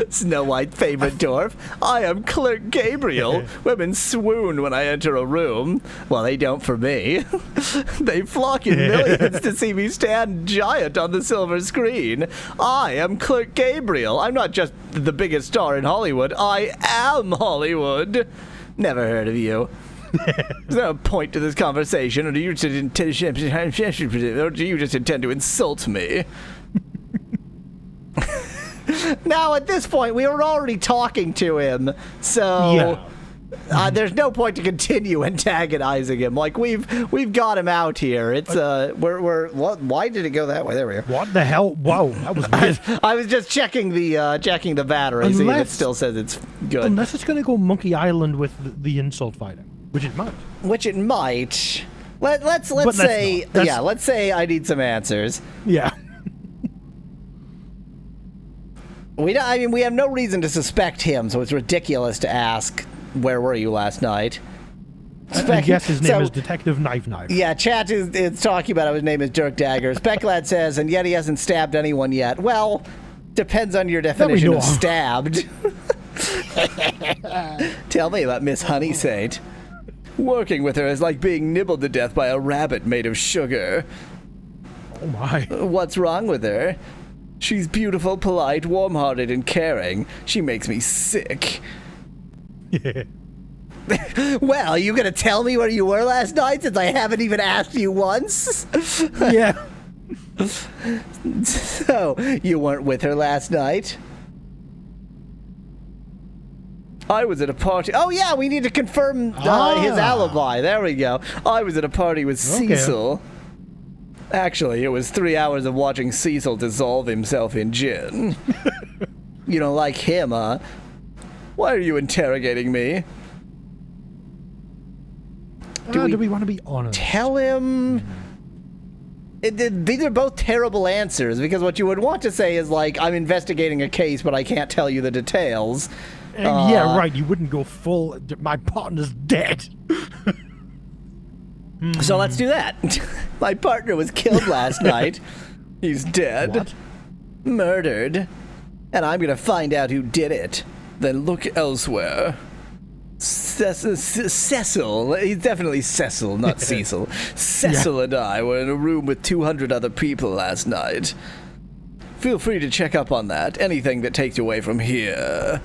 S1: Snow White favorite dwarf. I am Clerk Gabriel. Women swoon when I enter a room. Well, they don't for me. They flock in millions to see me stand giant on the silver screen. I am Clerk Gabriel. I'm not just the biggest star in Hollywood. I am Hollywood. Never heard of you. There's no point to this conversation, or do you just intend to insult me? Now, at this point, we were already talking to him, so there's no point to continue antagonizing him. Like we've got him out here. It's why did it go that way? There we go.
S2: What the hell? Whoa, that was weird.
S1: I was just checking the battery, see if it still says it's good.
S2: Unless it's going to go Monkey Island with the insult fighting, which it might.
S1: Which it might. Let's
S2: let's
S1: say
S2: not. That's-
S1: let's say I need some answers.
S2: Yeah.
S1: We have no reason to suspect him, so it's ridiculous to ask, where were you last night?
S2: I guess his name is Detective Knife Knife.
S1: Yeah, chat is talking about how his name is Dirk Dagger. Speculad says, and yet he hasn't stabbed anyone yet. Well, depends on your definition of stabbed. Tell me about Miss Honey Saint. Working with her is like being nibbled to death by a rabbit made of sugar.
S2: Oh my.
S1: What's wrong with her? She's beautiful, polite, warm-hearted, and caring. She makes me sick.
S2: Yeah.
S1: Well, you gonna tell me where you were last night since I haven't even asked you once?
S2: Yeah.
S1: So, you weren't with her last night? I was at a party. Oh, yeah, we need to confirm his alibi. There we go. I was at a party with Cecil. Actually, it was 3 hours of watching Cecil dissolve himself in gin. You don't like him, huh? Why are you interrogating me?
S2: Do we want to be honest?
S1: Tell him... These are both terrible answers, because what you would want to say is like, I'm investigating a case, but I can't tell you the details.
S2: Yeah, right, you wouldn't go full, my partner's dead.
S1: So let's do that. My partner was killed last night. He's dead.
S2: What?
S1: Murdered. And I'm gonna find out who did it. Then look elsewhere. Cecil. He's definitely Cecil, not Cecil. Cecil and I were in a room with 200 other people last night. Feel free to check up on that. Anything that takes you away from here.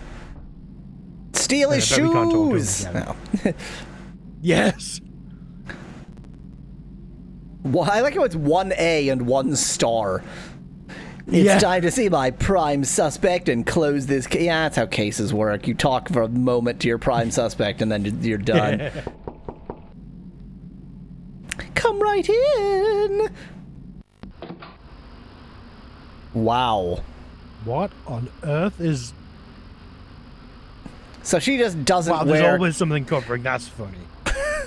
S1: Steal his shoes! No.
S2: Yes.
S1: Well, I like how it's 1A and 1 star. It's time to see my prime suspect and close this case. Yeah, that's how cases work. You talk for a moment to your prime suspect and then you're done. Come right in! Wow.
S2: What on earth is...
S1: So she just doesn't
S2: Wow, there's always something covering. That's funny.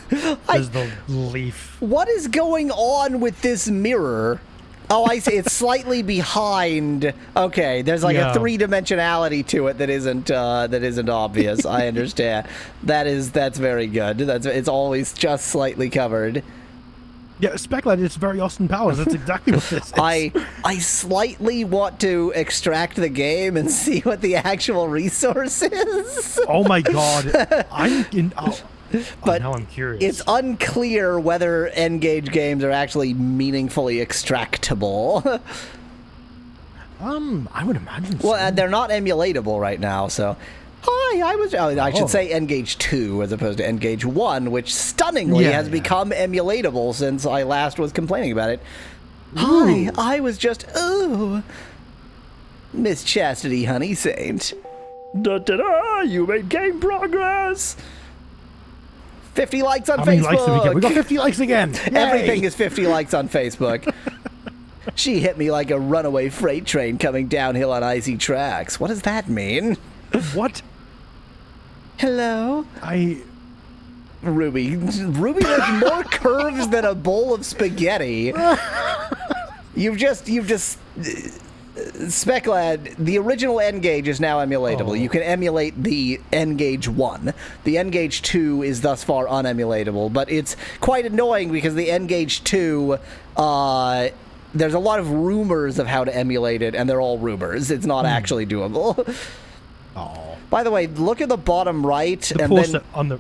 S2: There's the leaf.
S1: What is going on with this mirror? Oh, I see. It's slightly behind. Okay, there's like a three-dimensionality to it that isn't obvious. I understand. That's very good. It's always just slightly covered.
S2: Yeah, Speculate, it's very Austin Powers. That's exactly what this is.
S1: I slightly want to extract the game and see what the actual resource is.
S2: Oh my god.
S1: But
S2: now I'm curious.
S1: It's unclear whether N-Gage games are actually meaningfully extractable.
S2: I would imagine so.
S1: Well, and they're not emulatable right now, so... Hi, I should say N-Gage 2 as opposed to N-Gage 1, which stunningly has become emulatable since I last was complaining about it. Ooh. Hi, I was just... Ooh. Miss Chastity Honey Saint. Da-da-da! You made game progress! 50 likes on Facebook!
S2: Many likes did we get? We got 50 likes again! Yay!
S1: Everything is 50 likes on Facebook. She hit me like a runaway freight train coming downhill on icy tracks. What does that mean?
S2: What?
S1: Hello? Ruby has more curves than a bowl of spaghetti. You've just Speculad, the original N-Gage is now emulatable. You can emulate the N-Gage 1. The N-Gage 2 is thus far unemulatable, but it's quite annoying because the N-Gage 2, there's a lot of rumors of how to emulate it, and they're all rumors. It's not actually doable.
S2: Oh.
S1: By the way, look at the bottom right.
S2: The poster on the...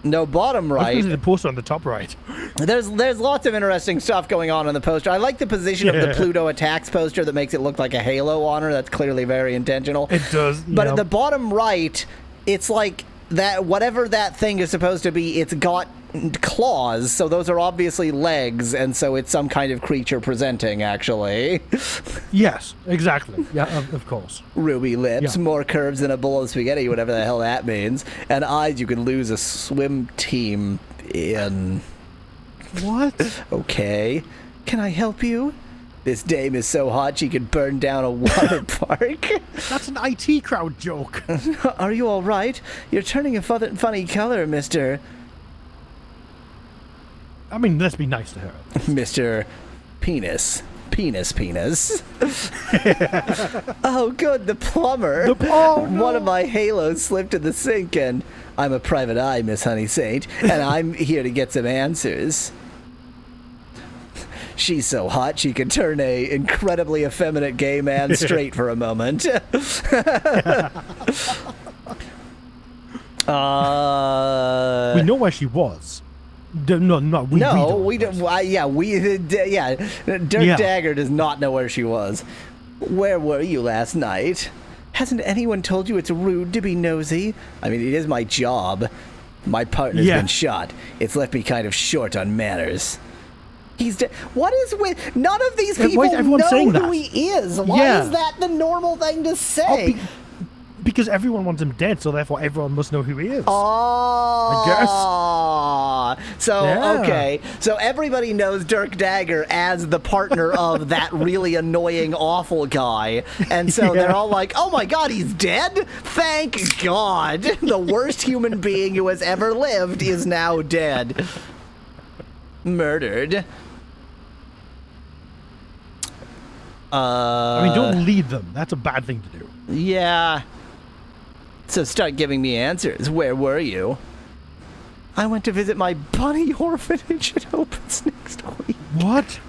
S1: No, bottom right.
S2: I was the poster on the top right.
S1: There's lots of interesting stuff going on the poster. I like the position of the Pluto attacks poster that makes it look like a halo on her. That's clearly very intentional.
S2: It does.
S1: But at the bottom right, it's like that whatever that thing is supposed to be, it's got claws, so those are obviously legs, and so it's some kind of creature presenting, actually.
S2: Yes, exactly. Yeah, of course.
S1: Ruby lips, more curves than a bowl of spaghetti, whatever the hell that means, and eyes you can lose a swim team in.
S2: What?
S1: Okay. Can I help you? This dame is so hot she could burn down a water park.
S2: That's an IT crowd joke.
S1: Are you all right? You're turning a funny color, Mr.
S2: I mean, let's be nice to her.
S1: Mr. Penis.
S3: penis. Oh, good, the plumber.
S2: Oh, no.
S3: One of my halos slipped in the sink, and I'm a private eye, Miss Honey Saint, and I'm here to get some answers. She's so hot she could turn a incredibly effeminate gay man straight for a moment.
S2: We know where she was. We
S3: don't. Dirk Dagger does not know where she was. Where were you last night? Hasn't anyone told you it's rude to be nosy? I mean, it is my job. My partner's been shot. It's left me kind of short on manners. He's dead. What is with... None of these people know who he is. Why is that the normal thing to say?
S2: Because everyone wants him dead, so therefore everyone must know who he is.
S3: Oh, I guess. So, okay. So everybody knows Dirk Dagger as the partner of that really annoying, awful guy. And so they're all like, oh my god, he's dead? Thank God. The worst human being who has ever lived is now dead. Murdered.
S2: I mean, don't lead them. That's a bad thing to do.
S3: Yeah. So start giving me answers. Where were you? I went to visit my bunny orphanage. It opens next week.
S2: What?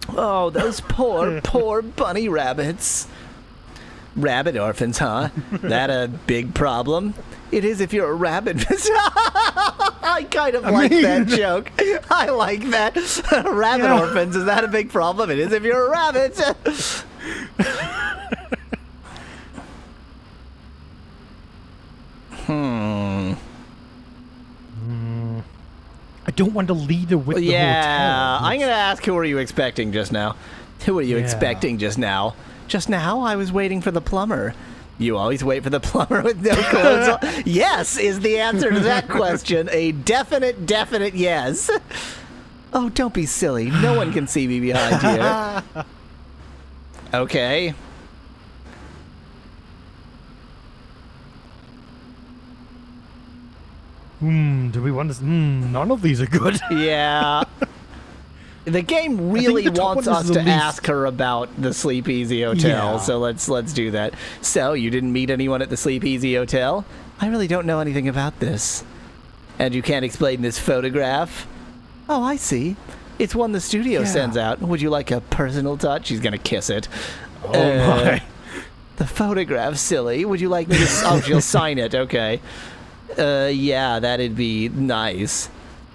S3: Oh, those poor bunny rabbits. Rabbit orphans, huh? That a big problem? It is if you're a rabbit. I kind of like that joke. I like that. Rabbit orphans, is that a big problem? It is if you're a rabbit.
S2: I don't want to lead her with the hotel.
S3: Yeah, I'm going to ask, who were you expecting just now? Who were you expecting just now? Just now, I was waiting for the plumber. You always wait for the plumber with no clothes on? Yes, is the answer to that question. A definite yes. Oh, don't be silly. No one can see me behind here. Okay.
S2: Do we want to... none of these are good.
S3: Yeah. The game really wants us to ask her about the Sleep Easy Hotel, so let's do that. So, you didn't meet anyone at the Sleep Easy Hotel? I really don't know anything about this. And you can't explain this photograph? Oh, I see. It's one the studio sends out. Would you like a personal touch? She's gonna kiss it.
S2: Oh my.
S3: The photograph, silly. Would you like me to... Oh, she'll sign it, okay. Yeah, that'd be nice.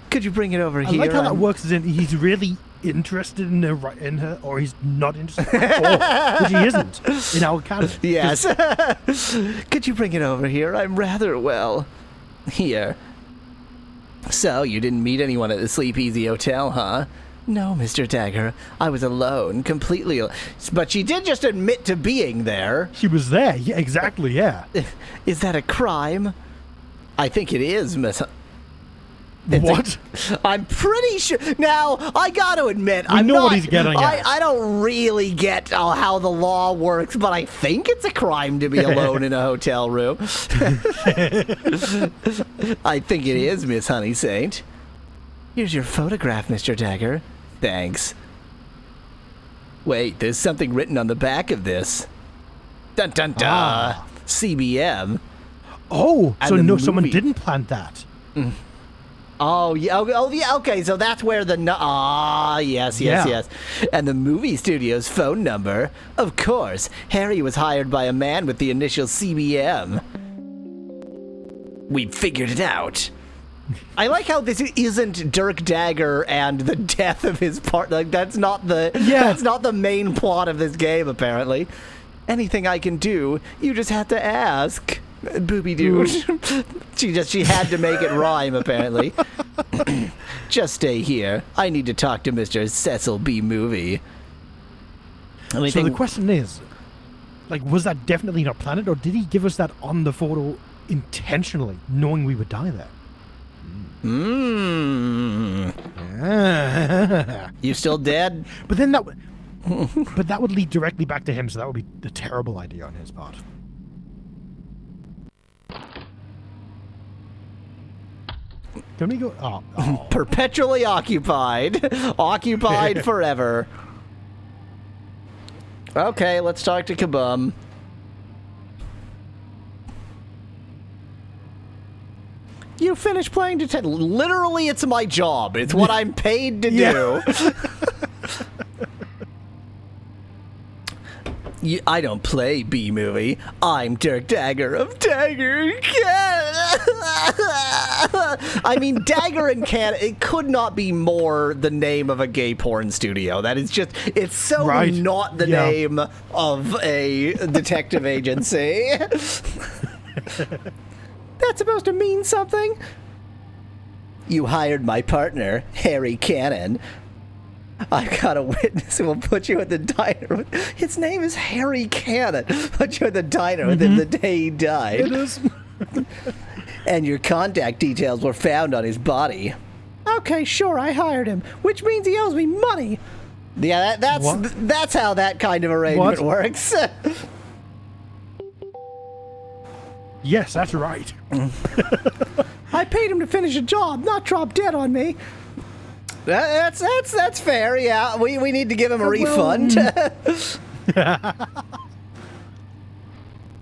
S3: Could you bring it over here?
S2: I like how that works. As in, he's really interested in her, or he's not interested at all, which he isn't in our canon.
S3: Yes. Could you bring it over here? I'm rather well. Here. So, you didn't meet anyone at the Sleep Easy Hotel, huh? No, Mr. Dagger. I was alone, completely alone. But she did just admit to being there.
S2: She was there. Yeah, exactly, yeah.
S3: Is that a crime? I think it is, Miss...
S2: What?
S3: I'm pretty sure. Now, I got to admit,
S2: what he's getting at.
S3: I don't really get how the law works, but I think it's a crime to be alone in a hotel room. I think it is, Miss Honey Saint. Here's your photograph, Mr. Dagger. Thanks. Wait, there's something written on the back of this. Dun dun dun. CBM.
S2: Oh, so no, someone didn't plant that.
S3: Oh yeah, okay, so that's where the yes. And the movie studio's phone number. Of course, Harry was hired by a man with the initial CBM. We figured it out. I like how this isn't Dirk Dagger and the death of his partner. Like, that's not the main plot of this game, apparently. Anything I can do, you just have to ask. Booby dude. She had to make it rhyme, apparently. Just stay here. I need to talk to Mr. Cecil B. Movie.
S2: So the question is, like, was that definitely not planned, or did he give us that on the photo intentionally, knowing we would die there?
S3: You still dead?
S2: But then that would lead directly back to him, so that would be a terrible idea on his part. Can we go? Oh.
S1: Perpetually occupied. Occupied forever. Okay, let's talk to Kabum. You finished playing detective. Literally, it's my job. It's what I'm paid to do. I don't play B-movie. I'm Dirk Dagger of Dagger I mean, Dagger and Can. It could not be more the name of a gay porn studio. That is just. It's so not the name of a detective agency. That's supposed to mean something? You hired my partner, Harry Cannon. I've got a witness who will put you at the diner. His name is Harry Cannon. Put you at the diner with him the day he died.
S2: It is.
S1: And your contact details were found on his body. Okay, sure, I hired him, which means he owes me money. Yeah, that's how that kind of arrangement works.
S2: Yes, that's right.
S1: I paid him to finish a job, not drop dead on me. That's fair. Yeah, we need to give him a refund.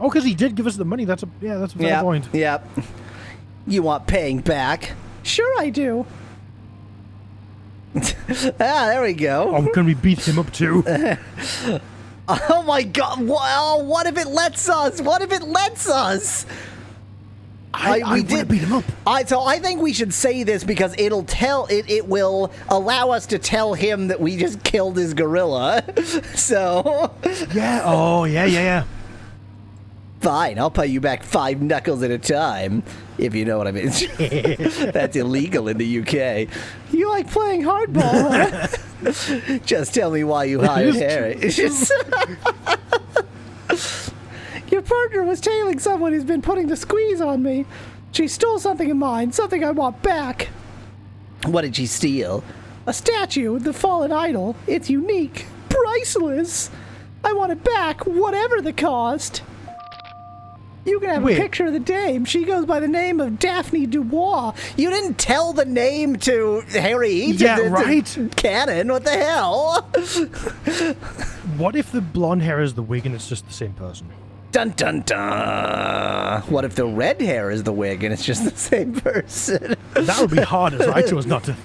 S2: Oh, because he did give us the money. That's a fair point.
S1: Yep. You want paying back? Sure, I do. There we go.
S2: Oh, can we beat him up too?
S1: Oh my God! Well, what if it lets us? What if it lets us?
S2: I did beat him up.
S1: So I think we should say this because it'll tell it will allow us to tell him that we just killed his gorilla. So
S2: yeah. Oh yeah.
S1: Fine, I'll pay you back 5 knuckles at a time, if you know what I mean. That's illegal in the UK. You like playing hardball, huh? Just tell me why you hired Harry. Your partner was tailing someone who's been putting the squeeze on me. She stole something of mine, something I want back. What did she steal? A statue of the fallen idol. It's unique, priceless. I want it back, whatever the cost. You can have a picture of the dame. She goes by the name of Daphne Dubois. You didn't tell the name to Harry.
S2: To
S1: Cannon. What the hell?
S2: What if the blonde hair is the wig and it's just the same person?
S1: Dun dun dun. What if the red hair is the wig and it's just the same person?
S2: That would be hard as I chose not to.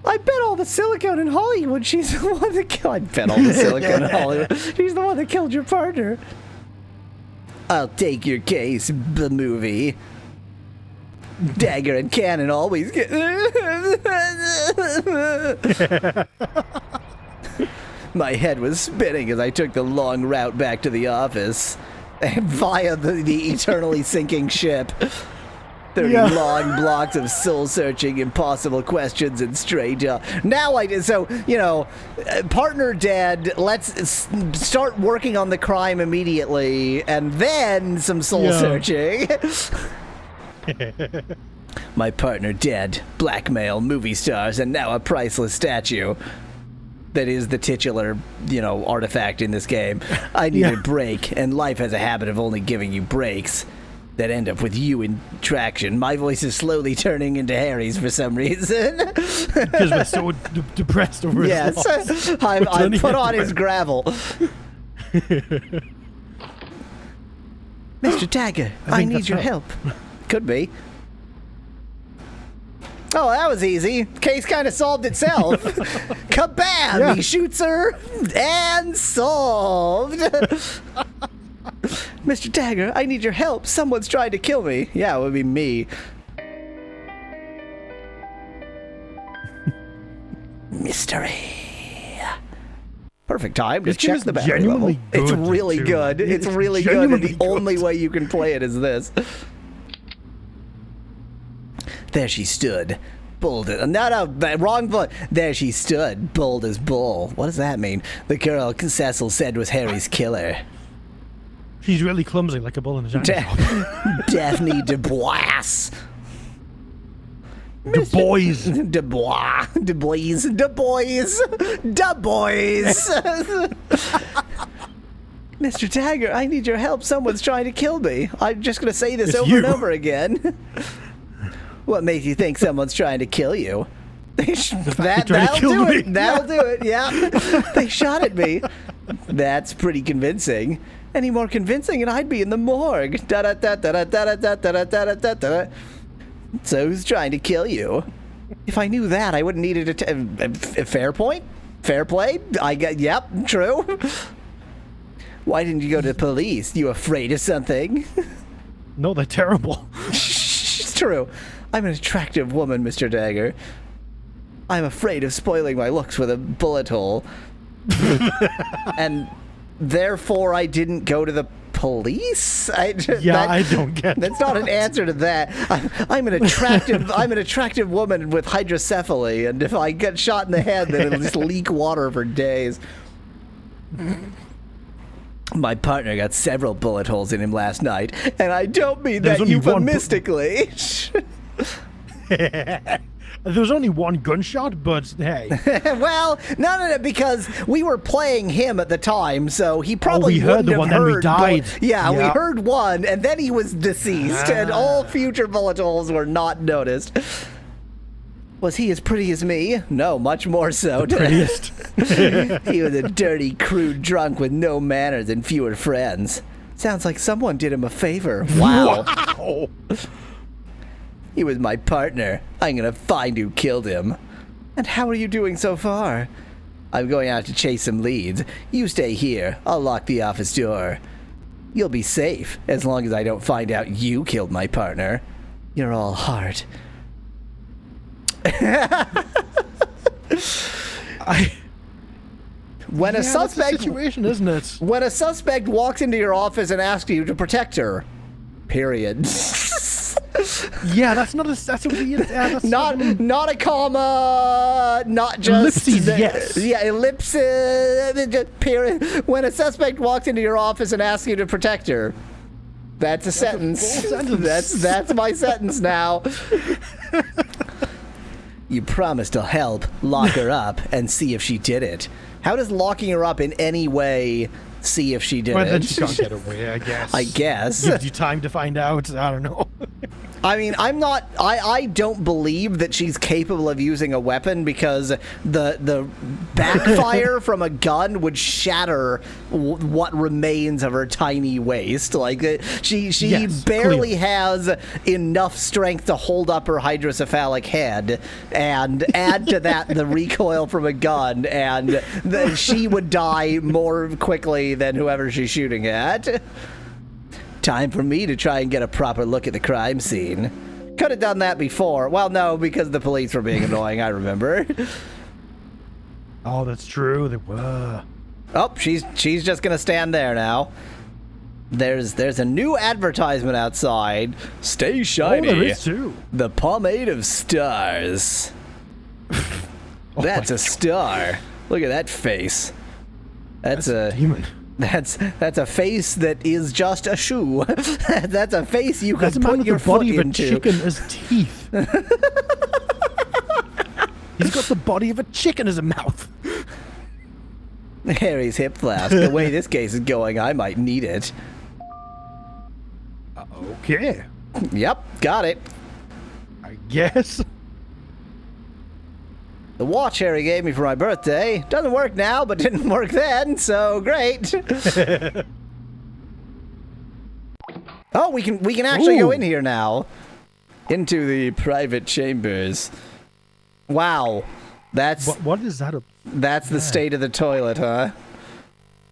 S1: I bet all the silicone in Hollywood she's the one that killed. I bet all the silicone in Hollywood she's the one that killed your partner. I'll take your case, the movie. Dagger and Cannon always get. My head was spinning as I took the long route back to the office via the eternally sinking ship. 30 long blocks of soul-searching, impossible questions and stray dogs. Now partner dead, let's start working on the crime immediately, and then some soul-searching. My partner dead, blackmail, movie stars, and now a priceless statue. That is the titular, artifact in this game. I need a break, and life has a habit of only giving you breaks that end up with you in traction. My voice is slowly turning into Harry's for some reason.
S2: Because we're so depressed over his loss.
S1: I put on his gravel. Mr. Dagger, I need your help. Could be. Oh, that was easy. Case kind of solved itself. Kabam! Yeah. He shoots her, and solved. Mr. Dagger, I need your help. Someone's trying to kill me. Yeah, it would be me. Mystery. Perfect time to check the battery level. It's really good. It's really good, and the only way you can play it is this. There she stood, bold as... No, wrong foot. There she stood, bold as bull. What does that mean? The girl Cecil said was Harry's killer.
S2: She's really clumsy, like a bull in a giant shop.
S1: Daphne Dubois.
S3: Mr. Dagger, I need your help. Someone's trying to kill me. I'm just going to say this
S2: It's
S3: over
S2: you.
S3: and over again. What makes you think someone's trying to kill you? That'll do
S2: me.
S3: it. That'll do it. Yeah. They shot at me. That's pretty convincing. Any more convincing and I'd be in the morgue. Da-da-da-da-da-da-da-da-da-da-da-da. So who's trying to kill you? If I knew that, I wouldn't need it. A fair point? Fair play? Yep, true. Why didn't you go to the police? You afraid of something?
S2: No, they're terrible.
S3: It's true. I'm an attractive woman, Mr. Dagger. I'm afraid of spoiling my looks with a bullet hole. And therefore I didn't go to the police?
S2: I don't get
S3: that's not an answer to that. I'm an attractive woman with hydrocephaly, and if I get shot in the head, then it'll just leak water for days. My partner got several bullet holes in him last night, and I don't mean
S2: There's
S3: that
S2: only one
S3: euphemistically.
S2: There was only one gunshot, but hey.
S3: Well, no, because we were playing him at the time, so he probably
S2: we heard
S3: wouldn't
S2: the
S3: have
S2: one, then we
S3: heard.
S2: died.
S3: Yeah, we
S2: Yeah.
S3: heard one, and then he was deceased, and all future bullet holes were not noticed. Was he as pretty as me? No, much more so.
S2: Prettiest.
S3: He was a dirty, crude drunk with no manners and fewer friends. Sounds like someone did him a favor. Wow.
S2: Wow.
S3: He was my partner. I'm gonna find who killed him. And how are you doing so far? I'm going out to chase some leads. You stay here. I'll lock the office door. You'll be safe, as long as I don't find out you killed my partner. You're all heart. When a
S2: That's the
S3: suspect
S2: situation, isn't it?
S3: when a suspect walks into your office and asks you to protect her. Period.
S2: Yeah, that's not a. That's a weird. That's
S3: Not a comma, not just
S2: Ellipses, yes.
S3: Yeah, ellipses. Just period. When a suspect walks into your office and asks you to protect her, that's a sentence.
S2: full sentence.
S3: That's my sentence now. You promised to help lock her up and see if she did it. How does locking her up in any way see if she did
S2: Well,
S3: it?
S2: then she can't get away, I guess.
S3: I guess.
S2: Gives you time to find out. I don't know.
S3: I mean, I don't believe that she's capable of using a weapon because the backfire from a gun would shatter what remains of her tiny waist. Like, she
S2: Yes,
S3: barely
S2: clearly.
S3: has enough strength to hold up her hydrocephalic head, and add to that the recoil from a gun, and she would die more quickly than whoever she's shooting at. Time for me to try and get a proper look at the crime scene. Could have done that before. Well, no, because the police were being annoying, I remember.
S2: Oh, that's true. They were.
S3: Oh, she's just gonna stand there now. There's a new advertisement outside. Stay shiny.
S2: Oh, there is too.
S3: The pomade of stars. That's
S2: my
S3: a star. Look at that face. That's a
S2: demon.
S3: That's a face that is just a shoe. That's a face you
S2: That's
S3: could
S2: a man
S3: put
S2: with
S3: your
S2: the body
S3: foot
S2: of a
S3: into.
S2: chicken as teeth. He's got the body of a chicken as a mouth.
S3: Harry's hip flask. The way this case is going, I might need it.
S2: Okay.
S3: Yep, got it.
S2: I guess.
S3: The watch Harry gave me for my birthday doesn't work now, but didn't work then, so great. Oh, we can actually go
S2: Ooh.
S3: in here now. Into the private chambers. Wow.
S2: What is that?
S3: That's the state of the toilet, huh?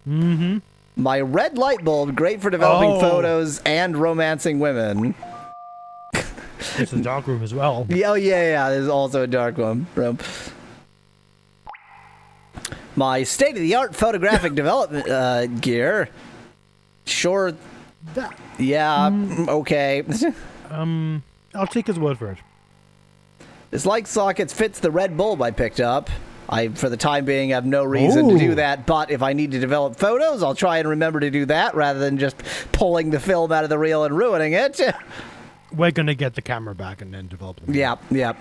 S2: Mm-hmm.
S3: My red light bulb, great for developing
S2: Oh.
S3: photos and romancing women.
S2: It's a dark room as well.
S3: Yeah, oh yeah, there's also a dark room. My state-of-the-art photographic development gear. Sure.
S2: That.
S3: Yeah, okay.
S2: I'll take his word for it.
S3: This light socket fits the red bulb I picked up. I, for the time being, have no reason to do
S2: Ooh.
S3: that, but if I need to develop photos, I'll try and remember to do that rather than just pulling the film out of the reel and ruining it.
S2: We're gonna get the camera back and then develop them.
S3: Yep.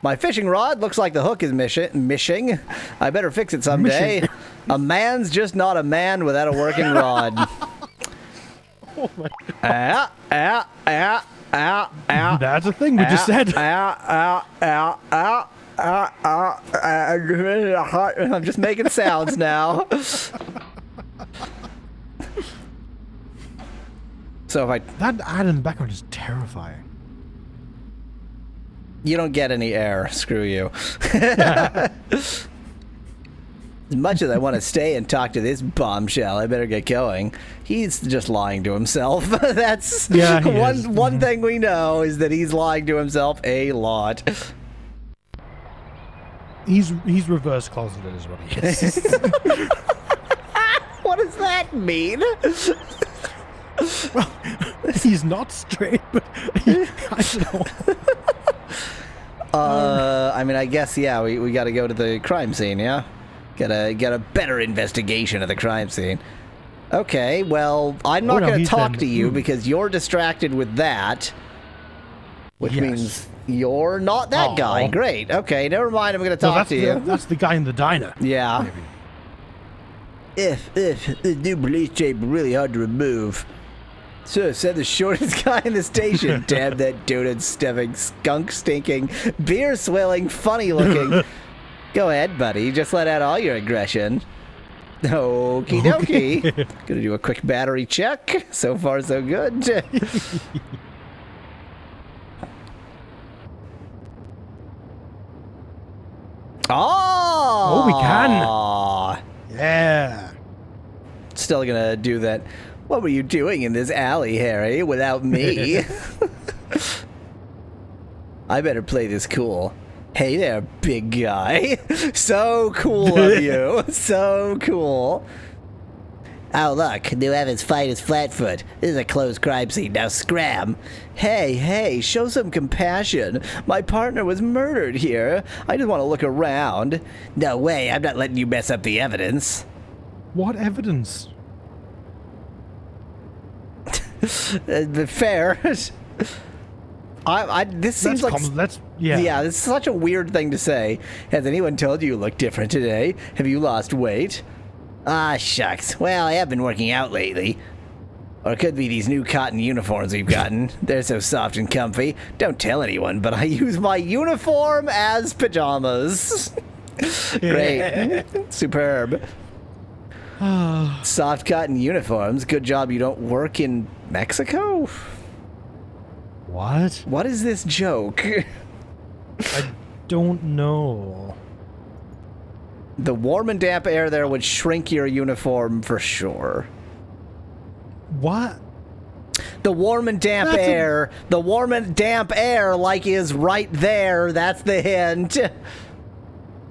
S3: My fishing rod looks like the hook is missing. I better fix it someday. A man's just not a man without a working rod.
S2: Oh my God. That's a thing we just said.
S3: I'm just making sounds now. So if I...
S2: That ad in the background is terrifying.
S3: You don't get any air. Screw you. As much as I want to stay and talk to this bombshell, I better get going. He's just lying to himself. That's one thing we know is that he's lying to himself a lot.
S2: He's reverse closeted is what he is.
S3: What does that mean?
S2: Well, he's not straight, but I don't know.
S3: I mean, I guess, yeah, we got to go to the crime scene, yeah? Get a better investigation of the crime scene. Okay, well, I'm not going to talk to you because you're distracted with that. Which means you're not that guy. Great. Okay, never mind. I'm going to talk to you.
S2: That's the guy in the diner.
S3: Yeah.
S2: Maybe.
S3: If the new police tape really hard to remove. So said the shortest guy in the station. Damn that donut stuffing, skunk stinking, beer swilling, funny looking. Go ahead, buddy. Just let out all your aggression. Okie dokie. Gonna do a quick battery check. So far, so good. Oh,
S2: we can. Yeah.
S3: Still gonna do that. What were you doing in this alley, Harry, without me? I better play this cool. Hey there, big guy. So cool of you. So cool. Oh, look. New Evans fight is Flatfoot. This is a closed crime scene. Now scram. Hey, show some compassion. My partner was murdered here. I just want to look around. No way. I'm not letting you mess up the evidence.
S2: What evidence?
S3: Fair. This seems like... Yeah, this is such a weird thing to say. Has anyone told you you look different today? Have you lost weight? Ah, shucks. Well, I have been working out lately. Or it could be these new cotton uniforms we've gotten. They're so soft and comfy. Don't tell anyone, but I use my uniform as pajamas. Great. Superb. Soft cotton uniforms. Good job you don't work in Mexico?
S2: What?
S3: What is this joke?
S2: I don't know.
S3: The warm and damp air there would shrink your uniform for sure.
S2: What?
S3: The warm and damp air. The warm and damp air, like, is right there. That's the hint.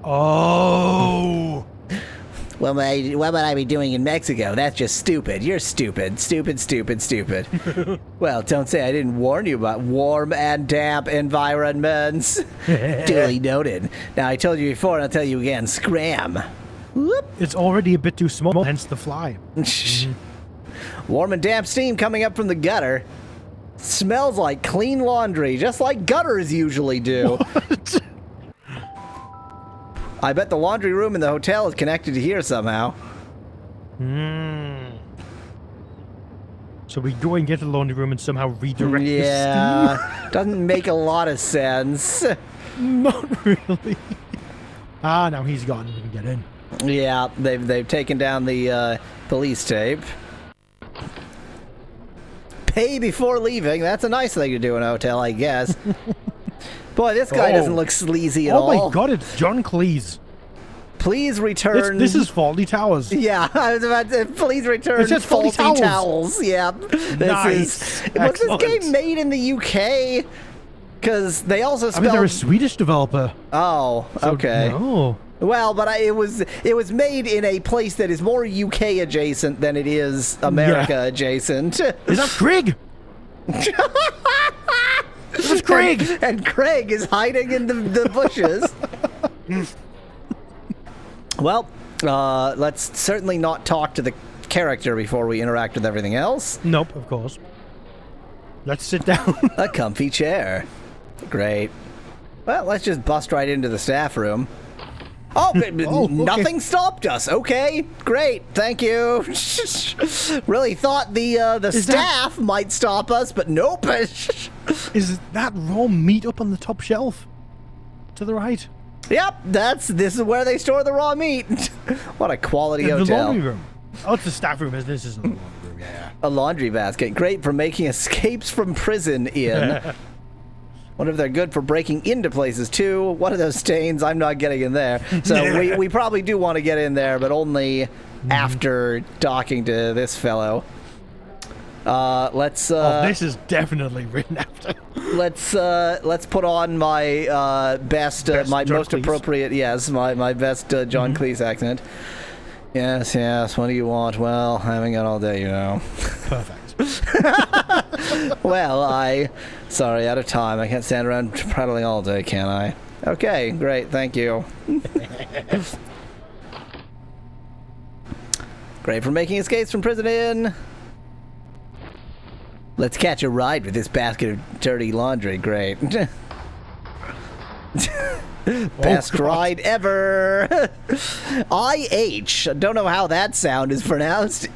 S2: Oh.
S3: What would I be doing in Mexico? That's just stupid. You're stupid. Stupid. Well, don't say I didn't warn you about warm and damp environments. Duly noted. Now, I told you before, and I'll tell you again. Scram. Whoop.
S2: It's already a bit too small, hence the fly.
S3: Warm and damp steam coming up from the gutter. Smells like clean laundry, just like gutters usually do.
S2: What?
S3: I bet the laundry room in the hotel is connected to here somehow.
S2: So we go and get to the laundry room and somehow redirect the steam?
S3: Doesn't make a lot of sense.
S2: Not really. Now he's gone. We can get in.
S3: Yeah, they've taken down the police tape. Pay before leaving. That's a nice thing to do in a hotel, I guess. Boy, this guy doesn't look sleazy at all.
S2: Oh my god, it's John Cleese.
S3: Please return...
S2: This is Faulty Towers.
S3: Yeah, I was about to... Please return Faulty Towels. Yeah.
S2: Nice.
S3: Was this game made in the UK? Because they also spelled...
S2: I mean, they're a Swedish developer.
S3: Oh, okay.
S2: No.
S3: Well, but it was made in a place that is more UK adjacent than it is America adjacent.
S2: Is that Craig? It's Craig!
S3: And Craig is hiding in the bushes. Well, let's certainly not talk to the character before we interact with everything else.
S2: Nope, of course. Let's sit down.
S3: A comfy chair. Great. Well, let's just bust right into the staff room. Oh,
S2: Oh, okay.
S3: nothing stopped us. Okay, great, thank you. Really thought the staff might stop us, but nope.
S2: Is that raw meat up on the top shelf? To the right?
S3: Yep, this is where they store the raw meat. What a quality
S2: The
S3: hotel.
S2: laundry room. Oh, it's the staff room. This isn't the laundry room. Yeah.
S3: A laundry basket, great for making escapes from prison in. Wonder if they're good for breaking into places too. One of those stains, I'm not getting in there. So we probably do want to get in there, but only after talking to this fellow. Let's.
S2: This is definitely written after.
S3: Let's put on my best my
S2: John
S3: most
S2: Cleese.
S3: appropriate, yes, my best John Cleese accent. Yes, what do you want? Well, I haven't got all day, you know.
S2: Perfect.
S3: Well, sorry, out of time. I can't stand around prattling all day, can I? Okay, great, thank you. Great for making escapes from prison in. Let's catch a ride with this basket of dirty laundry. Great. Best ride ever. IH. Don't know how that sound is pronounced.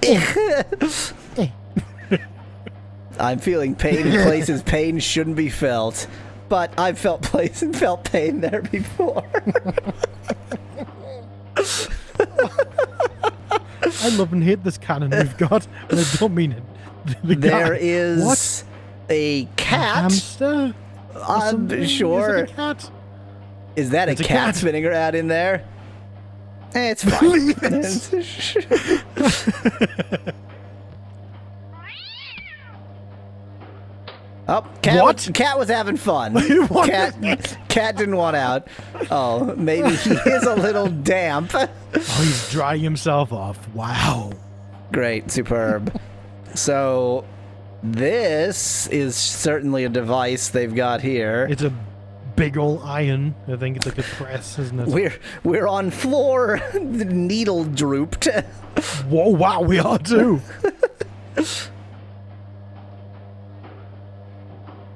S3: I'm feeling pain in places pain shouldn't be felt, but I've felt pain there before.
S2: I love and hate this cannon we've got, and I don't mean it.
S3: There is a cat.
S2: A hamster?
S3: I'm sure.
S2: Is it a cat?
S3: Is that
S2: It's
S3: a
S2: a
S3: cat
S2: cat.
S3: spinning around in there? It's fine.
S2: Leave it.
S3: Oh, cat!
S2: What?
S3: Cat was having fun.
S2: What?
S3: Cat didn't want out. Oh, maybe he is a little damp.
S2: Oh, he's drying himself off. Wow.
S3: Great, superb. So, this is certainly a device they've got here.
S2: It's a big ol' iron. I think it's like a press, isn't it?
S3: We're on floor. The needle drooped.
S2: Whoa, wow, we are too.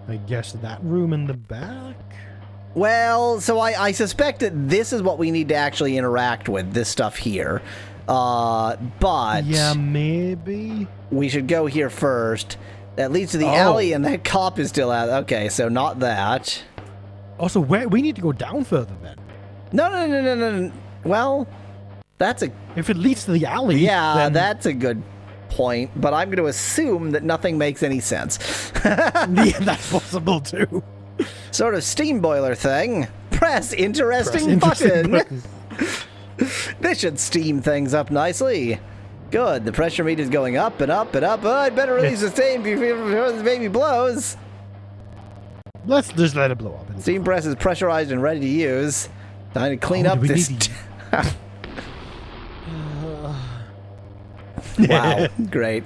S2: I guess that room in the back?
S3: Well, so I suspect that this is what we need to actually interact with, this stuff here. But
S2: Yeah, maybe.
S3: we should go here first. That leads to the
S2: Oh.
S3: alley, and that cop is still out. Okay, so not that.
S2: Also, we need to go down further then.
S3: No. Well, that's a
S2: If it leads to the alley,
S3: yeah,
S2: then
S3: that's a good point. But I'm going to assume that nothing makes any sense.
S2: yeah, that's possible too.
S3: Sort of steam boiler thing. Press interesting
S2: Press interesting
S3: button. This should steam things up nicely. Good. The pressure meter is going up and up and up. Oh, I'd better release the steam before this baby blows.
S2: Let's just let it blow up. It'll
S3: Steam press is pressurized and ready to use. Time to clean
S2: Oh,
S3: up
S2: do we
S3: this.
S2: need
S3: Wow. Great.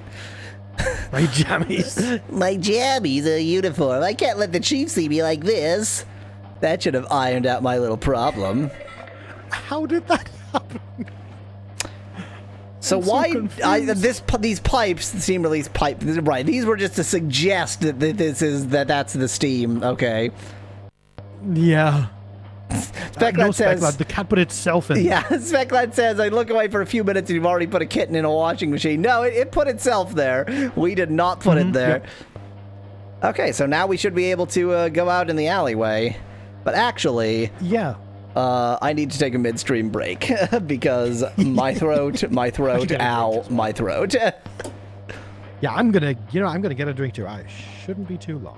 S2: My jammies.
S3: My jammies are uniform. I can't let the chief see me like this. That should have ironed out my little problem.
S2: How did that happen?
S3: So
S2: I'm so
S3: why
S2: confused.
S3: these pipes, the steam release pipe, right? These were just to suggest that that's the steam. Okay.
S2: Yeah.
S3: Speclad says.
S2: Speclad, the cat put itself in.
S3: Yeah, Speclad says, I look away for a few minutes and you've already put a kitten in a washing machine. No, it put itself there. We did not put it there.
S2: Yeah.
S3: Okay, so now we should be able to go out in the alleyway. But actually,
S2: Yeah.
S3: I need to take a midstream break because my throat, ow, my throat.
S2: Yeah, I'm gonna get a drink too. I shouldn't be too long.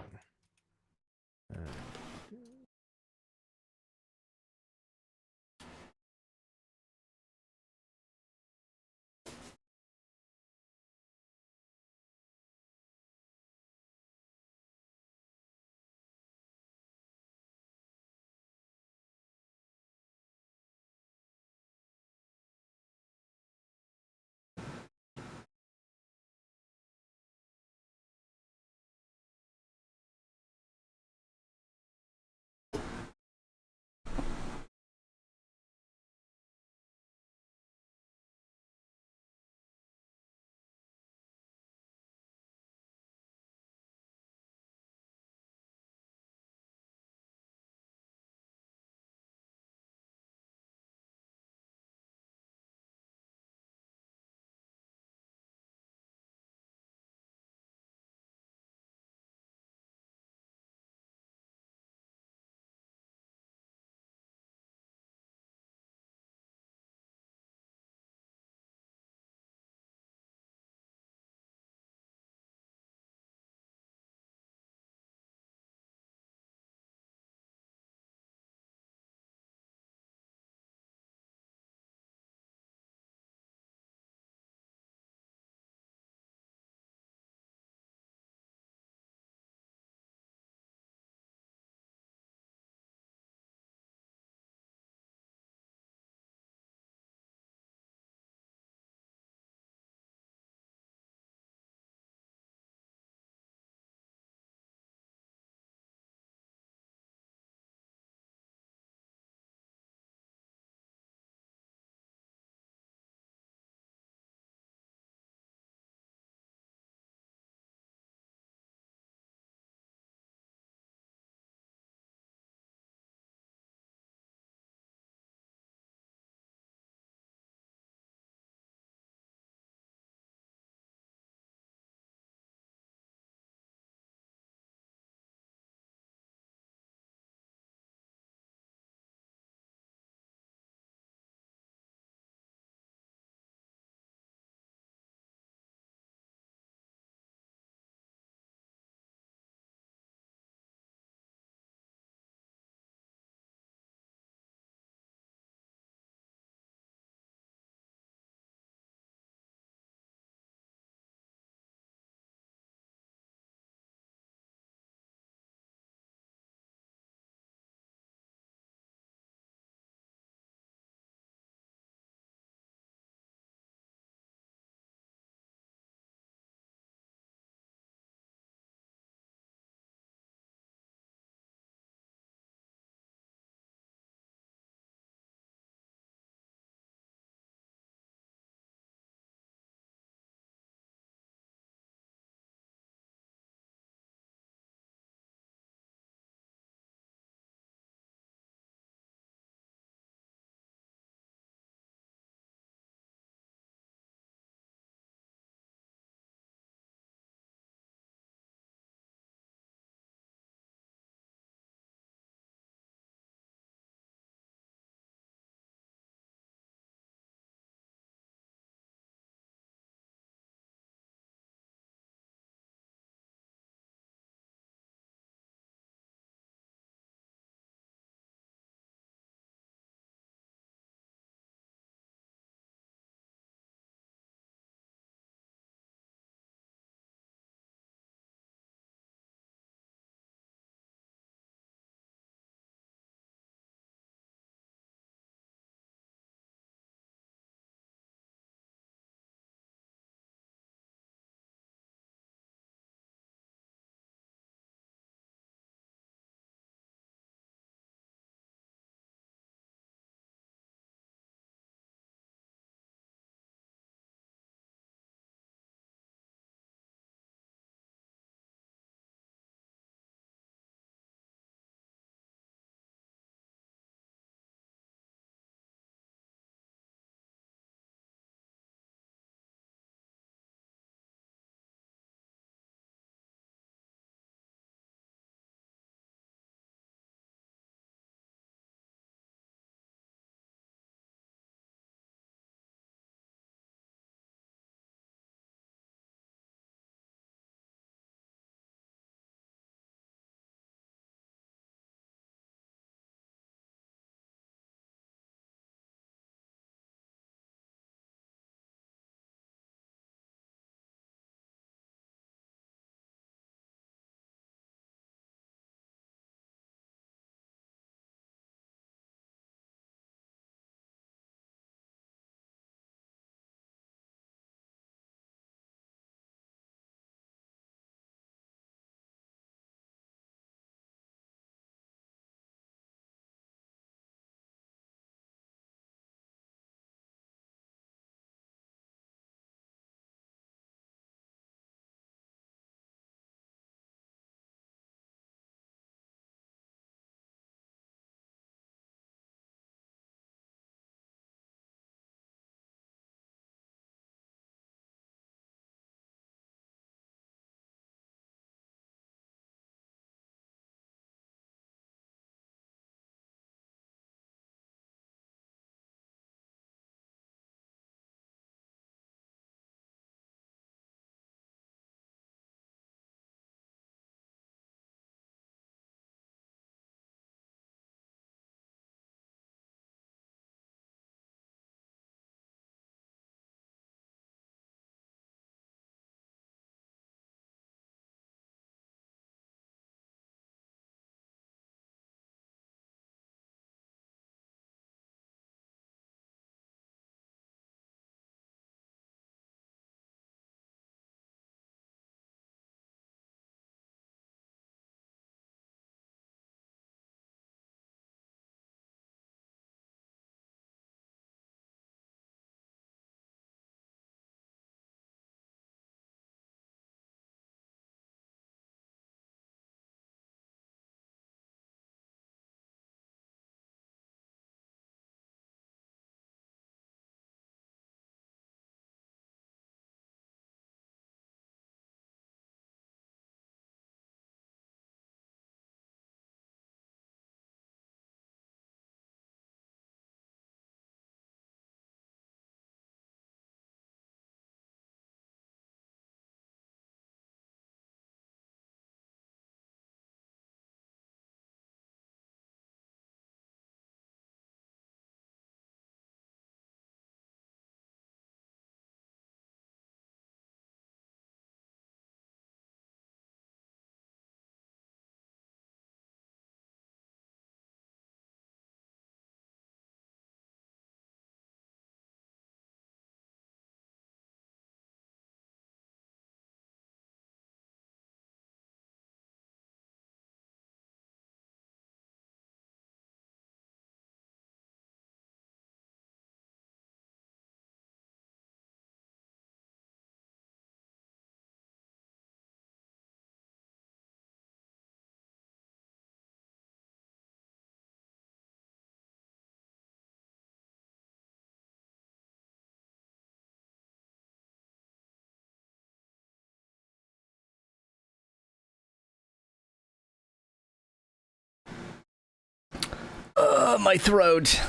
S1: My throat.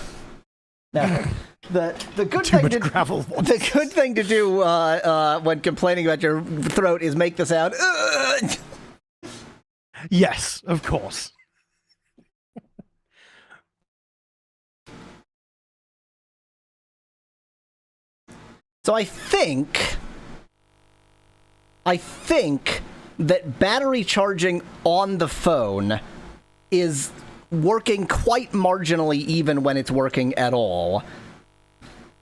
S1: No. The good
S2: Too
S1: thing
S2: much
S1: to
S2: gravel.
S1: the good thing to do when complaining about your throat is make the sound.
S2: Yes, of course.
S1: So I think that battery charging on the phone is working quite marginally even when it's working at all.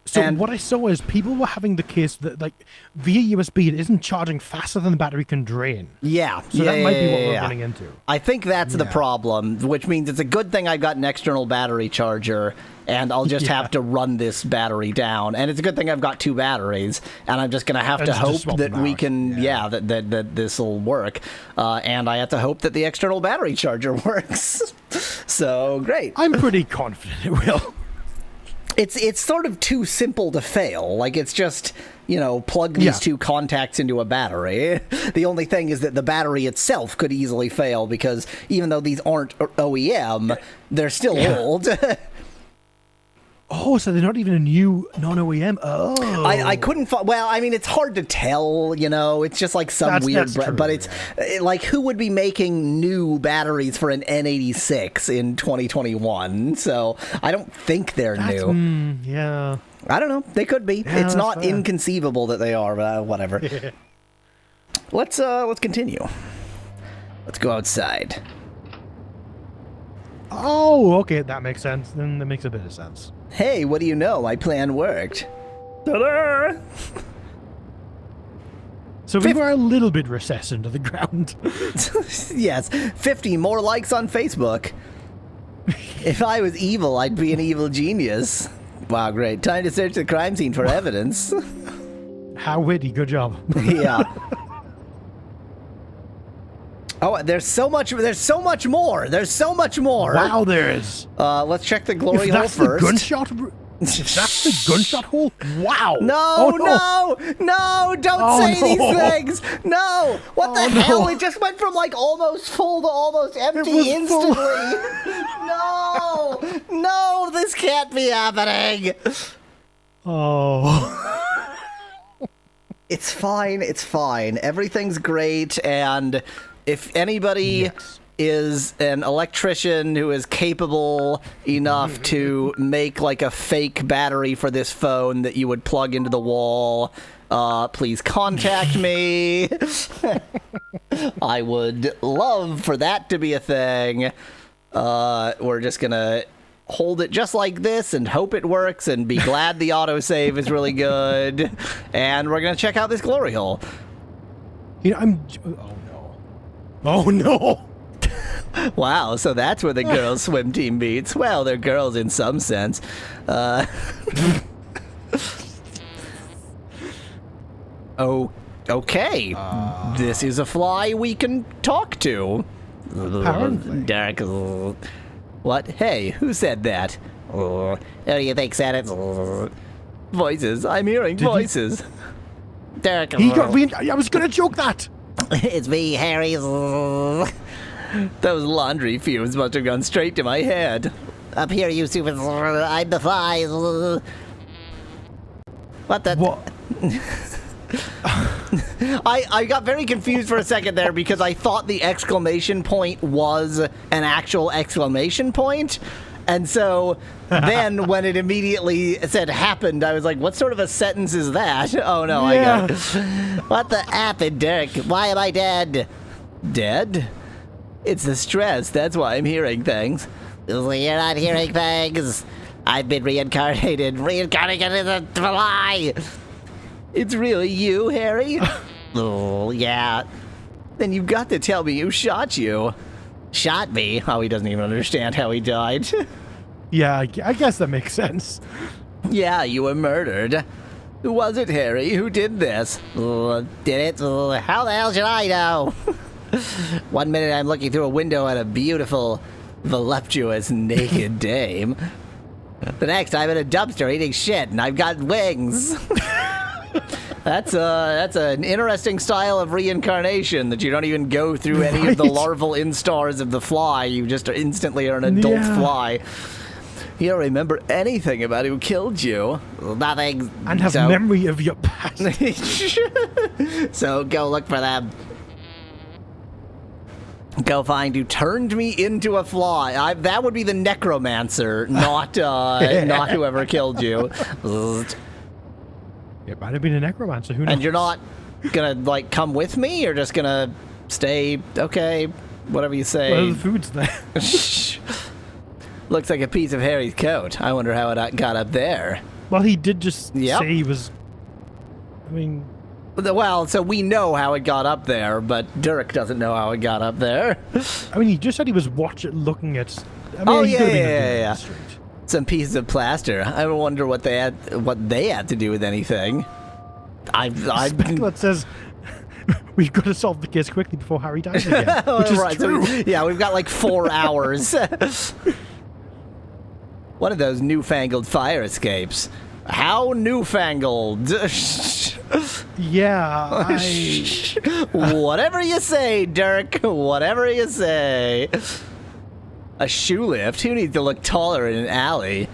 S2: So
S1: And-
S2: what I saw is people were having the case that, like, via USB, it isn't charging faster than the battery can drain.
S1: Yeah.
S2: So that might be what we're
S1: yeah.
S2: running into.
S1: I think that's the
S2: Yeah.
S1: problem, which means it's a good thing I've got an external battery charger, and I'll just have to run this battery down. And it's a good thing I've got 2 batteries, and I'm just going to have
S2: And
S1: to
S2: just
S1: hope
S2: swap
S1: that
S2: them
S1: we
S2: out.
S1: can, that this will work. And I have to hope that the external battery charger works. So, great.
S2: I'm pretty confident it will.
S1: It's sort of too simple to fail. Like, it's just, plug these 2 contacts into a battery. The only thing is that the battery itself could easily fail because even though these aren't OEM, they're still old.
S2: Oh, so they're not even a new non-OEM? Oh.
S1: I couldn't well, I mean, it's hard to tell, it's just like some weird
S2: that's true,
S1: but it's like, who would be making new batteries for an N86 in 2021? So I don't think they're new.
S2: Yeah.
S1: I don't know. They could be.
S2: Yeah,
S1: It's
S2: that's
S1: not
S2: fair.
S1: inconceivable that they are, but whatever. Let's continue. Let's go outside.
S2: Oh, okay, that makes sense. Then that makes a bit of sense.
S1: Hey, what do you know? My plan worked. Ta-da!
S2: So we were a little bit recessed into the ground.
S1: Yes, 50 more likes on Facebook. If I was evil, I'd be an evil genius. Wow, great. Time to search the crime scene for evidence.
S2: How witty, good job.
S1: Yeah. Oh, there's so much more. There's so much more.
S2: Wow, there is.
S1: Let's check the glory
S2: If
S1: hole
S2: that's the
S1: first.
S2: gunshot... If that's the gunshot hole? Wow.
S1: No,
S2: Oh,
S1: no, don't
S2: Oh,
S1: say
S2: no.
S1: these things. No, what the
S2: Oh,
S1: hell?
S2: no.
S1: It just went from like almost full to almost empty
S2: was
S1: instantly.
S2: full.
S1: No, this can't be happening.
S2: Oh.
S1: It's fine. Everything's great, and if anybody is an electrician who is capable enough to make like a fake battery for this phone that you would plug into the wall, please contact me. I would love for that to be a thing. We're just gonna hold it just like this and hope it works and be glad the autosave is really good. And we're gonna check out this glory hole.
S2: Oh, no. Oh, no.
S1: Wow, so that's where the girls' swim team meets. Well, they're girls in some sense. Oh, okay. This is a fly we can talk to.
S2: Apparently.
S1: Dark. What? Hey, who said that? Who do you think said it? Voices. I'm hearing voices. Dark.
S2: He got I was going to joke that.
S1: It's me, Harry. Those laundry fumes must have gone straight to my head. Up here, you stupid. I'm the fly. What the?
S2: What?
S1: I got very confused for a second there because I thought the exclamation point was an actual exclamation point. And so then when it immediately said happened, I was like, what sort of a sentence is that? Oh no, I got it. What the happened, Dirk? Why am I dead? Dead? It's the stress. That's why I'm hearing things. You're not hearing things. I've been reincarnated in a fly. It's really you, Harry? Oh, yeah. Then you've got to tell me who shot you. Shot me? Oh, he doesn't even understand how he died.
S2: Yeah, I guess that makes sense.
S1: Yeah, you were murdered. Who was it, Harry? Who did this? Did it? How the hell should I know? 1 minute I'm looking through a window at a beautiful, voluptuous, naked dame. The next I'm in a dumpster eating shit and I've got wings. That's an interesting style of reincarnation that you don't even go through any of the larval instars of the fly. You just instantly are an adult fly.
S3: You don't remember anything about who killed you.
S1: Nothing.
S2: And have memory of your past.
S1: So go look for them. Go find who turned me into a fly. That would be the necromancer, not not whoever killed you.
S2: It might have been a necromancer. Who knows?
S1: And you're not gonna like come with me? You're just gonna stay? Okay, whatever you say.
S2: Well, the food's there.
S3: Looks like a piece of Harry's coat. I wonder how it got up there.
S2: Well, he did just
S1: Yep.
S2: say he was. I mean,
S1: Well, so we know how it got up there, but Dirk doesn't know how it got up there.
S2: he just said he was looking at. I mean,
S1: Oh,
S2: he
S1: yeah,
S2: could have been
S1: yeah,
S2: looking at
S1: yeah.
S2: the street.
S3: Some pieces of plaster. I wonder what they had to do with anything.
S2: Speculate says we've got to solve the case quickly before Harry dies again, which is
S1: Right,
S2: true.
S1: so yeah, we've got like 4 hours.
S3: One of those newfangled fire escapes.
S1: How newfangled.
S2: Yeah,
S1: Whatever you say, Dirk. Whatever you say.
S3: A shoe lift? Who needs to look taller in an alley?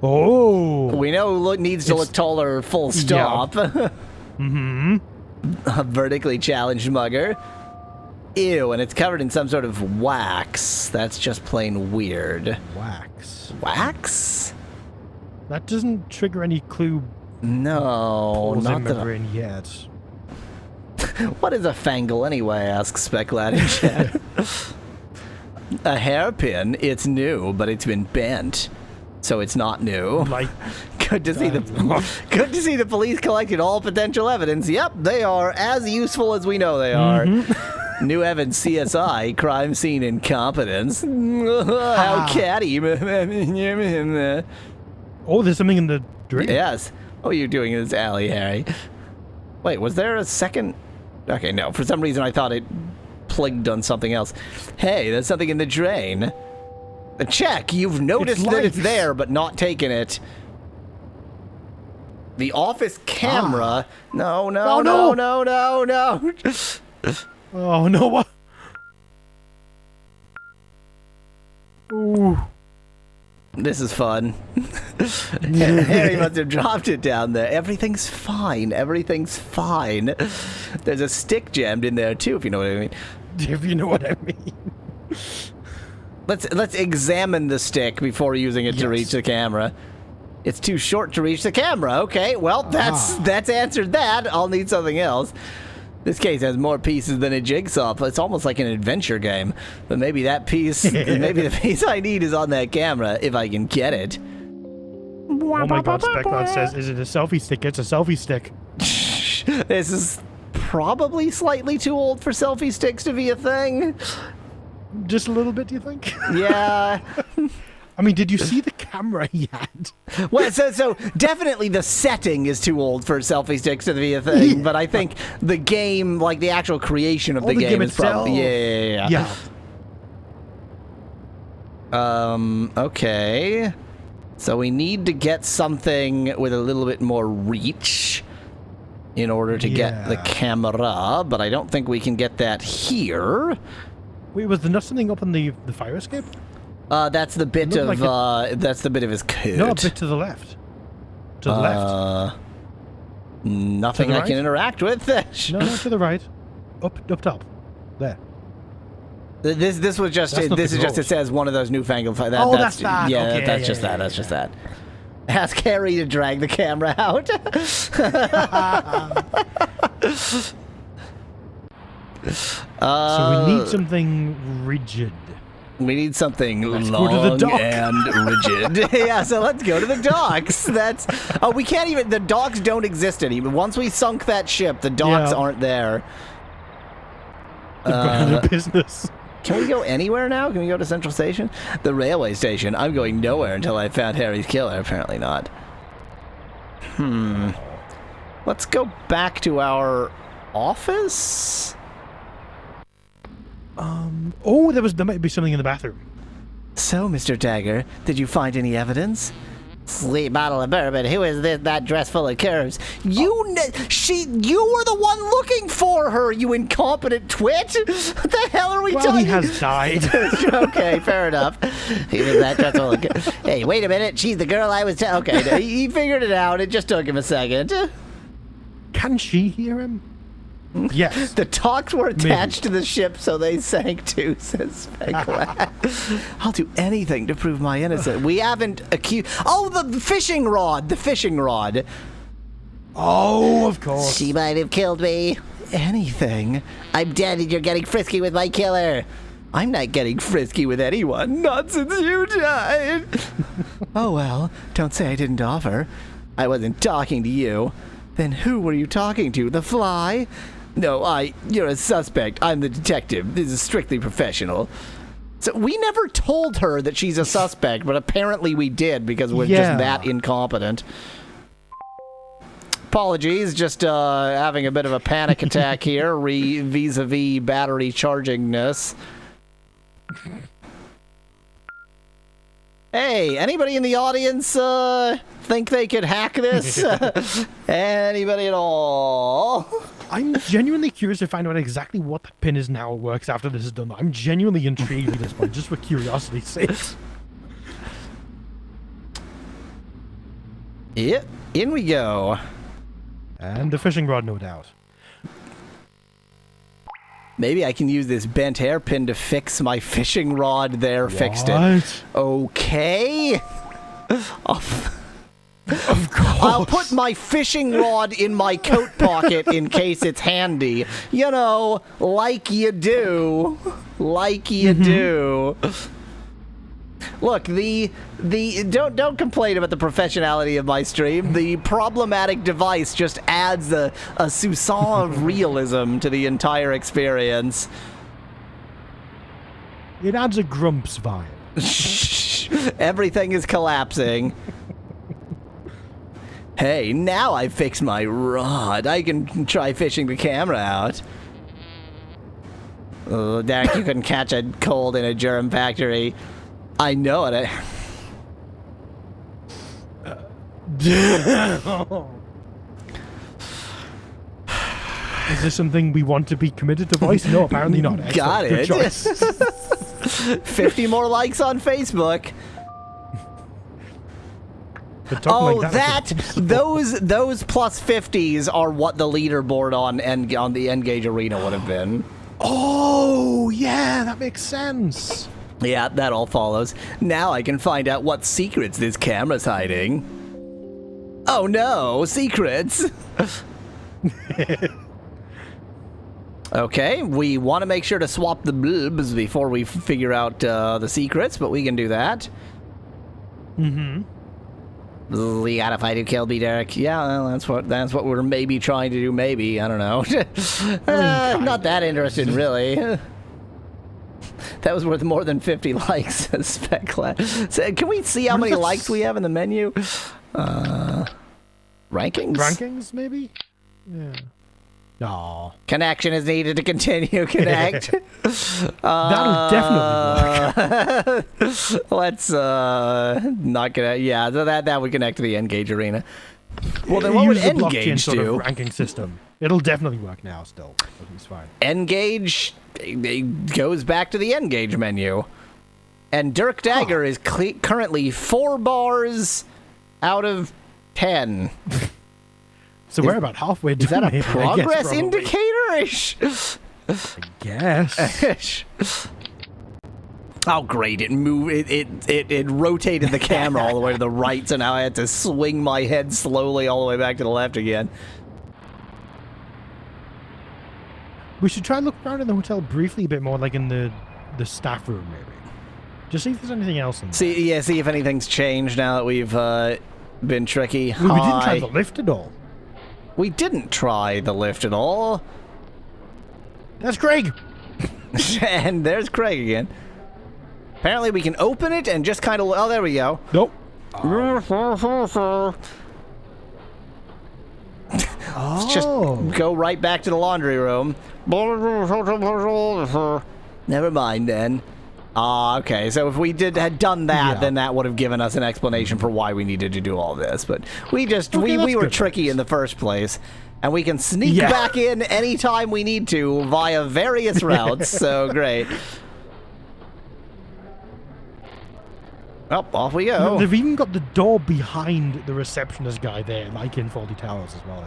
S2: Oh.
S1: We know who needs to look taller, full stop.
S2: Mm-hmm.
S3: A vertically challenged mugger. Ew, and it's covered in some sort of wax. That's just plain weird.
S2: Wax.
S3: Wax?
S2: That doesn't trigger any clue
S3: No,
S2: holes
S3: not
S2: in my
S3: that.
S2: brain yet.
S3: What is a fangle anyway? Asks Speculat in chat. A hairpin. It's new, but it's been bent, so it's not new.
S2: Like,
S3: Good to see the police collected all potential evidence. Yep, they are as useful as we know they are. New evidence, CSI, crime scene incompetence. How catty.
S2: oh, there's something in the drink.
S3: Yes. What are you doing in this alley, Harry? Wait, was there a second? Okay, no. For some reason, I thought it plugged on something else. Hey, there's something in the drain. Check. You've noticed that it's
S2: lights.
S3: there, but not taken it. The office camera. No.
S2: Oh, no.
S3: No.
S2: Oh no! What? Ooh.
S3: This is fun. Harry must have dropped it down there. Everything's fine. Everything's fine. There's a stick jammed in there too, if you know what I mean.
S2: If you know what I mean.
S3: Let's examine the stick before using it to
S2: Yes.
S3: reach the camera. It's too short to reach the camera. Okay, well that's answered that. I'll need something else. This case has more pieces than a jigsaw. It's almost like an adventure game. But maybe that piece, maybe the piece I need is on that camera if I can get it.
S2: Oh my god, Speculate says, is it a selfie stick? It's a selfie stick.
S3: This is probably slightly too old for selfie sticks to be a thing.
S2: Just a little bit, do you think?
S3: Yeah.
S2: I mean, did you see the camera he had?
S3: Well, so definitely the setting is too old for selfie sticks to be a thing, but I think the game, like the actual creation of the game is probably... Yeah. Okay. So we need to get something with a little bit more reach in order to get the camera, but I don't think we can get that here.
S2: Wait, was there not something up on the fire escape?
S3: That's the bit
S2: It
S3: of
S2: looked
S3: that's the bit of his coat.
S2: No, a bit to the left. To the left.
S3: Nothing
S2: To the
S3: I can
S2: right?
S3: interact with.
S2: No, to the right. Up top. There.
S3: This was just
S2: That's not
S3: this
S2: the
S3: is just
S2: goat.
S3: it says one of those newfangled.
S2: That's that.
S3: Yeah,
S2: Okay,
S3: that's
S2: yeah,
S3: just
S2: yeah,
S3: that.
S2: yeah,
S3: That's just
S2: yeah,
S3: that. Ask Harry to drag the camera out.
S2: So we need something rigid.
S3: We need something
S2: Let's
S3: long
S2: go to the dock.
S3: and rigid. Yeah, so let's go to the docks. We can't even. The docks don't exist anymore. Once we sunk that ship, the docks
S2: Yeah.
S3: aren't there.
S2: They've gone out of business.
S3: Can we go anywhere now? Can we go to Central Station? The railway station. I'm going nowhere until I found Harry's killer. Apparently not. Let's go back to our office.
S2: Oh, there might be something in the bathroom.
S3: So, Mr. Dagger, did you find any evidence? Sweet bottle of bourbon. Who is this? That dress full of curves. You
S1: You were the one looking for her, you incompetent twit. What the hell are we
S2: Well,
S1: talking?
S2: he has died.
S1: Okay, fair enough. Hey, wait a minute. She's the girl I was. Okay, he figured it out. It just took him a second.
S2: Can she hear him? Yes.
S1: The talks were attached to the ship, so they sank too, says Specklad. I'll do anything to prove my innocence. We haven't accused. Oh, the fishing rod. The fishing rod.
S2: Oh, of course.
S1: She might have killed me. Anything. I'm dead and you're getting frisky with my killer. I'm not getting frisky with anyone. Not since you died. Oh, well. Don't say I didn't offer. I wasn't talking to you. Then who were you talking to? The fly? No, you're a suspect. I'm the detective. This is strictly professional. So we never told her that she's a suspect, but apparently we did because we're just that incompetent. Apologies, just having a bit of a panic attack here, vis-a-vis battery chargingness. Hey, anybody in the audience think they could hack this? Anybody at all?
S2: I'm genuinely curious to find out exactly what that pin is now works after this is done. I'm genuinely intrigued at this point, just for curiosity's sake.
S1: Yep, in we go.
S2: And the fishing rod, no doubt.
S1: Maybe I can use this bent hairpin to fix my fishing rod there. Fixed it. Okay.
S2: Of course.
S1: I'll put my fishing rod in my coat pocket in case it's handy. You know, like you do. Like you do. Look, don't complain about the professionality of my stream. The problematic device just adds a soupçon of realism to the entire experience.
S2: It adds a Grumps vibe.
S1: Everything is collapsing. Hey, now I fixed my rod. I can try fishing the camera out. Oh, Derek, you couldn't catch a cold in a germ factory. I know it.
S2: Is this something we want to be committed to voice? No, apparently not. Excellent.
S1: Got
S2: Good
S1: it.
S2: choice.
S1: 50 more likes on Facebook.
S2: Oh,
S1: those plus 50s are what the leaderboard on the N-Gage Arena would have been.
S2: Oh, yeah, that makes sense.
S1: Yeah, that all follows. Now I can find out what secrets this camera's hiding. Oh no, secrets! Okay, we want to make sure to swap the bulbs before we figure out the secrets, but we can do that.
S2: Mm-hmm.
S1: We gotta find who killed me, Derek. Yeah, well, that's what we're maybe trying to do. Maybe, I don't know. Not that interested, really. That was worth more than 50 likes. Specklad. So, can we see how many likes we have in the menu? Rankings.
S2: Rankings, maybe. Yeah. No.
S1: Connection is needed to continue. Connect.
S2: That'll definitely work.
S1: Let's not connect. Yeah, so that would connect to the N-Gage Arena. Well, then what would N-Gage
S2: sort
S1: do?
S2: Of ranking system. It'll definitely work now. Still, it's fine.
S1: N-Gage it goes back to the N-Gage menu, and Dirk Dagger is currently 4 bars out of 10.
S2: So we're about halfway done.
S1: Is that a
S2: maybe,
S1: progress indicator-ish?
S2: I guess.
S1: Oh, great. It moved. It rotated the camera all the way to the right, so now I had to swing my head slowly all the way back to the left again.
S2: We should try and look around in the hotel briefly a bit more, like in the staff room, maybe. Just see if there's anything else in there.
S1: See if anything's changed now that we've been tricky.
S2: We didn't try the lift at all.
S1: We didn't try the lift at all.
S2: That's Craig.
S1: And there's Craig again. Apparently we can open it and just kind of... Oh, there we go.
S2: Nope.
S1: Let's just go right back to the laundry room. Never mind then. Okay. So if we had done that, then that would have given us an explanation for why we needed to do all this. But we were tricky in the first place. And we can sneak back in anytime we need to via various routes, so great. Oh, off we go.
S2: They've even got the door behind the receptionist guy there, like in Faulty Towers as well.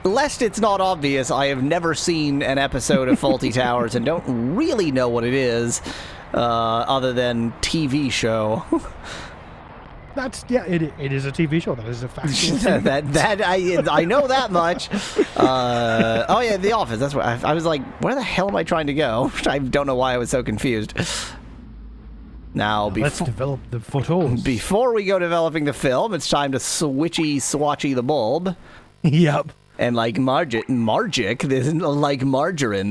S1: Lest it's not obvious, I have never seen an episode of Faulty Towers and don't really know what it is, other than TV show.
S2: It is a TV show. That is a fact.
S1: I know that much. Oh yeah, The Office. That's where I was like, where the hell am I trying to go? I don't know why I was so confused. Now,
S2: let's develop the photos.
S1: Before we go developing the film, it's time to swatchy the bulb.
S2: Yep.
S1: And like margarine,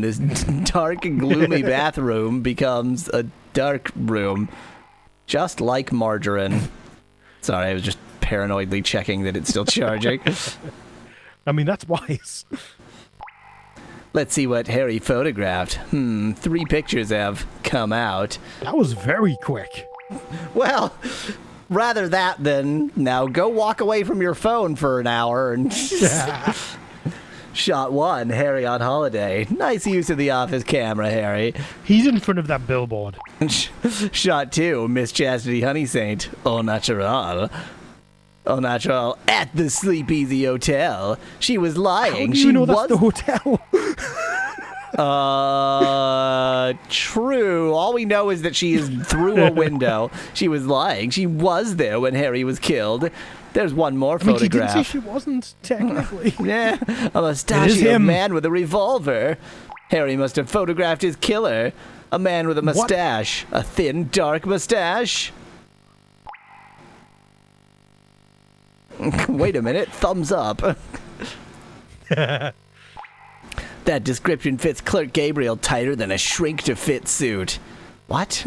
S1: this dark and gloomy bathroom becomes a dark room, just like margarine. Sorry, I was just paranoidly checking that it's still charging.
S2: I mean, that's wise.
S1: Let's see what Harry photographed. 3 pictures have come out.
S2: That was very quick.
S1: Well, rather that than now go walk away from your phone for an hour and... Shot 1, Harry on holiday. Nice use of the office camera, Harry.
S2: He's in front of that billboard.
S1: Shot 2, Miss Chastity Honey Saint. Au natural. Au natural at the Sleep Easy Hotel. She was lying.
S2: How do you know that's the hotel?
S1: True. All we know is that she is through a window. She was lying. She was there when Harry was killed. There's one more photograph.
S2: She did say she wasn't, technically.
S1: Yeah, a mustachioed man with a revolver. Harry must have photographed his killer. A man with a mustache. What? A thin, dark mustache. Wait a minute. Thumbs up. That description fits Clerk Gabriel tighter than a shrink-to-fit suit. What?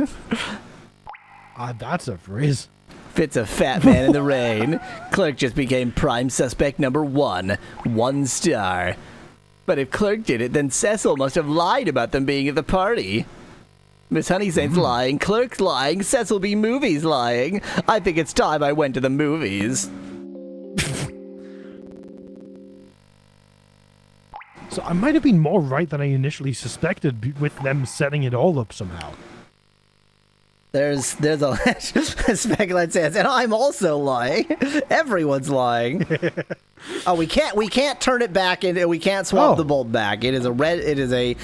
S2: That's a phrase.
S1: Fits a fat man in the rain. Clerk just became prime suspect number 1. 1 star. But if Clerk did it, then Cecil must have lied about them being at the party. Miss Honeysaint's lying, Clerk's lying, Cecil B. Movies lying. I think it's time I went to the movies.
S2: So I might have been more right than I initially suspected with them setting it all up somehow.
S1: There's a speculate says, and I'm also lying. Everyone's lying. Oh, we can't turn it back into. We can't swap the bulb back. It is a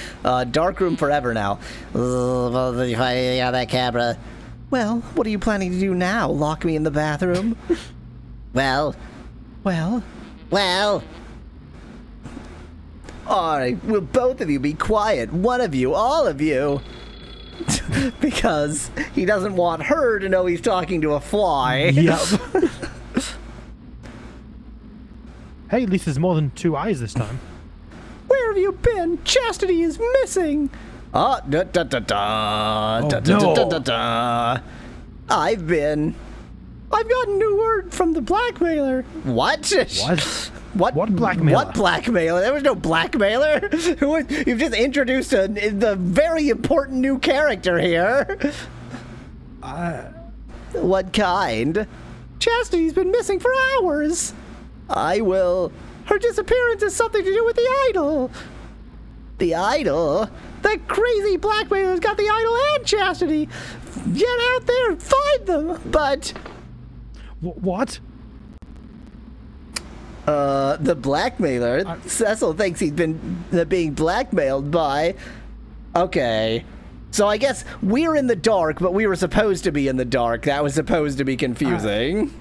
S1: dark room forever now. That camera. Well, what are you planning to do now? Lock me in the bathroom? Well. All right, will both of you be quiet? One of you, all of you. Because he doesn't want her to know he's talking to a fly.
S2: Yep. Hey, at least there's more than 2 eyes this time.
S1: Where have you been? Chastity is missing. I've gotten new word from the blackmailer. What? What blackmailer? What blackmailer? There was no blackmailer. You've just introduced the very important new character here. What kind? Chastity's been missing for hours. Her disappearance has something to do with the idol. The idol? That crazy blackmailer's got the idol and Chastity. Get out there and find them. But...
S2: What?
S1: The blackmailer. Cecil thinks he's been being blackmailed by... Okay. So I guess we're in the dark, but we were supposed to be in the dark. That was supposed to be confusing.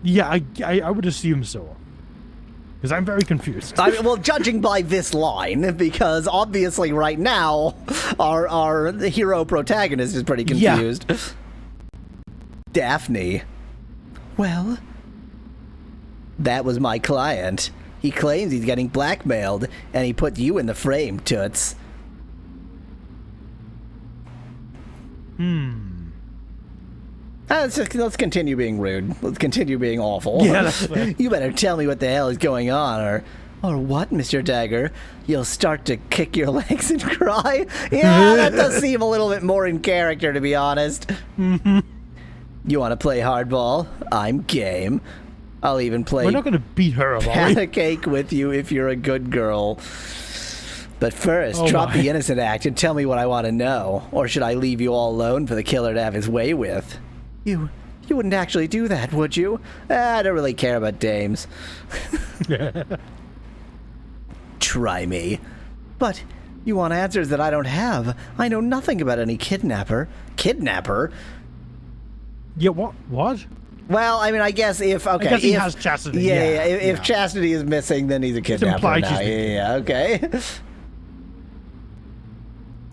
S2: Yeah, I would assume so. Because I'm very confused.
S1: Well, judging by this line, because obviously right now, our hero protagonist is pretty confused. Yeah. Daphne. Well... That was my client. He claims he's getting blackmailed, and he put you in the frame, Toots. Let's continue being rude. Let's continue being awful.
S2: Yeah, that's fair.
S1: You better tell me what the hell is going on, or what, Mr. Dagger? You'll start to kick your legs and cry? Yeah, that does seem a little bit more in character, to be honest. You want to play hardball? I'm game.
S3: I'll even play
S2: We're not going to beat her up, are
S3: pat
S2: we?
S3: a cake with you if you're a good girl. But first, drop the innocent act and tell me what I want to know. Or should I leave you all alone for the killer to have his way with? You wouldn't actually do that, would you? I don't really care about dames. Try me. But you want answers that I don't have. I know nothing about any kidnapper. Kidnapper?
S2: Yeah, what? What?
S1: Well, I mean, I guess if
S2: I guess he has chastity.
S1: Yeah. If chastity is missing, then he's a kidnapper
S2: implied
S1: now.
S2: she's
S1: Yeah, okay.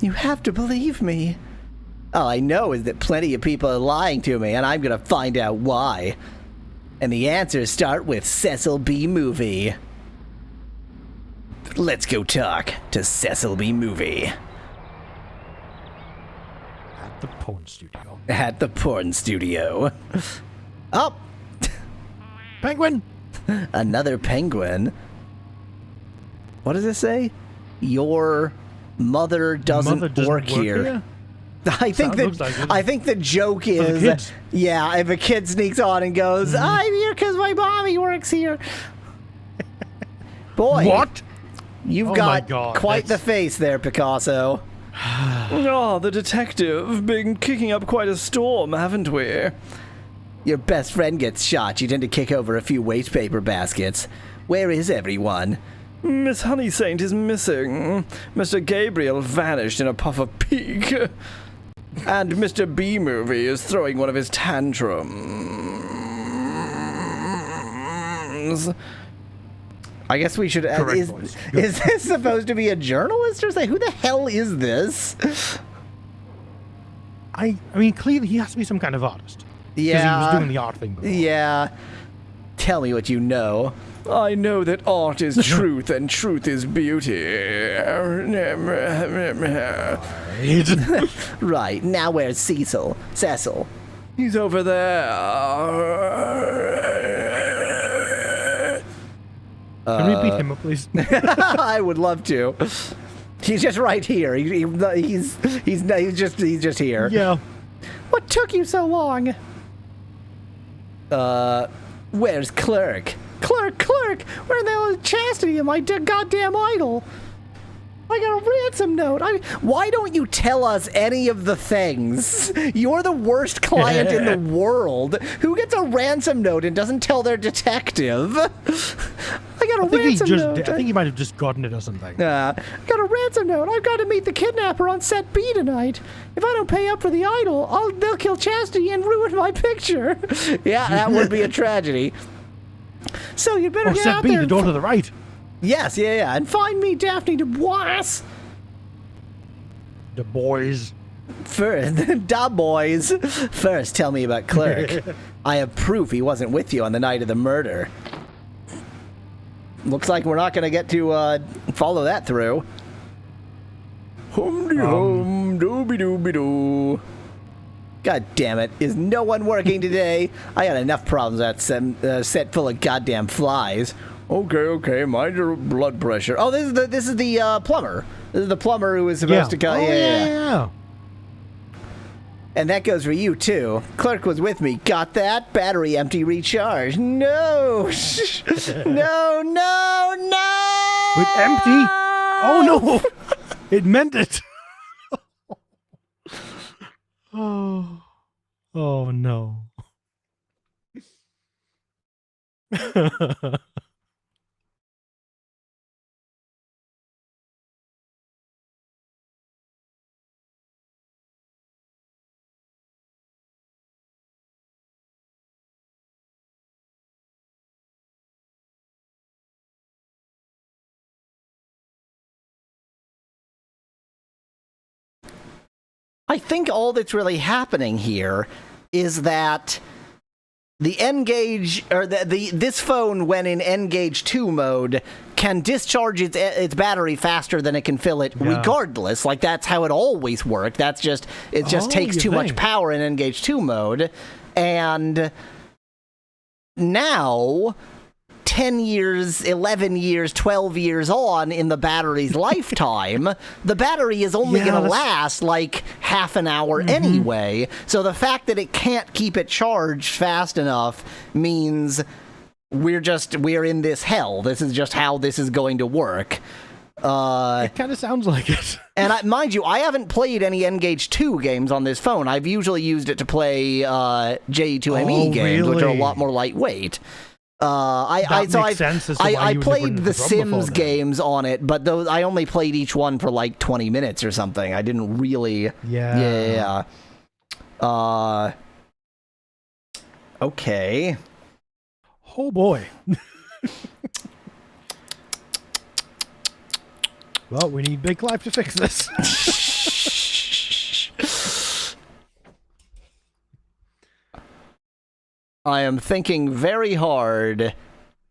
S1: You have to believe me. All I know is that plenty of people are lying to me, and I'm gonna find out why. And the answers start with Cecil B. Movie. Let's go talk to Cecil B. Movie.
S2: At the porn studio.
S3: At the porn studio. Oh!
S2: Penguin!
S1: Another penguin. What does it say? Your mother doesn't work here. I think the joke is, yeah, if a kid sneaks on and goes, I'm here because my mommy works here. Boy,
S2: What?
S1: You've got quite the face there, Picasso.
S3: Oh, the detective. Been kicking up quite a storm, haven't we?
S1: Your best friend gets shot. You tend to kick over a few waste paper baskets. Where is everyone?
S3: Miss Honey Saint is missing. Mr. Gabriel vanished in a puff of pique. And Mr. B Movie is throwing one of his tantrums.
S1: I guess we should. Is this supposed to be a journalist or say who the hell is this?
S2: I mean, clearly he has to be some kind of artist.
S1: Yeah,
S2: because he was doing the art thing before.
S1: Yeah. Tell me what you know.
S3: I know that art is truth and truth is beauty.
S1: Right, now where's Cecil? Cecil.
S3: He's over there.
S2: Can we beat him up, please?
S1: I would love to. He's just right here. He's just here.
S2: Yeah.
S1: What took you so long? Where's Clerk? Clerk! Where the hell is Chastity and my goddamn idol? I got a ransom note. Why don't you tell us any of the things? You're the worst client in the world. Who gets a ransom note and doesn't tell their detective? I got a ransom note.
S2: I think he might have just gotten it or something.
S1: I got a ransom note. I've got to meet the kidnapper on set B tonight. If I don't pay up for the idol, they'll kill Chastity and ruin my picture. Yeah, that would be a tragedy. So you'd better get
S2: set
S1: out
S2: B,
S1: there.
S2: the door to the right.
S1: Yes, yeah. And find me Daphne Dubois.
S2: The boys.
S1: First, da boys. First, tell me about Clerk. I have proof he wasn't with you on the night of the murder. Looks like we're not going to get to follow that through.
S3: Hum dooby dooby doo.
S1: God damn it. Is no one working today? I got enough problems at set full of goddamn flies.
S3: Okay. Mind your blood pressure.
S1: Oh, this is the plumber. This is the plumber who was supposed to come.
S2: Yeah.
S1: And that goes for you, too. Clerk was with me. Got that? Battery empty, recharge. No! No!
S2: With empty? Oh, no! It meant it. Oh, no.
S1: I think all that's really happening here is that the N-Gage, or this phone, when in N-Gage 2 mode, can discharge its battery faster than it can fill it, regardless. Like, that's how it always worked. It just takes too much power in N-Gage 2 mode. And now, 10 years, 11 years, 12 years on in the battery's lifetime, the battery is only going to last like half an hour anyway. So the fact that it can't keep it charged fast enough means we're in this hell. This is just how this is going to work.
S2: It kind of sounds like it.
S1: And mind you, I haven't played any N-Gage 2 games on this phone. I've usually used it to play JE2ME games, which are a lot more lightweight. I played the Sims games on it, but those I only played each one for like 20 minutes or something. I didn't really. Yeah. Okay.
S2: Oh boy. Well, we need Big Clive to fix this.
S1: I am thinking very hard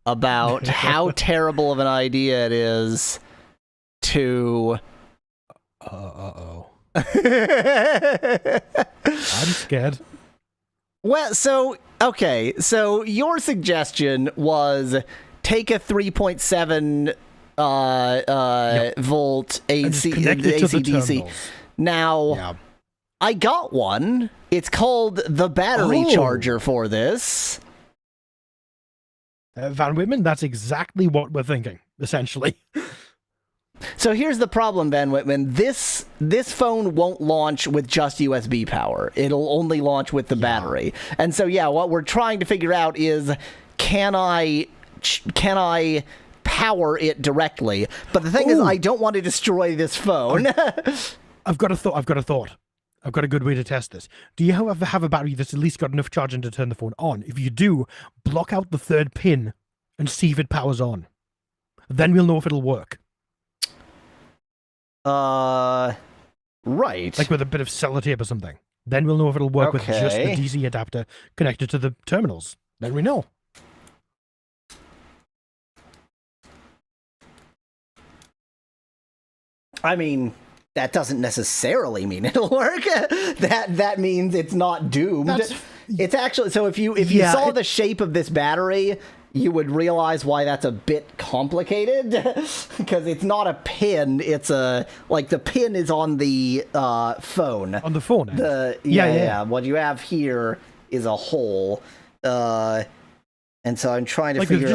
S1: about how terrible of an idea it is to...
S2: Uh-oh. I'm scared.
S1: Well, so your suggestion was take a 3.7 volt AC/DC. Now, I got one. It's called the battery charger for this.
S2: Van Whitman, that's exactly what we're thinking, essentially.
S1: So here's the problem, Van Whitman. This phone won't launch with just USB power. It'll only launch with the battery. And so, what we're trying to figure out is, can I power it directly? But the thing is, I don't want to destroy this phone.
S2: I've got a thought. I've got a good way to test this. Do you ever have a battery that's at least got enough charging to turn the phone on? If you do, block out the third pin and see if it powers on. Then we'll know if it'll work.
S1: Right.
S2: Like with a bit of sellotape or something. Then we'll know if it'll work with just the DC adapter connected to the terminals. Then we know.
S1: I mean, that doesn't necessarily mean it'll work. That means it's not doomed. It's actually, so if you saw the shape of this battery, you would realize why that's a bit complicated, because it's not a pin. It's the pin is on the phone.
S2: On the phone.
S1: What you have here is a hole, and so I'm trying to figure
S2: out.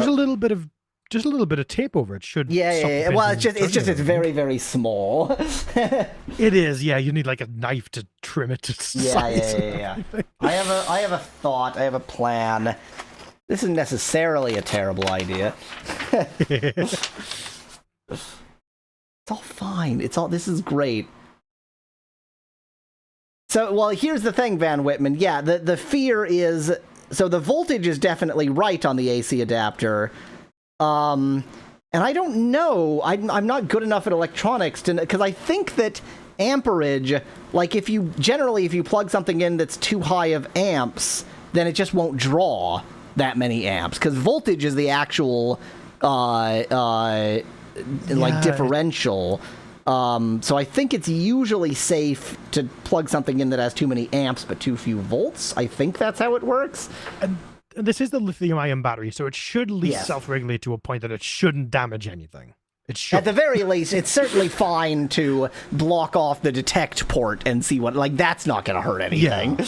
S1: Just
S2: a little bit of tape over it should.
S1: Yeah. Well, it's very, very small.
S2: It is. Yeah, you need like a knife to trim it to size.
S1: Yeah. I have a thought. I have a plan. This isn't necessarily a terrible idea. It's all fine. This is great. So, well, here's the thing, Van Whitman. Yeah, the fear is, so the voltage is definitely right on the AC adapter. And I don't know. I'm not good enough at electronics because I think that amperage, like if you plug something in that's too high of amps, then it just won't draw that many amps, because voltage is the actual differential. So I think it's usually safe to plug something in that has too many amps but too few volts. I think that's how it works.
S2: And this is the lithium-ion battery, so it should at least self-regulate to a point that it shouldn't damage anything. It should.
S1: At the very least, it's certainly fine to block off the detect port and see what, that's not going to hurt anything. Yeah.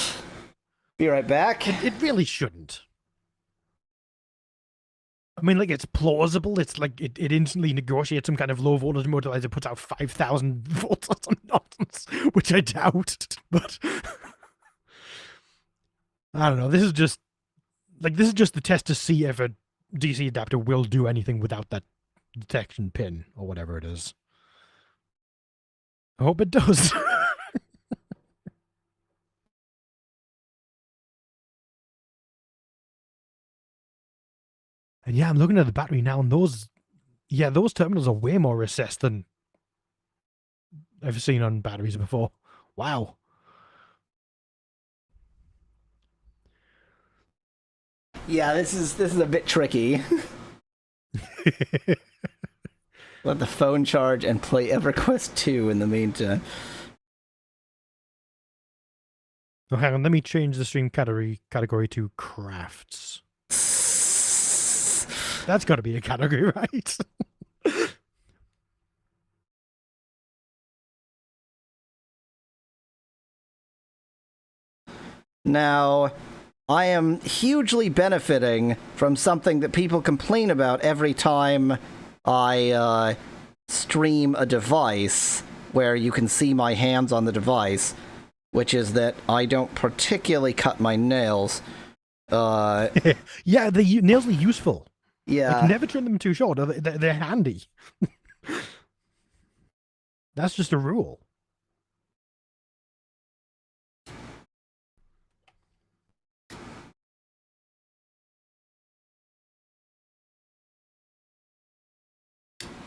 S1: Be right back.
S2: It really shouldn't. I mean, it's plausible. It's it instantly negotiates some kind of low voltage motorizer, puts out 5,000 volts or some nonsense, which I doubt. But I don't know. This is just the test to see if a DC adapter will do anything without that detection pin or whatever it is. I hope it does. And I'm looking at the battery now, and those terminals are way more recessed than I've seen on batteries before. Wow.
S1: Yeah, this is a bit tricky. Let the phone charge and play EverQuest 2 in the meantime.
S2: Oh, hang on, let me change the stream category to crafts. That's got to be a category, right?
S1: Now, I am hugely benefiting from something that people complain about every time I stream a device where you can see my hands on the device, which is that I don't particularly cut my nails.
S2: Yeah, the nails are useful.
S1: Yeah.
S2: Like, never trim them too short. They're handy. That's just a rule.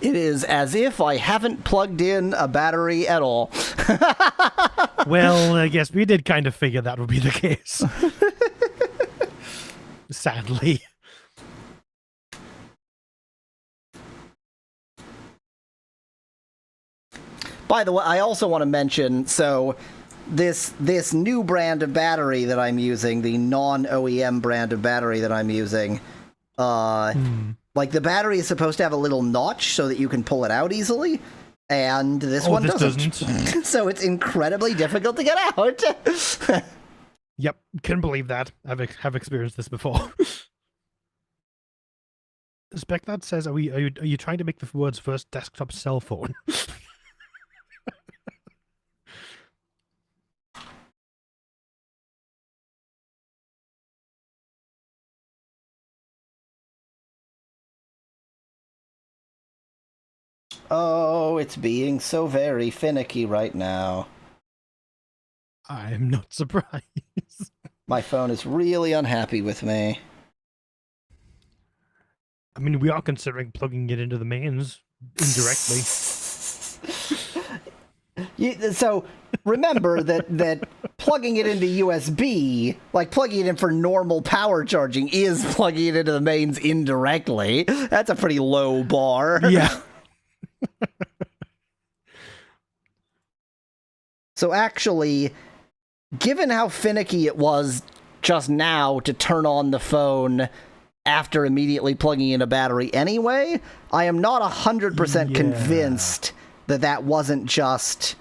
S1: It is as if I haven't plugged in a battery at all.
S2: Well, I guess we did kind of figure that would be the case. Sadly.
S1: By the way, I also want to mention, so this new brand of battery that I'm using, the non-OEM brand of battery that I'm using, like the battery is supposed to have a little notch so that you can pull it out easily, and this one doesn't. So it's incredibly difficult to get out.
S2: Yep, can believe that. Have experienced this before. Spectad says, are you trying to make the world's first desktop cell phone?
S1: Oh, it's being so very finicky right now.
S2: I'm not surprised.
S1: My phone is really unhappy with me.
S2: I mean, we are considering plugging it into the mains indirectly.
S1: So remember that plugging it into USB, like plugging it in for normal power charging, is plugging it into the mains indirectly. That's a pretty low bar.
S2: Yeah.
S1: So actually, given how finicky it was just now to turn on the phone after immediately plugging in a battery anyway, I am not 100% convinced that that wasn't just,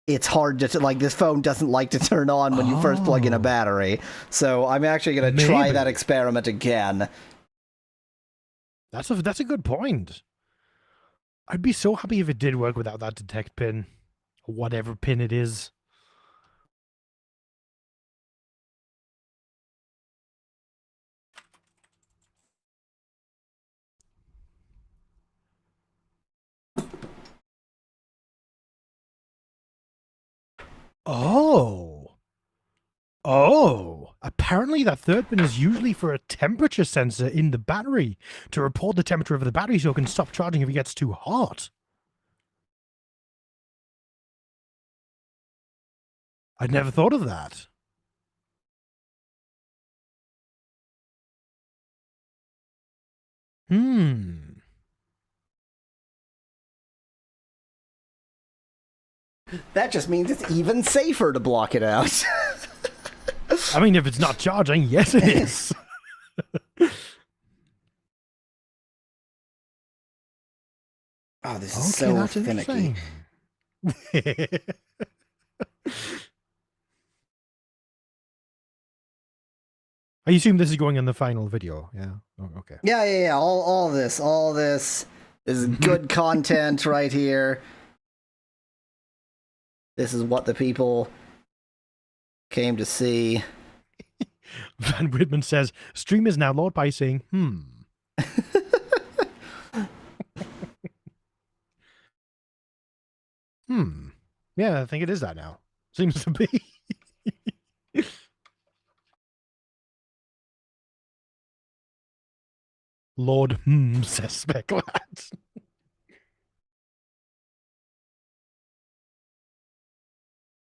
S1: it's hard to, like, this phone doesn't like to turn on when you first plug in a battery. So I'm actually going to try that experiment again.
S2: That's a good point. I'd be so happy if it did work without that detect pin. Or whatever pin it is. Oh. Oh. Apparently that third pin is usually for a temperature sensor in the battery to report the temperature of the battery so it can stop charging if it gets too hot. I'd never thought of that.
S1: That just means it's even safer to block it out.
S2: I mean, if it's not charging, yes it is.
S1: Oh, this is so finicky.
S2: I assume this is going in the final video. Yeah. Oh, okay.
S1: Yeah. All this is good content right here. This is what the people came to see.
S2: Van Whitman says, stream is now load by saying, Yeah, I think it is that now. Seems to be. Lord says Specklad.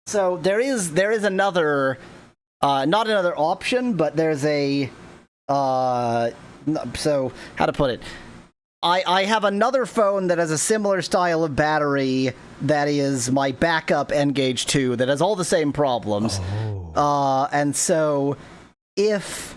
S1: So there is another, not another option, but there's a, so how to put it? I have another phone that has a similar style of battery that is my backup N-Gage 2 that has all the same problems.
S2: Oh.
S1: And so if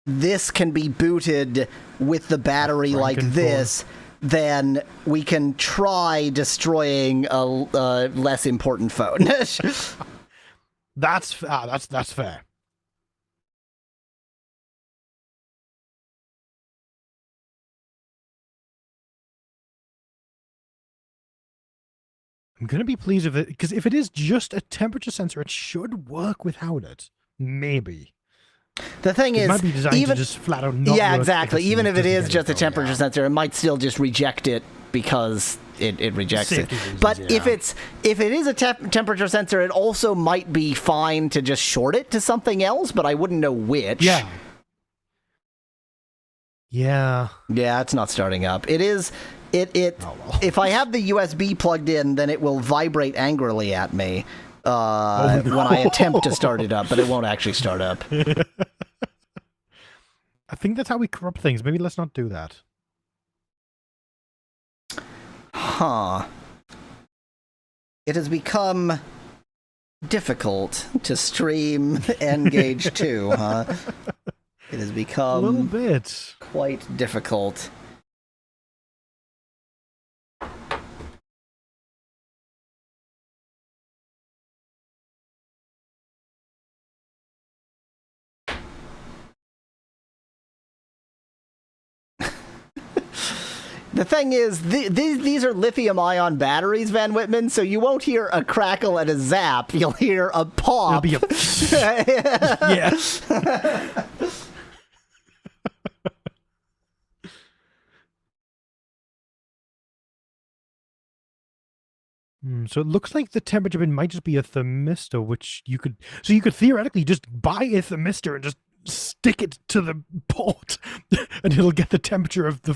S1: this can be booted with the battery like this, then we can try destroying a less important phone.
S2: That's fair. I'm gonna be pleased with it, because if it is just a temperature sensor, it should work without it. Maybe.
S1: The thing
S2: It
S1: is,
S2: might be designed
S1: even
S2: to just flat out not
S1: yeah,
S2: work
S1: exactly. Even if it
S2: doesn't
S1: is
S2: get
S1: just a
S2: though,
S1: temperature
S2: yeah.
S1: sensor, it might still just reject it because it rejects it.
S2: Safety reasons,
S1: But
S2: yeah.
S1: if it is a temperature sensor, it also might be fine to just short it to something else, but I wouldn't know which.
S2: Yeah. Yeah.
S1: Yeah, it's not starting up. It is. Oh,
S2: well.
S1: If I have the USB plugged in, then it will vibrate angrily at me when I attempt to start it up, but it won't actually start up.
S2: I think that's how we corrupt things. Maybe let's not do that.
S1: Huh. It has become difficult to stream N-Gage 2, huh? It has
S2: A little
S1: become
S2: bit.
S1: quite difficult. The thing is, these are lithium-ion batteries, Van Whitman, so you won't hear a crackle and a zap. You'll hear a pop.
S2: It'll be a... yeah. So it looks like the temperature bin might just be a thermistor, which you could... So you could theoretically just buy a thermistor and just stick it to the port, and it'll get the temperature of the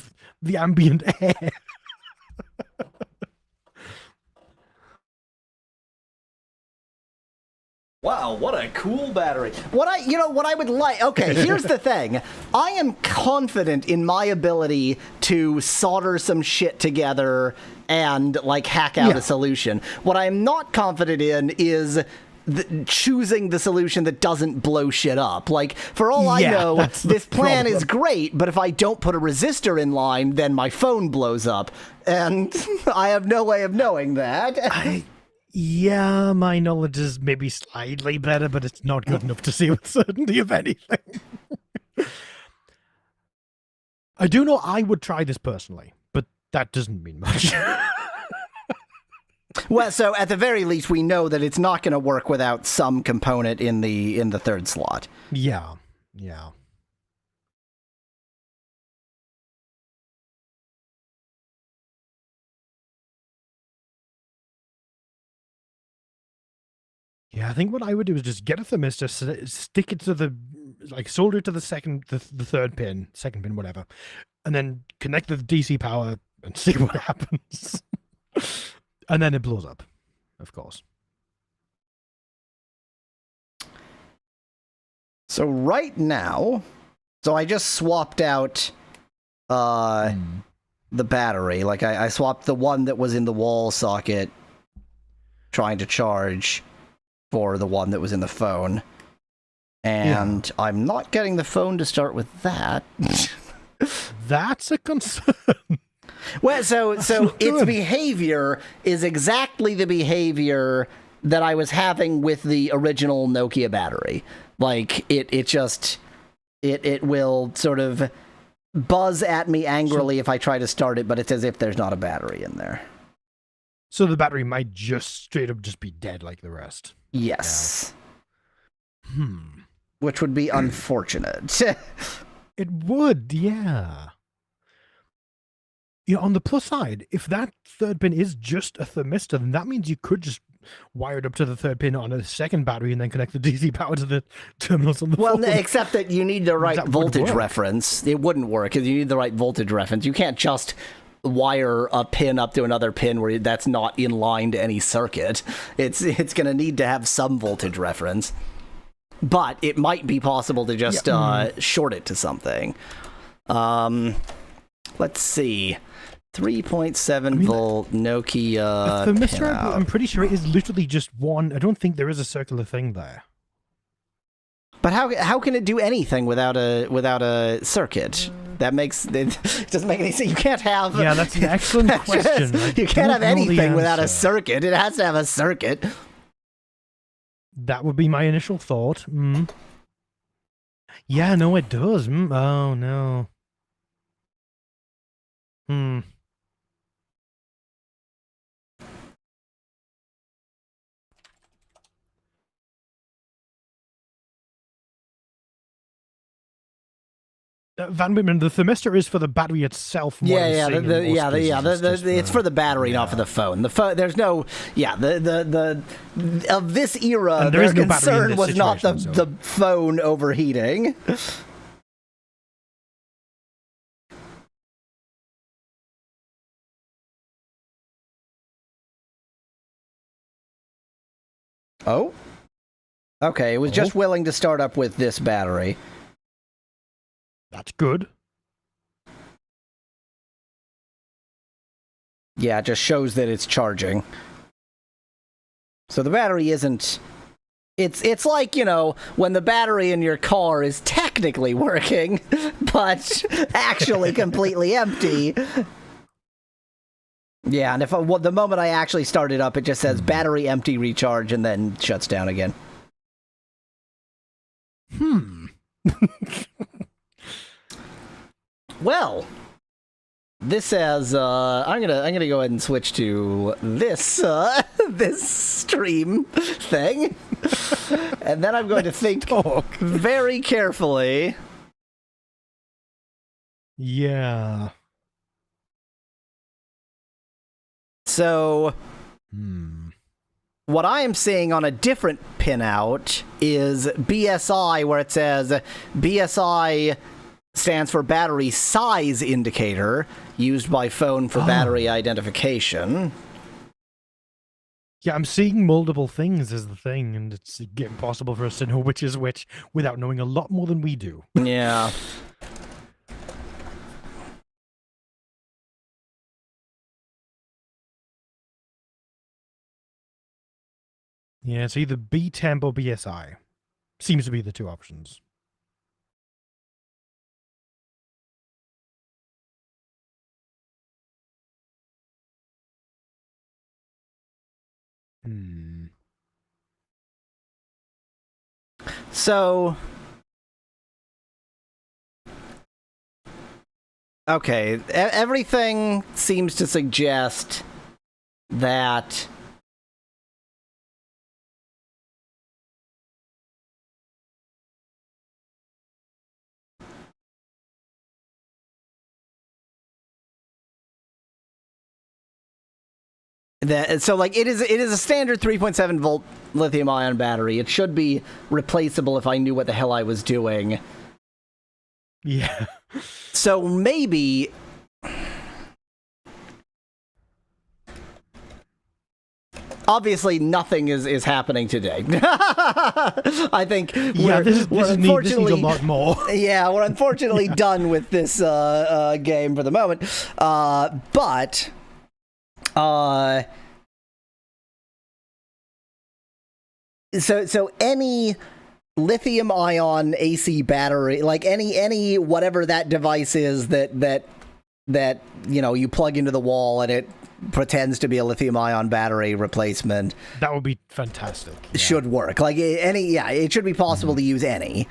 S2: ambient air.
S1: Wow, what a cool battery. What I would like, okay, here's the thing. I am confident in my ability to solder some shit together and, like, hack out a solution. What I'm not confident in is choosing the solution that doesn't blow shit up. Like, for all I know, this plan is great, but if I don't put a resistor in line, then my phone blows up. And I have no way of knowing that.
S2: Yeah, my knowledge is maybe slightly better, but it's not good enough to see with certainty of anything. I do know I would try this personally, but that doesn't mean much.
S1: Well, so at the very least, we know that it's not going to work without some component in the third slot.
S2: Yeah. Yeah, I think what I would do is just get a thermistor, stick it to solder it to the third pin, second pin, whatever, and then connect the DC power and see what happens. And then it blows up, of course.
S1: So right now, I just swapped out the battery. Like, I swapped the one that was in the wall socket trying to charge for the one that was in the phone. And I'm not getting the phone to start with that.
S2: That's a concern.
S1: Well, so its behavior is exactly the behavior that I was having with the original Nokia battery. Like, it will sort of buzz at me angrily if I try to start it, but it's as if there's not a battery in there.
S2: So the battery might just straight up just be dead like the rest.
S1: Yes.
S2: Yeah.
S1: Which would be unfortunate.
S2: It would, yeah. On the plus side, if that third pin is just a thermistor, then that means you could just wire it up to the third pin on a second battery and then connect the DC power to the terminals on the phone.
S1: Well, except that you need the right voltage reference. It wouldn't work because you need the right voltage reference. You can't just wire a pin up to another pin where that's not in line to any circuit. It's going to need to have some voltage reference. But it might be possible to just short it to something. Let's see. 3.7 volt Nokia.
S2: The thermistor, I'm pretty sure it is literally just one. I don't think there is a circular thing there.
S1: But how can it do anything without a circuit? That makes it doesn't make any sense. You can't have.
S2: Yeah, that's an excellent question.
S1: You can't have anything without a circuit. It has to have a circuit.
S2: That would be my initial thought. Yeah, no, it does. Oh, no. Van Whitman, the thermistor is for the battery itself.
S1: It's for the battery, not for the phone. The phone, there's no, the of this era, their concern was not the phone overheating. Oh? Okay, it was just willing to start up with this battery.
S2: That's good.
S1: Yeah, it just shows that it's charging. So the battery isn't... It's like, when the battery in your car is technically working, but actually completely empty. Yeah, and the moment I actually start it up, it just says battery empty recharge and then shuts down again. Well, this says I'm gonna go ahead and switch to this this stream thing, and then I'm going to think very carefully.
S2: Yeah.
S1: So, what I am seeing on a different pinout is BSI, where it says BSI stands for battery size indicator, used by phone for battery identification.
S2: Yeah, I'm seeing multiple things as the thing, and it's impossible for us to know which is which without knowing a lot more than we do.
S1: Yeah.
S2: Yeah, it's either B-Temp or BSI. Seems to be the two options.
S1: So, okay, everything seems to suggest that it is a standard 3.7 volt lithium ion battery. It should be replaceable if I knew what the hell I was doing.
S2: Yeah.
S1: So maybe obviously nothing is happening today. I think
S2: this needs a lot more.
S1: Yeah, we're unfortunately done with this game for the moment. But so any lithium ion AC battery, like any whatever that device is that you plug into the wall and it pretends to be a lithium ion battery replacement,
S2: that would be fantastic. Yeah.
S1: Should work. Like it should be possible to use any.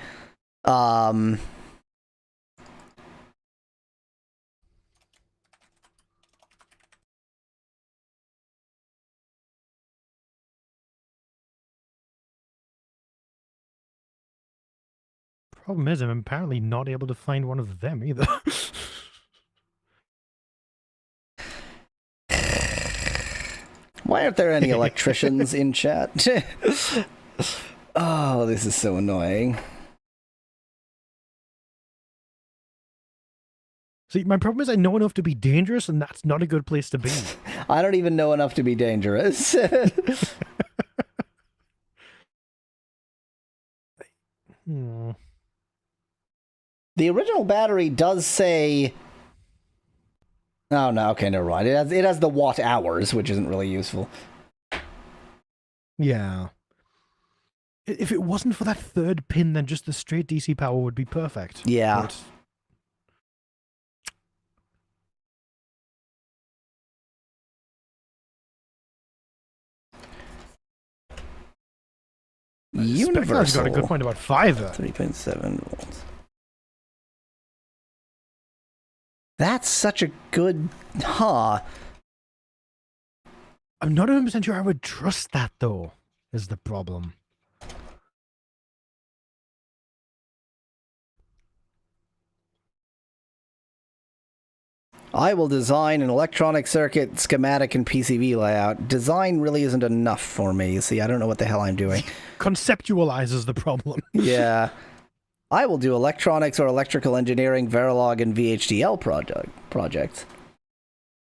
S2: Problem is, I'm apparently not able to find one of them either.
S1: Why aren't there any electricians in chat? Oh, this is so annoying.
S2: See, my problem is I know enough to be dangerous, and that's not a good place to be.
S1: I don't even know enough to be dangerous. The original battery does say... Oh, no, okay, never mind. It has the watt hours, which isn't really useful.
S2: Yeah. If it wasn't for that third pin, then just the straight DC power would be perfect.
S1: Yeah.
S2: But
S1: Universal.
S2: got a good point about fiber.
S1: 3.7 volts. That's such a good... Huh.
S2: I'm not 100% sure I would trust that, though, is the problem.
S1: I will design an electronic circuit schematic and PCB layout. Design really isn't enough for me. See, I don't know what the hell I'm doing.
S2: Conceptualizes the problem.
S1: Yeah. I will do electronics or electrical engineering, Verilog, and VHDL projects.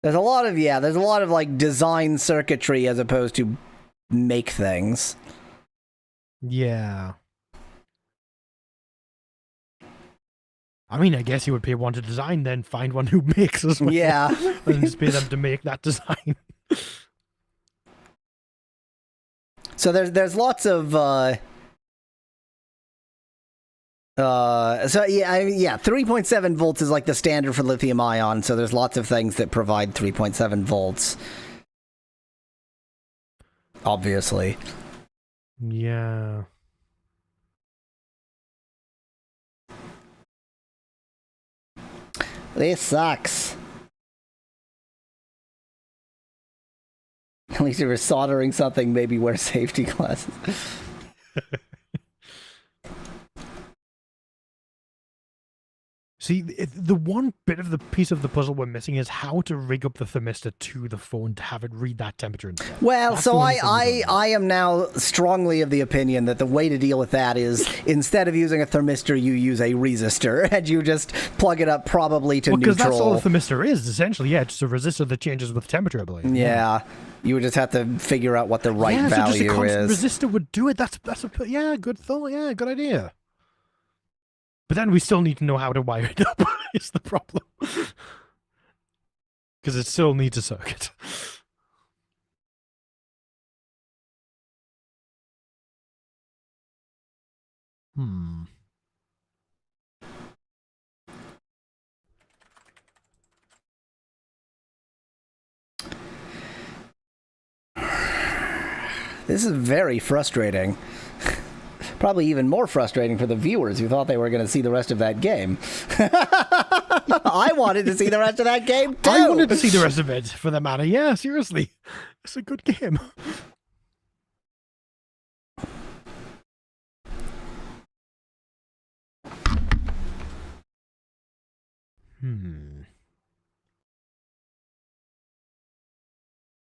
S1: There's a lot of like design circuitry as opposed to make things.
S2: Yeah. I mean, I guess you would pay one to design, then find one who makes as well.
S1: Yeah.
S2: And just pay them to make that design.
S1: So there's lots of so yeah, 3.7 volts is like the standard for lithium ion, so there's lots of things that provide 3.7 volts. Obviously.
S2: Yeah.
S1: This sucks. At least if you're soldering something, maybe wear safety glasses.
S2: See, the one bit of the piece of the puzzle we're missing is how to rig up the thermistor to the phone to have it read that temperature instead.
S1: Well,
S2: That's
S1: so
S2: the one thing we don't know.
S1: I am now strongly of the opinion that the way to deal with that is instead of using a thermistor, you use a resistor and you just plug it up probably to
S2: Because
S1: neutral.
S2: that's all the thermistor is, essentially. Yeah, it's a resistor that changes with temperature, I believe.
S1: Yeah. You would just have to figure out what the right
S2: yeah,
S1: value
S2: so just a constant
S1: is.
S2: resistor would do it. That's yeah, good thought. Yeah, good idea. But then we still need to know how to wire it up. Is the problem? Because it still needs a circuit. Hmm.
S1: This is very frustrating. Probably even more frustrating for the viewers who thought they were going to see the rest of that game. I wanted to see the rest of that game too.
S2: I wanted to see the rest of it, for that matter. Yeah, seriously. It's a good game.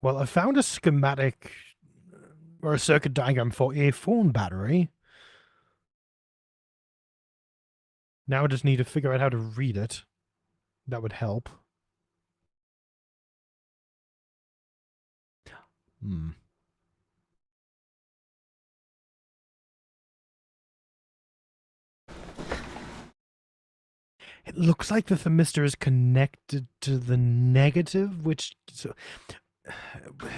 S2: Well, I found a schematic or a circuit diagram for a phone battery. Now I just need to figure out how to read it. That would help. It looks like the thermistor is connected to the negative, which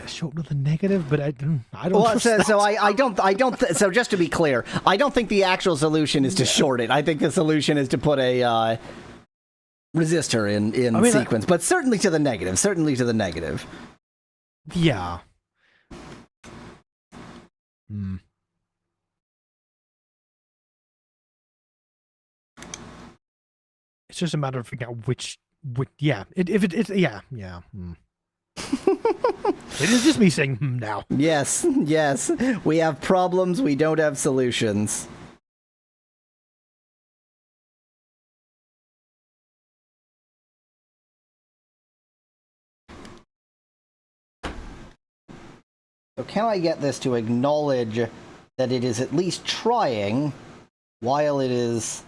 S2: short with the negative, but I don't.
S1: Well,
S2: trust
S1: so
S2: that.
S1: I don't. So just to be clear, I don't think the actual solution is to short it. I think the solution is to put a resistor in sequence, but certainly to the negative. Certainly to the negative.
S2: Yeah. It's just a matter of figuring out which yeah. It is just me saying now.
S1: Yes. We have problems. We don't have solutions. So can I get this to acknowledge that it is at least trying, while it is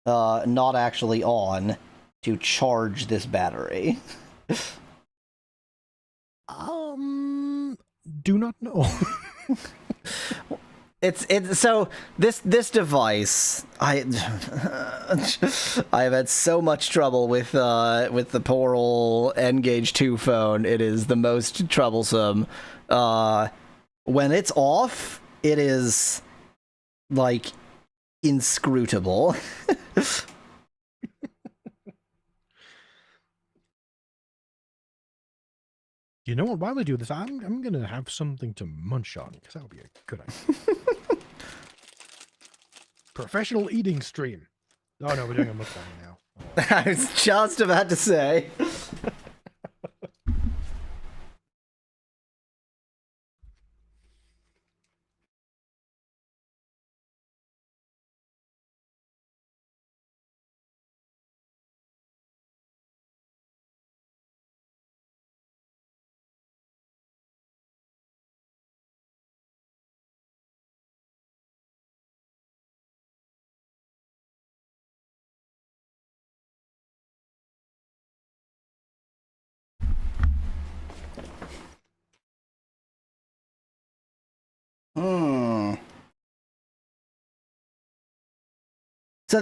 S1: not actually on, to charge this battery?
S2: Do not know.
S1: It's so this device, I have had so much trouble with the poor old N-Gage 2 phone. It is the most troublesome. When it's off, it is like inscrutable.
S2: You know what? While we do this, I'm gonna have something to munch on because that would be a good idea. Professional eating stream. Oh no, we're doing a mukbang now.
S1: I was just about to say. So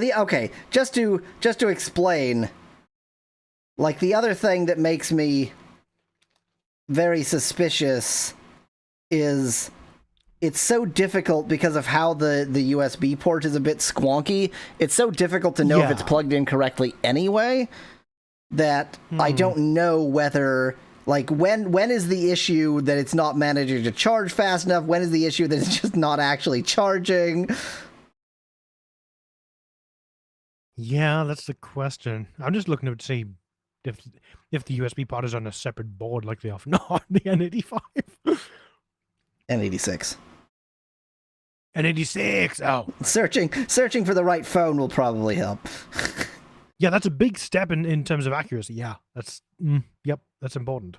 S1: just to explain, like, the other thing that makes me very suspicious is it's so difficult because of how the USB port is a bit squonky. It's so difficult to know if it's plugged in correctly anyway that I don't know whether, like, when is the issue that it's not managing to charge fast enough? When is the issue that it's just not actually charging?
S2: Yeah, that's the question. I'm just looking to see if the USB port is on a separate board like they often are on the N85.
S1: N86.
S2: N86. Oh,
S1: Searching for the right phone will probably help.
S2: yeah, that's a big step in terms of accuracy. Yeah, that's yep, that's important.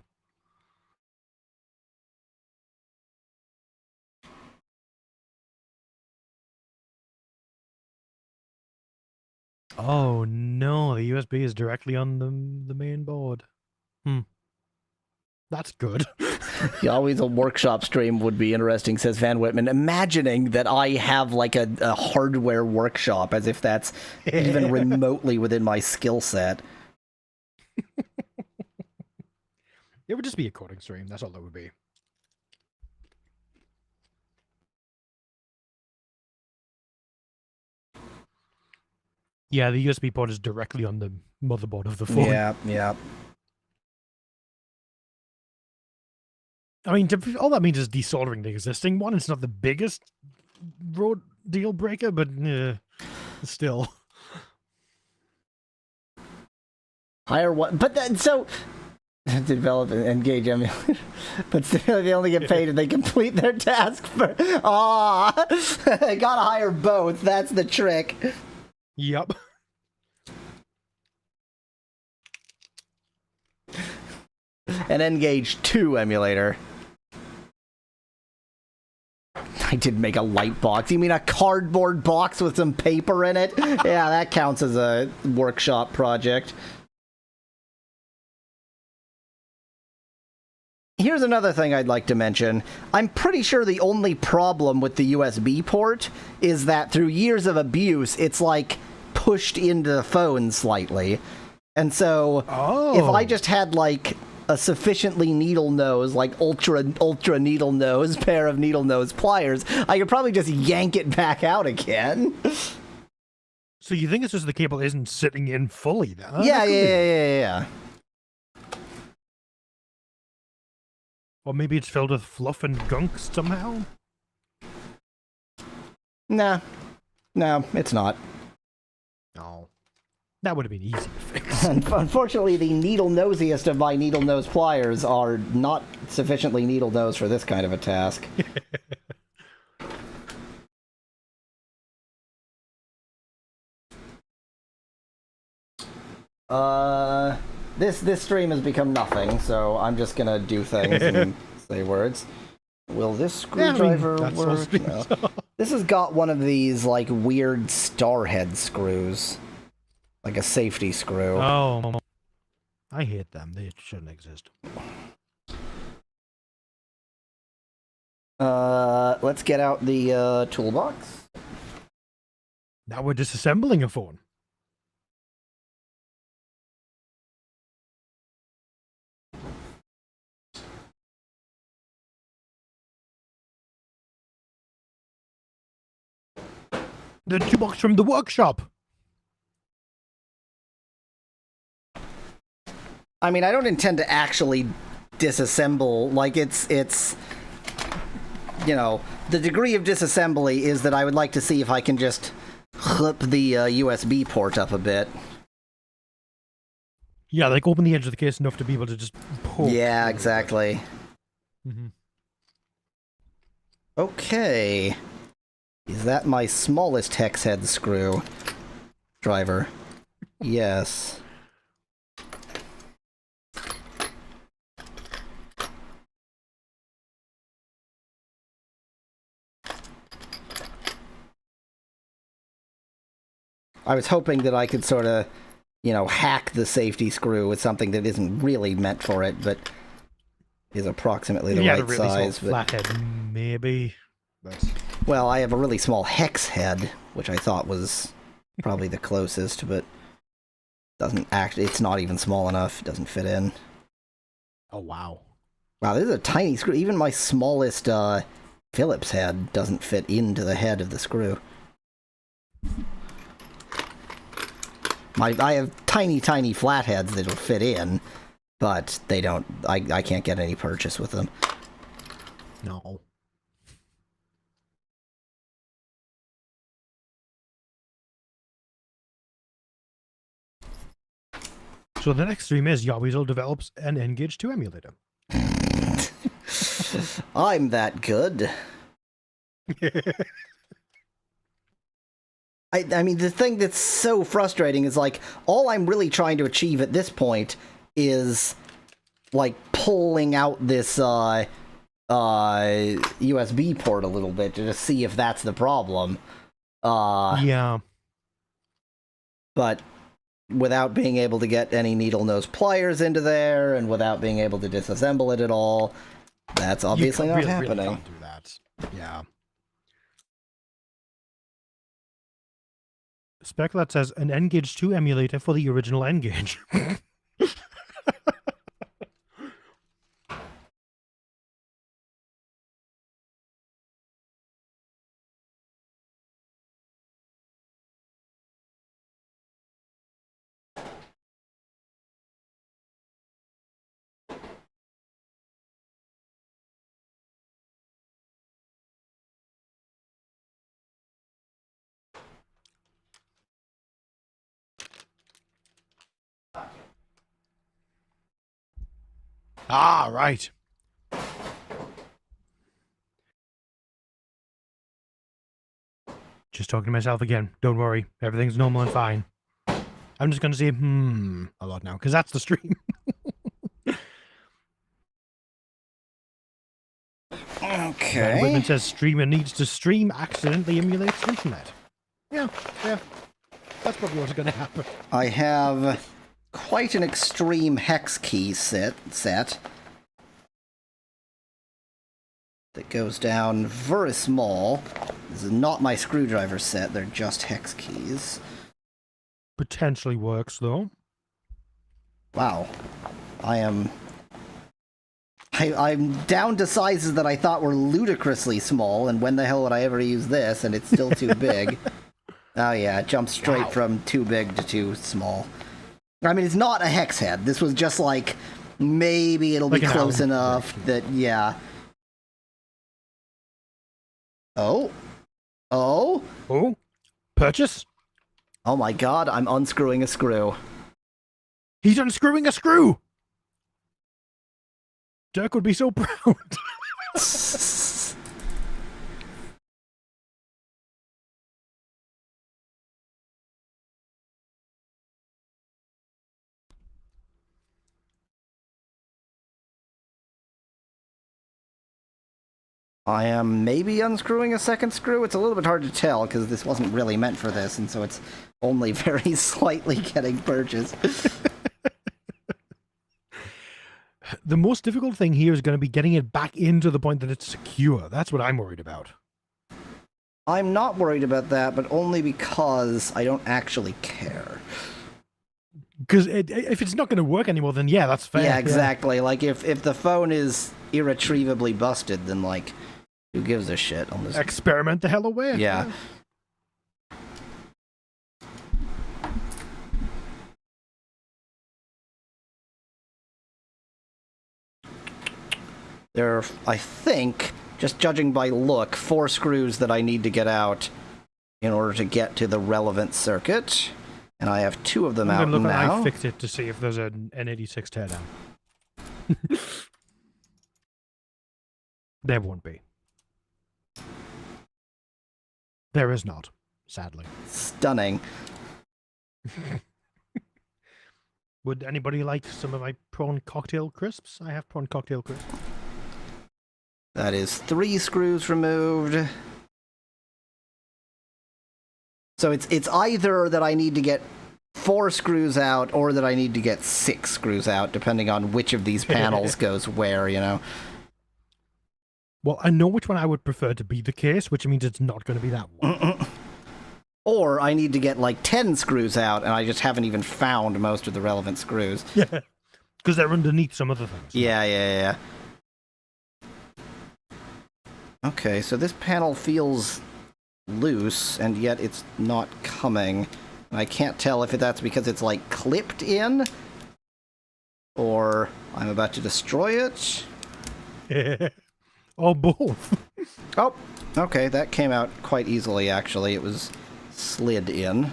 S2: Oh no, the USB is directly on the main board. That's good.
S1: Yeah, always a workshop stream would be interesting, says Van Whitman. Imagining that I have, like, a hardware workshop, as if that's even remotely within my skill set.
S2: It would just be a coding stream. That's all it would be. Yeah, the USB port is directly on the motherboard of the phone.
S1: Yeah.
S2: I mean, all that means is desoldering the existing one. It's not the biggest road deal breaker, but still.
S1: Higher one, but then, so develop and N-Gage emulator, but still they only get paid if they complete their task. Gotta hire both. That's the trick.
S2: Yep.
S1: An N-Gage 2 emulator. I did make a light box. You mean a cardboard box with some paper in it? Yeah, that counts as a workshop project. Here's another thing I'd like to mention. I'm pretty sure the only problem with the USB port is that through years of abuse, it's, like, pushed into the phone slightly. And so, if I just had, like, a sufficiently needle nose, like ultra needle nose pair of needle nose pliers, I could probably just yank it back out again.
S2: So you think it's just the cable isn't sitting in fully then? Huh?
S1: Yeah.
S2: Or maybe it's filled with fluff and gunk somehow?
S1: No, it's not.
S2: No. That would have been easy to fix.
S1: Unfortunately, the needle-nosiest of my needle-nose pliers are not sufficiently needle-nose for this kind of a task. This stream has become nothing, so I'm just gonna do things and say words. Will this screwdriver work? No. This has got one of these, like, weird star head screws. Like a safety screw.
S2: Oh, I hate them. They shouldn't exist.
S1: Let's get out the toolbox.
S2: Now we're disassembling a phone. The toolbox from the workshop.
S1: I mean, I don't intend to actually disassemble. Like, it's you know, the degree of disassembly is that I would like to see if I can just clip the USB port up a bit.
S2: Yeah, like open the edge of the case enough to be able to just pull.
S1: Yeah, exactly.
S2: Mm-hmm.
S1: Okay. Is that my smallest hex head screw driver? Yes. I was hoping that I could sort of, hack the safety screw with something that isn't really meant for it, but is approximately the right
S2: really
S1: size.
S2: Small flathead, maybe. But...
S1: Well, I have a really small hex head, which I thought was probably the closest, but it's not even small enough. It doesn't fit in.
S2: Oh, wow.
S1: Wow, this is a tiny screw. Even my smallest Phillips head doesn't fit into the head of the screw. I have tiny flatheads that'll fit in, but they don't. I can't get any purchase with them.
S2: No. So the next stream is Yahweasel develops an N-Gage 2 emulator.
S1: I'm that good. I mean, the thing that's so frustrating is, like, all I'm really trying to achieve at this point is, like, pulling out this USB port a little bit to just see if that's the problem.
S2: Yeah.
S1: But without being able to get any needle nose pliers into there, and without being able to disassemble it at all, that's obviously not happening.
S2: Really can't do that. Yeah. Speculat says an N-Gage 2 emulator for the original N-Gage. Ah, right. Just talking to myself again. Don't worry. Everything's normal and fine. I'm just going to say, a lot now, because that's the stream.
S1: Okay.
S2: Whitman says streamer needs to stream accidentally emulates internet. Yeah. That's probably what's going to happen.
S1: I have quite an extreme hex key set that goes down very small. This is not my screwdriver set, they're just hex keys.
S2: Potentially works, though.
S1: Wow. I'm down to sizes that I thought were ludicrously small, and when the hell would I ever use this, and it's still too big. Oh yeah, it jumped straight from too big to too small. I mean, it's not a hex head. This was just like, maybe it'll be close enough that, yeah. Oh?
S2: Purchase?
S1: Oh my god, I'm unscrewing a screw.
S2: He's unscrewing a screw! Dirk would be so proud.
S1: I am maybe unscrewing a second screw. It's a little bit hard to tell because this wasn't really meant for this, and so it's only very slightly getting purchased.
S2: The most difficult thing here is going to be getting it back into the point that it's secure. That's what I'm worried about.
S1: I'm not worried about that, but only because I don't actually care.
S2: Because if it's not going to work anymore, then yeah, that's fair.
S1: Yeah, exactly. Yeah. Like, if the phone is irretrievably busted, then, like, who gives a shit? On this?
S2: Experiment the hell away.
S1: Yeah. There are, I think, just judging by look, 4 screws that I need to get out in order to get to the relevant circuit. And I have 2 of them out
S2: I'm gonna look
S1: now.
S2: at iFixit to see if there's an N86 teardown. There won't be. There is not, sadly.
S1: Stunning.
S2: Would anybody like some of my prawn cocktail crisps? I have prawn cocktail crisps.
S1: That is 3 screws removed. So it's either that I need to get 4 screws out or that I need to get 6 screws out, depending on which of these panels goes where, you know.
S2: Well, I know which one I would prefer to be the case, which means it's not going to be that one.
S1: Or I need to get like 10 screws out, and I just haven't even found most of the relevant screws.
S2: Yeah, because they're underneath some other things.
S1: Yeah. Okay, so this panel feels loose, and yet it's not coming. And I can't tell if that's because it's like clipped in, or I'm about to destroy it.
S2: Or both.
S1: Oh, okay, that came out quite easily, actually. It was slid in.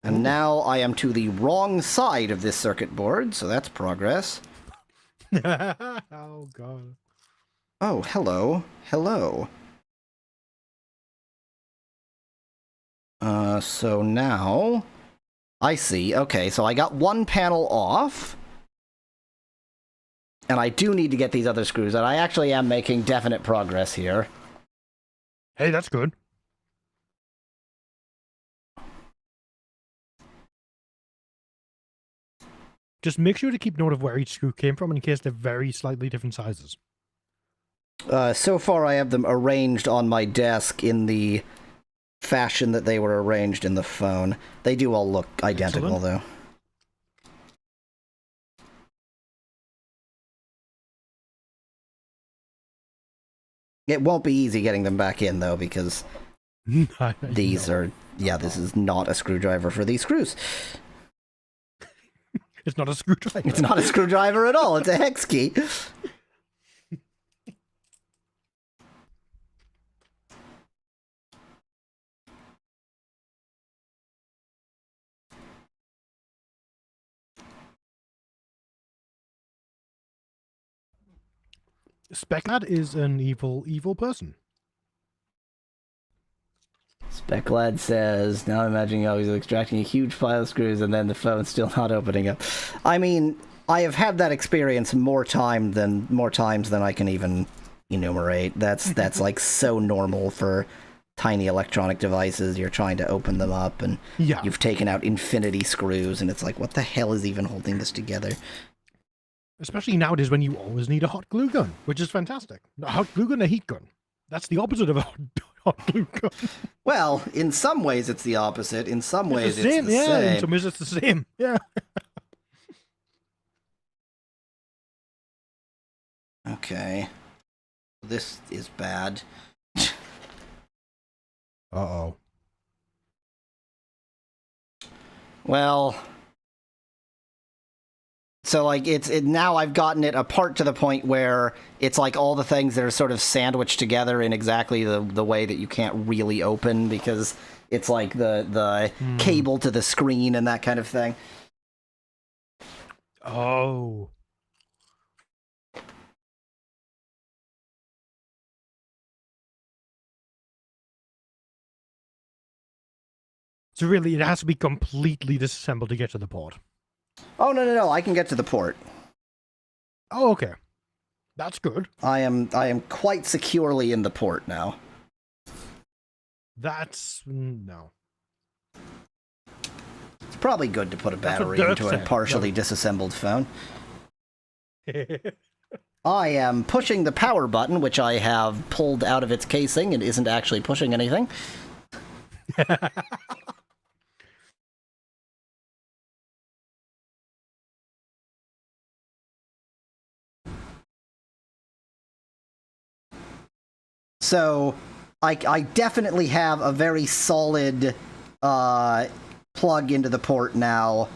S1: And now I am to the wrong side of this circuit board, so that's progress.
S2: Oh, God.
S1: Oh, hello. Hello. So now... I see. Okay, so I got 1 panel off. And I do need to get these other screws out. I actually am making definite progress here.
S2: Hey, that's good. Just make sure to keep note of where each screw came from in case they're very slightly different sizes.
S1: So far I have them arranged on my desk in the fashion that they were arranged in the phone. They do all look identical,
S2: Excellent.
S1: though. It won't be easy getting them back in, though, because these are... Yeah, this is not a screwdriver for these screws.
S2: It's not a screwdriver.
S1: It's not a screwdriver at all. It's a hex key.
S2: Speclad is an evil person.
S1: Speclad says, now imagining how he's extracting a huge pile of screws and then the phone's still not opening up. I mean, I have had that experience more times than I can even enumerate. That's like so normal for tiny electronic devices. You're trying to open them up and you've taken out infinity screws and it's like, what the hell is even holding this together?
S2: Especially nowadays when you always need a hot glue gun, which is fantastic. A hot glue gun, a heat gun. That's the opposite of a hot glue gun.
S1: Well, in some ways it's the opposite. In some ways
S2: it's the same.
S1: same.
S2: In some ways it's the same. Yeah.
S1: Okay. This is bad.
S2: Uh-oh.
S1: Well... So, like, now I've gotten it apart to the point where it's like all the things that are sort of sandwiched together in exactly the way that you can't really open because it's like the cable to the screen and that kind of thing.
S2: Oh. So really, it has to be completely disassembled to get to the port.
S1: Oh, no, I can get to the port.
S2: Oh, okay. That's good.
S1: I am quite securely in the port now.
S2: That's... no.
S1: It's probably good to put a battery
S2: Dirk
S1: into a
S2: said.
S1: partially disassembled phone. I am pushing the power button, which I have pulled out of its casing and isn't actually pushing anything. So, I definitely have a very solid plug into the port now.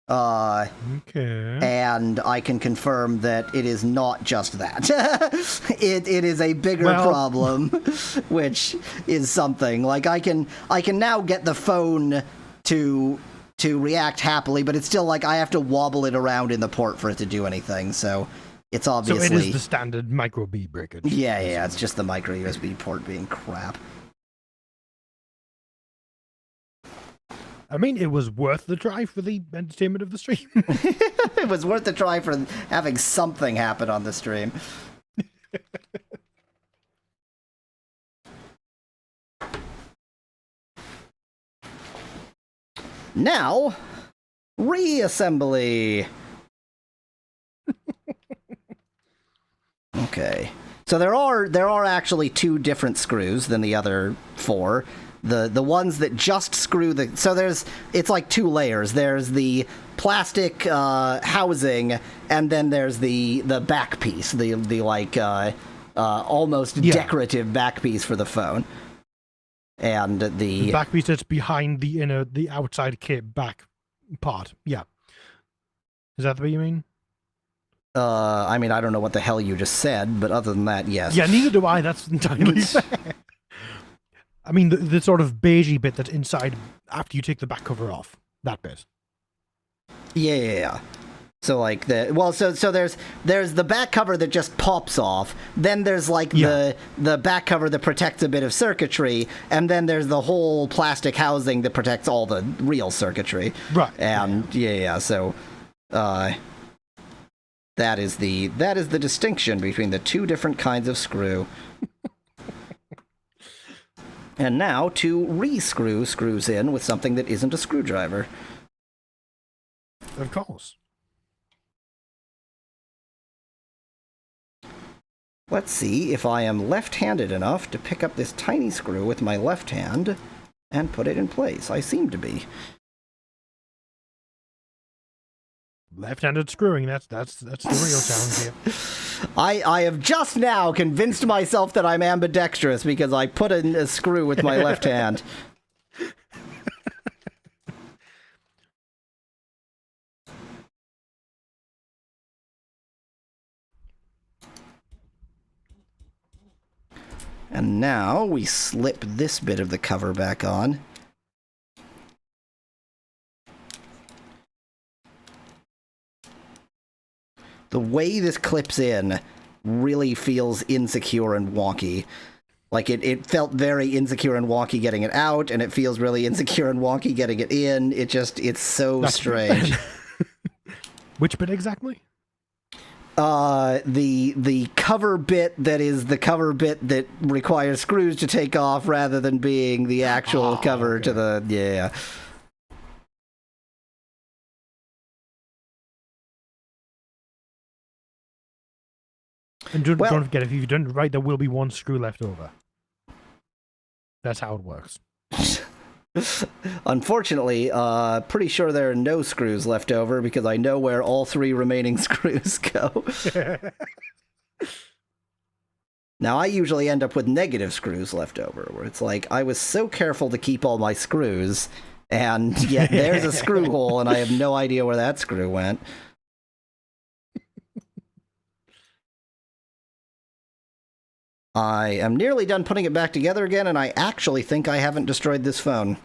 S2: Okay.
S1: And I can confirm that it is not just that. it is a bigger
S2: Well,
S1: problem, which is something. Like I can now get the phone to react happily, but it's still like I have to wobble it around in the port for it to do anything. So it's obviously
S2: So it is the standard micro B breakage.
S1: yeah. It's just the micro USB port being crap.
S2: I mean, it was worth the try for the entertainment of the stream.
S1: It was worth the try for having something happen on the stream. Now, reassembly. Okay. So there are actually 2 different screws than the other 4. The ones that just screw the... So it's like 2 layers. There's the plastic housing, and then there's the back piece, the like almost decorative back piece for the phone. And the
S2: back piece that's behind the outside kit back part. Yeah. Is that what you mean?
S1: I mean, I don't know what the hell you just said, but other than that, yes.
S2: Yeah, neither do I. That's entirely fair. I mean, the sort of beigey bit that's inside after you take the back cover off. That bit.
S1: Yeah. So like so there's the back cover that just pops off. Then there's like the back cover that protects a bit of circuitry, and then there's the whole plastic housing that protects all the real circuitry.
S2: Right.
S1: And so that is the distinction between the 2 different kinds of screw. And now to re-screw screws in with something that isn't a screwdriver.
S2: Of course.
S1: Let's see if I am left-handed enough to pick up this tiny screw with my left hand and put it in place. I seem to be.
S2: Left-handed screwing, that's the real challenge here.
S1: I have just now convinced myself that I'm ambidextrous because I put in a screw with my left hand. And now we slip this bit of the cover back on. The way this clips in really feels insecure and wonky. Like, it felt very insecure and wonky getting it out, and it feels really insecure and wonky getting it in. It's so strange.
S2: Which bit exactly?
S1: The cover bit that is the cover bit that requires screws to take off rather than being the actual cover to the... Yeah.
S2: And don't forget, if you've done it right, there will be 1 screw left over. That's how it works. Unfortunately,
S1: pretty sure there are no screws left over because I know where all 3 remaining screws go. Now, I usually end up with negative screws left over, where it's like, I was so careful to keep all my screws, and yet there's a screw hole, and I have no idea where that screw went. I am nearly done putting it back together again, and I actually think I haven't destroyed this phone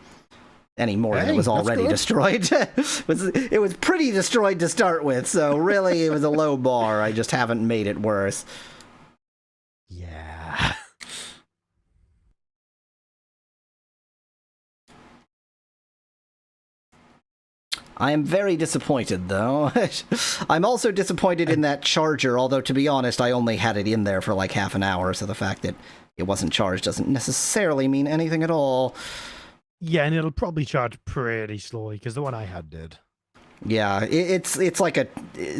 S1: any more than it was already destroyed. It was pretty destroyed to start with, so really it was a low bar. I just haven't made it worse.
S2: Yeah.
S1: I am very disappointed, though. I'm also disappointed in that charger, although, to be honest, I only had it in there for like half an hour, so the fact that it wasn't charged doesn't necessarily mean anything at all.
S2: Yeah, and it'll probably charge pretty slowly, because the one I had did.
S1: Yeah, it's like a...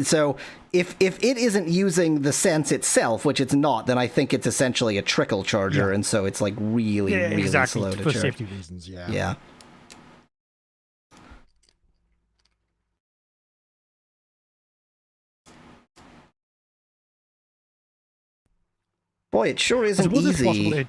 S1: So, if it isn't using the sense itself, which it's not, then I think it's essentially a trickle charger, and so it's like really, really slow to charge.
S2: For safety reasons, yeah.
S1: Yeah. Boy, it sure isn't easy.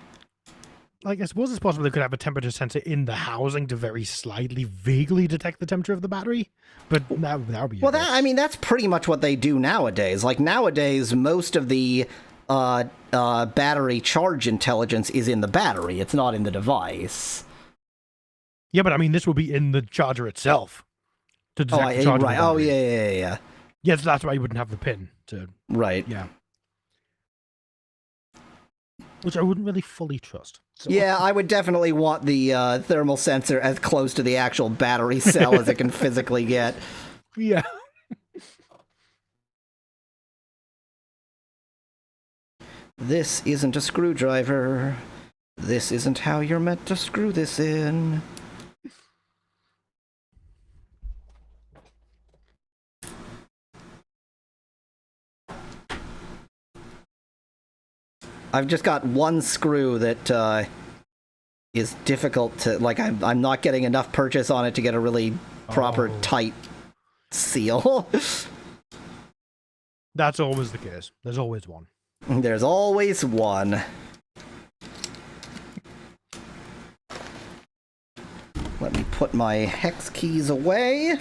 S2: Like, I suppose it's possible they could have a temperature sensor in the housing to very slightly, vaguely detect the temperature of the battery, but that would be...
S1: Well, that's pretty much what they do nowadays. Like, nowadays, most of the battery charge intelligence is in the battery. It's not in the device.
S2: Yeah, but I mean, this will be in the charger itself. To detect the charge.
S1: Right. Oh, yeah.
S2: Yes, that's why you wouldn't have the pin to...
S1: Right.
S2: Yeah. Which I wouldn't really fully trust. So.
S1: Yeah, I would definitely want the thermal sensor as close to the actual battery cell as it can physically get.
S2: Yeah.
S1: This isn't a screwdriver. This isn't how you're meant to screw this in. I've just got one screw that is difficult to... Like, I'm not getting enough purchase on it to get a really proper, tight seal.
S2: That's always the case. There's always one.
S1: There's always one. Let me put my hex keys away.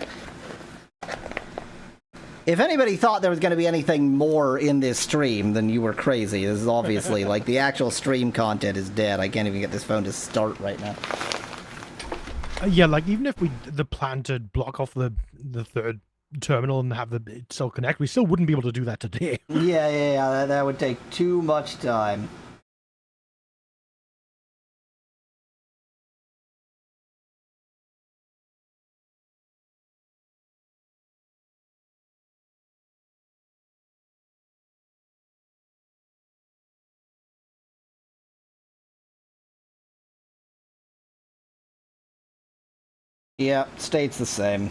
S1: If anybody thought there was going to be anything more in this stream, then you were crazy. This is obviously, like, the actual stream content is dead. I can't even get this phone to start right now.
S2: Yeah, like, even if the plan to block off the third terminal and have it still connect, we still wouldn't be able to do that today.
S1: Yeah, that would take too much time. Yeah, stays the same.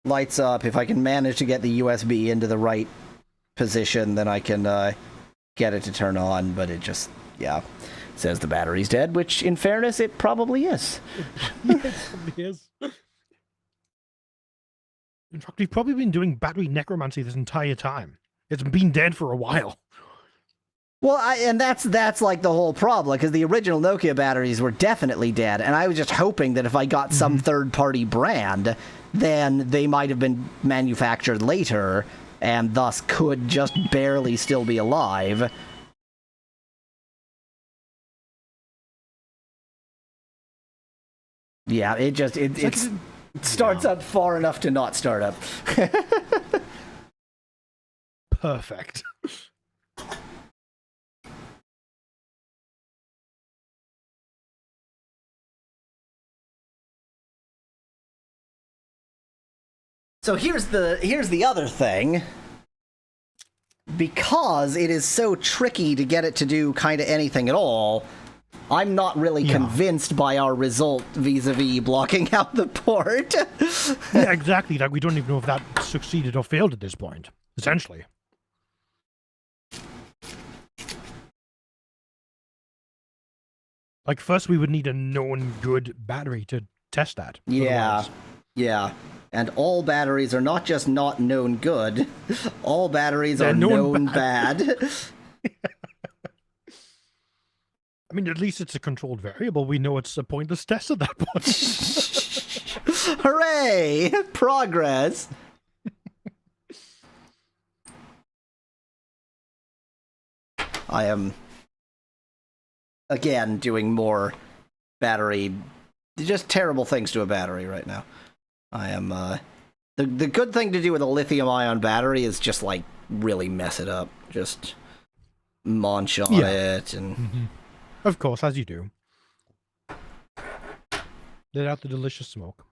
S1: Lights up. If I can manage to get the USB into the right position, then I can get it to turn on, but it just, yeah, says the battery's dead, which, in fairness, it probably is.
S2: Yes, it probably is. In fact, we've probably been doing battery necromancy this entire time. It's been dead for a while.
S1: Well, and that's like the whole problem, because the original Nokia batteries were definitely dead, and I was just hoping that if I got some third-party brand, then they might have been manufactured later, and thus could just barely still be alive. Yeah, it starts up far enough to not start up.
S2: Perfect.
S1: So here's the other thing. Because it is so tricky to get it to do kind of anything at all, I'm not really convinced by our result vis-a-vis blocking out the port.
S2: Yeah, exactly. Like, we don't even know if that succeeded or failed at this point, essentially. Like, first we would need a known good battery to test that.
S1: Yeah.
S2: Otherwise...
S1: Yeah. And all batteries are not just not known good. All batteries are known bad.
S2: I mean, at least it's a controlled variable. We know it's a pointless test at that point.
S1: Hooray! Progress! I am, again, doing more battery... Just terrible things to a battery right now. I am, the good thing to do with a lithium-ion battery is just, like, really mess it up. Just munch on it and...
S2: Of course, as you do. Let out the delicious smoke.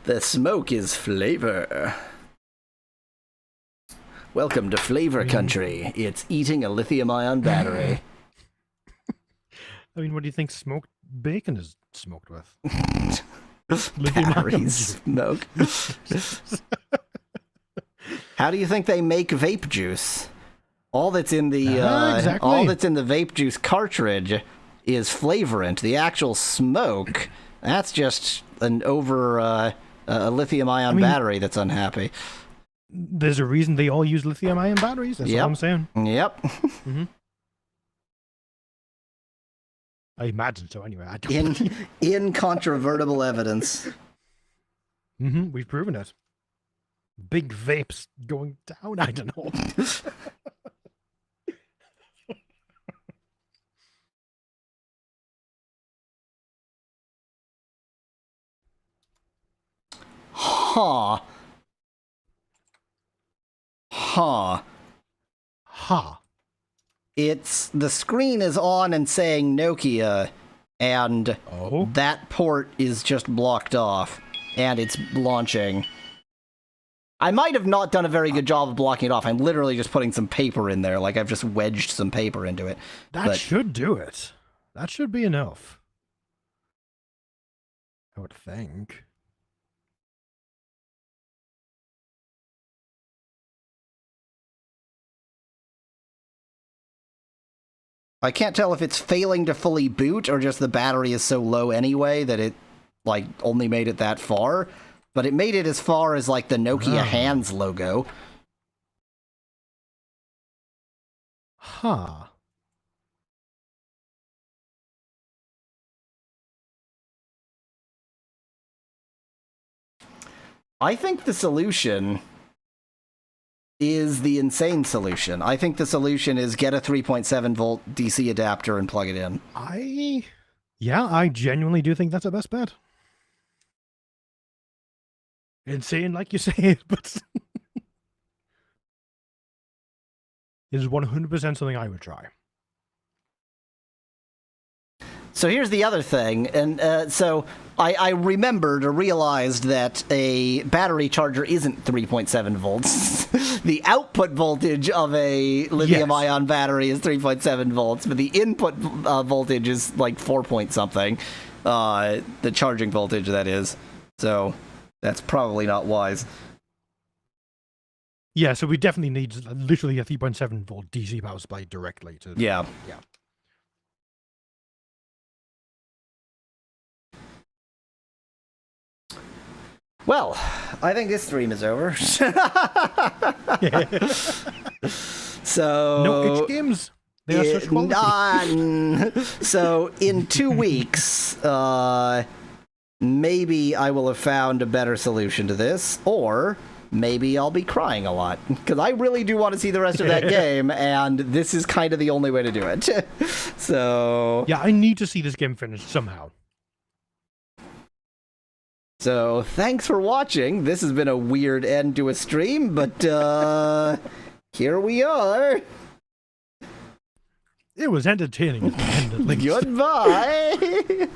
S1: The smoke is flavor. Welcome to Flavor Country. It's eating a lithium-ion battery.
S2: I mean, what do you think smoked bacon is smoked with?
S1: Battery smoke. How do you think they make vape juice? All that's in the all that's in the vape juice cartridge is flavorant. The actual smoke, that's just an a lithium-ion battery that's unhappy.
S2: There's a reason they all use lithium-ion batteries. That's all I'm saying.
S1: Yep.
S2: I imagine so, anyway. I don't
S1: Incontrovertible evidence.
S2: We've proven it. Big vapes going down, I don't know.
S1: Huh. Huh.
S2: Ha.
S1: It's the screen is on and saying Nokia, and
S2: Oh?
S1: that port is just blocked off, and it's launching. I might have not done a very good job of blocking it off. I'm literally just putting some paper in there, like I've just wedged some paper into it.
S2: That should do it. That should be enough. I would think.
S1: I can't tell if it's failing to fully boot or just the battery is so low anyway that it, like, only made it that far. But it made it as far as, like, the Nokia hands logo.
S2: Huh.
S1: I think the solution is the insane solution. I think the solution is get a 3.7 volt DC adapter and plug it in.
S2: Yeah, I genuinely do think that's the best bet. Insane, like you say, but it is 100% something I would try.
S1: So here's the other thing, and so I remembered or realized that a battery charger isn't 3.7 volts. The output voltage of a lithium-ion battery is 3.7 volts, but the input voltage is like 4 point something. The charging voltage, that is. So that's probably not wise.
S2: Yeah, so we definitely need literally a 3.7 volt DC power supply directly to...
S1: Yeah.
S2: Yeah.
S1: Well, I think this stream is over. So
S2: no itch games. They are such quality.
S1: So in 2 weeks, maybe I will have found a better solution to this, or maybe I'll be crying a lot because I really do want to see the rest of that game, and this is kind of the only way to do it. So
S2: yeah, I need to see this game finished somehow.
S1: So, thanks for watching. This has been a weird end to a stream, but here we are.
S2: It was entertaining at the end, at least.
S1: Goodbye.